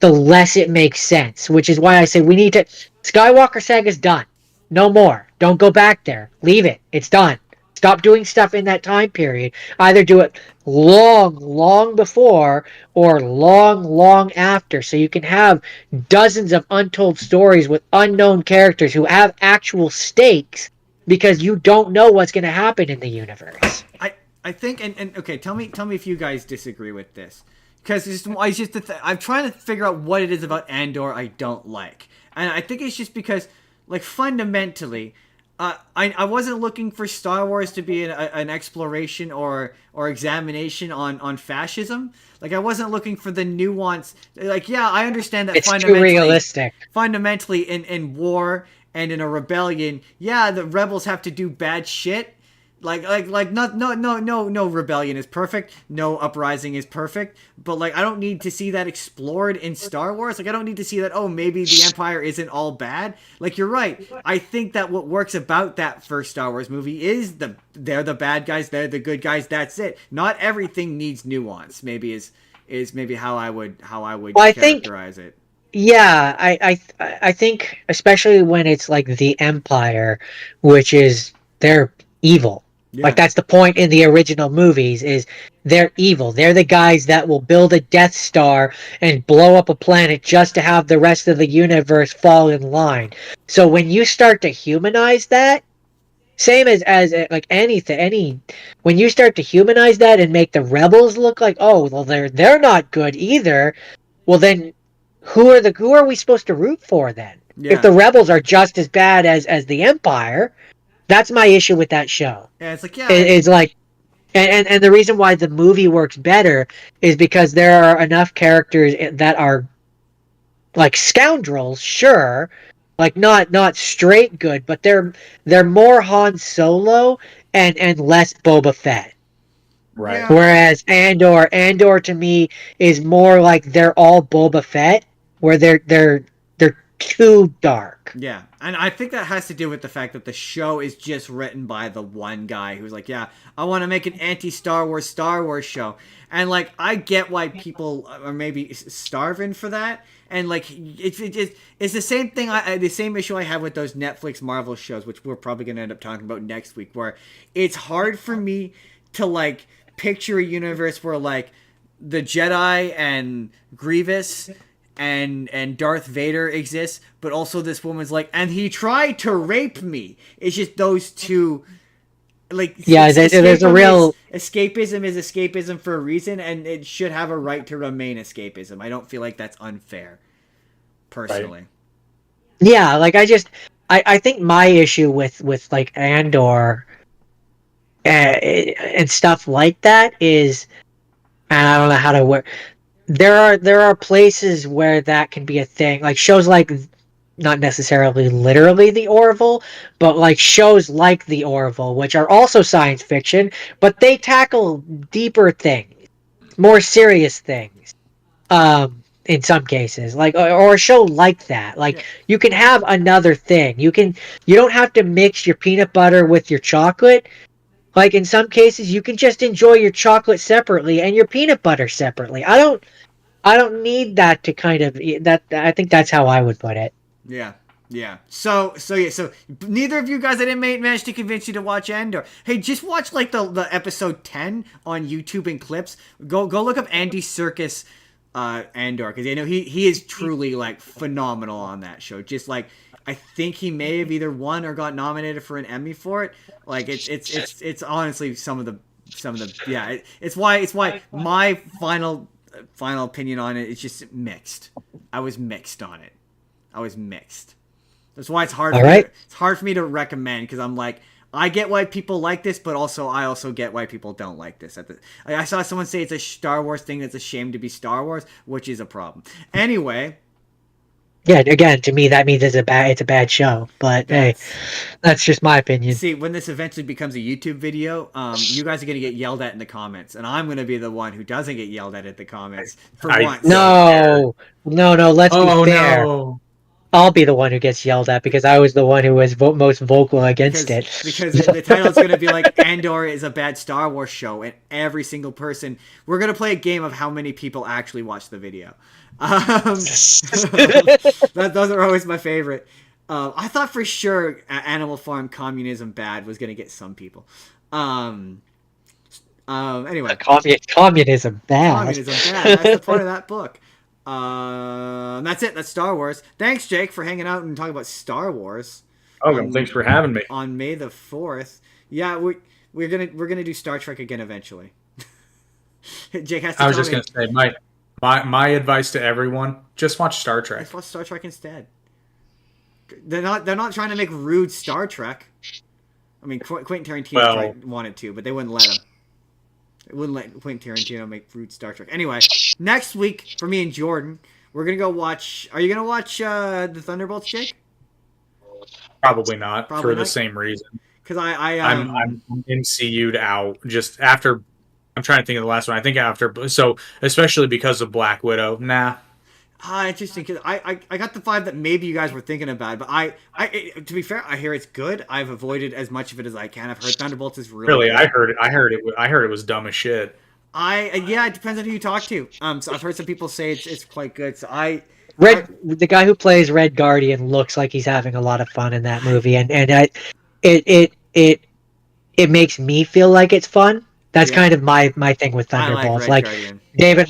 the less it makes sense. Which is why I say we need to. Skywalker saga's done. No more. Don't go back there. Leave it. It's done. Stop doing stuff in that time period. Either do it long before or long after, so you can have dozens of untold stories with unknown characters who have actual stakes because you don't know what's going to happen in the universe. I think and okay, tell me if you guys disagree with this, because I'm trying to figure out what it is about Andor I don't like, and I think it's just because, like, fundamentally, I wasn't looking for Star Wars to be an exploration or examination on fascism. Like, I wasn't looking for the nuance. Like, yeah, I understand that it's too realistic. Fundamentally, in war and in a rebellion, yeah, the rebels have to do bad shit. Like no rebellion is perfect, no uprising is perfect, but like I don't need to see that explored in Star Wars. Like I don't need to see that, oh, maybe the Empire isn't all bad. Like you're right. I think that what works about that first Star Wars movie is they're the bad guys, they're the good guys, that's it. Not everything needs nuance. Maybe is maybe how I would characterize it. Yeah, I think especially when it's like the Empire, which is they're evil. Yeah. Like that's the point in the original movies is they're evil. They're the guys that will build a Death Star and blow up a planet just to have the rest of the universe fall in line. So when you start to humanize that, same as like when you start to humanize that and make the rebels look like, oh, well they're not good either, well then who are we supposed to root for then? Yeah. If the rebels are just as bad as the Empire, that's my issue with that show. Yeah, it's like, yeah. It's like, and the reason why the movie works better is because there are enough characters that are like scoundrels, sure, like not straight good, but they're more Han Solo and less Boba Fett. Right. Yeah. Whereas Andor to me is more like they're all Boba Fett, where they're too dark. Yeah, and I think that has to do with the fact that the show is just written by the one guy who's like, yeah, I want to make an anti-Star Wars show. And, like, I get why people are maybe starving for that. And, like, it's the same thing, the same issue I have with those Netflix Marvel shows, which we're probably going to end up talking about next week, where it's hard for me to, like, picture a universe where, like, the Jedi and Grievous and Darth Vader exists, but also this woman's like, and he tried to rape me. It's just those two, like, yeah, there's a real escapism is escapism for a reason, and it should have a right to remain escapism. I don't feel like that's unfair, personally. Right. Yeah, like I think my issue with like Andor and stuff like that is, and I don't know how to work. There are places where that can be a thing, like shows like, not necessarily literally the Orville, but like shows like the Orville, which are also science fiction, but they tackle deeper things, more serious things. In some cases, like or a show like that, like Yeah. You can have another thing. You don't have to mix your peanut butter with your chocolate. Like in some cases, you can just enjoy your chocolate separately and your peanut butter separately. I don't need that to kind of that. I think that's how I would put it. Yeah. So neither of you guys, I didn't manage to convince you to watch Andor. Hey, just watch like the episode 10 on YouTube in clips. Go look up Andy Serkis Andor, because I know he is truly like phenomenal on that show. Just like, I think he may have either won or got nominated for an Emmy for it. Like it's honestly some of the yeah. It's why my final opinion on it is just mixed. I was mixed on it. That's why it's hard. It's hard for me to recommend, because I'm like, I get why people like this, but also I also get why people don't like this. I saw someone say it's a Star Wars thing that's a shame to be Star Wars, which is a problem. Anyway. Yeah, again, to me that means it's a bad show. But hey, that's just my opinion. See, when this eventually becomes a YouTube video, you guys are gonna get yelled at in the comments, and I'm gonna be the one who doesn't get yelled at the comments for once. No. Let's be fair. No. I'll be the one who gets yelled at because I was the one who was most vocal against it. Because the title's going to be like, Andor is a bad Star Wars show, and every single person... We're going to play a game of how many people actually watch the video. Those are always my favorite. I thought for sure Animal Farm communism bad was gonna get some people. Anyway, Communism bad. communism bad. That's the point of that book. That's it. That's Star Wars. Thanks, Jake, for hanging out and talking about Star Wars. Oh, thanks for having me. On May the 4th. Yeah, we're gonna do Star Trek again eventually. Jake has to. I was just gonna say my advice to everyone: just watch Star Trek. Just watch Star Trek instead. They're not trying to make rude Star Trek. I mean, Quentin Tarantino wanted to, but they wouldn't let him. They wouldn't let Quentin Tarantino make rude Star Trek. Anyway, next week for me and Jordan, we're gonna go watch. Are you gonna watch the Thunderbolts, Jake? Probably not for the same reason. Because I'm MCU'd out just after. I'm trying to think of the last one. I think after, so especially because of Black Widow. Nah. Interesting. Cause I got the vibe that maybe you guys were thinking about it, but to be fair, I hear it's good. I've avoided as much of it as I can. I've heard Thunderbolts is really good. I heard it was dumb as shit. Yeah, it depends on who you talk to. So I've heard some people say it's quite good. So the guy who plays Red Guardian looks like he's having a lot of fun in that movie, and it makes me feel like it's fun. That's kind of my thing with Thunderbolts. Like David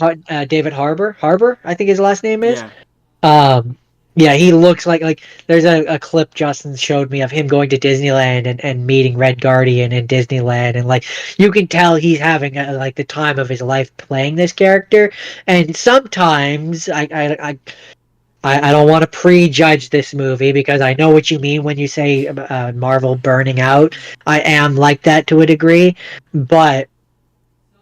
Harbour, I think his last name is. Yeah, he looks like there's a clip Justin showed me of him going to Disneyland and meeting Red Guardian in Disneyland, and like you can tell he's having like the time of his life playing this character. And sometimes I don't want to prejudge this movie because I know what you mean when you say Marvel burning out. I am like that to a degree, but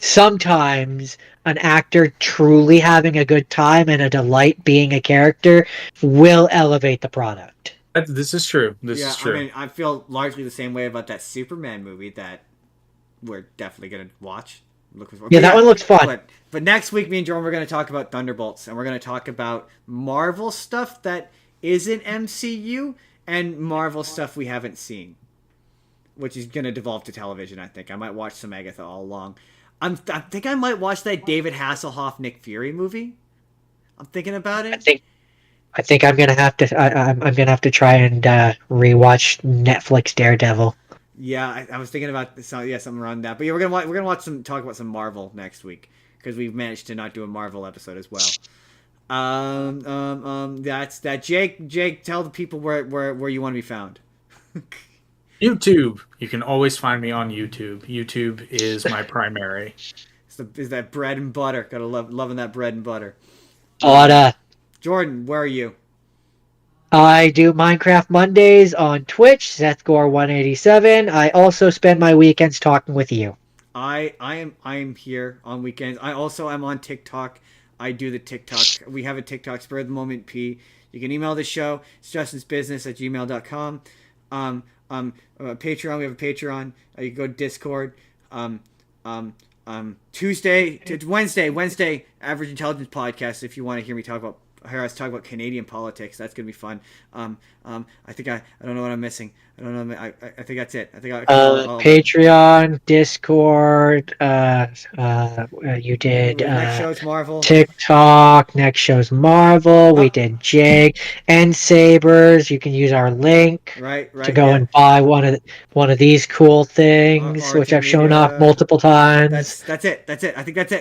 sometimes an actor truly having a good time and a delight being a character will elevate the product. This is true. This is true. I mean, I feel largely the same way about that Superman movie that we're definitely going to watch. That one looks fun. But next week, me and Jordan, we're going to talk about Thunderbolts, and we're going to talk about Marvel stuff that isn't MCU and Marvel stuff we haven't seen, which is going to devolve to television, I think. I might watch some Agatha all along. I think I might watch that David Hasselhoff Nick Fury movie. I'm thinking about it. I think I'm gonna have to. I'm gonna have to try and rewatch Netflix Daredevil. Yeah, I was thinking about something around that. But yeah, we're gonna talk about some Marvel next week because we've managed to not do a Marvel episode as well. That's that. Jake, tell the people where you want to be found. YouTube. You can always find me on YouTube. YouTube is my primary. Is that bread and butter? Gotta loving that bread and butter. Jordan, where are you? I do Minecraft Mondays on Twitch, SethGore187. I also spend my weekends talking with you. I am here on weekends. I also am on TikTok. I do the TikTok. We have a TikTok, Spur of the Moment P. You can email the show. It's justinsbusiness@gmail.com. Patreon. We have a Patreon. You can go to Discord. Tuesday to Wednesday, Average Intelligence Podcast. If you want to hear us talk about Canadian politics, that's gonna be fun. I think I don't know what I'm missing. I don't know. I think that's it. I think Patreon, Discord. You did. Next show's Marvel. TikTok. Next show's Marvel. We did Jake and Sabers. You can use our link to go and buy one of these cool things, which I've shown off multiple times. That's it. I think that's it.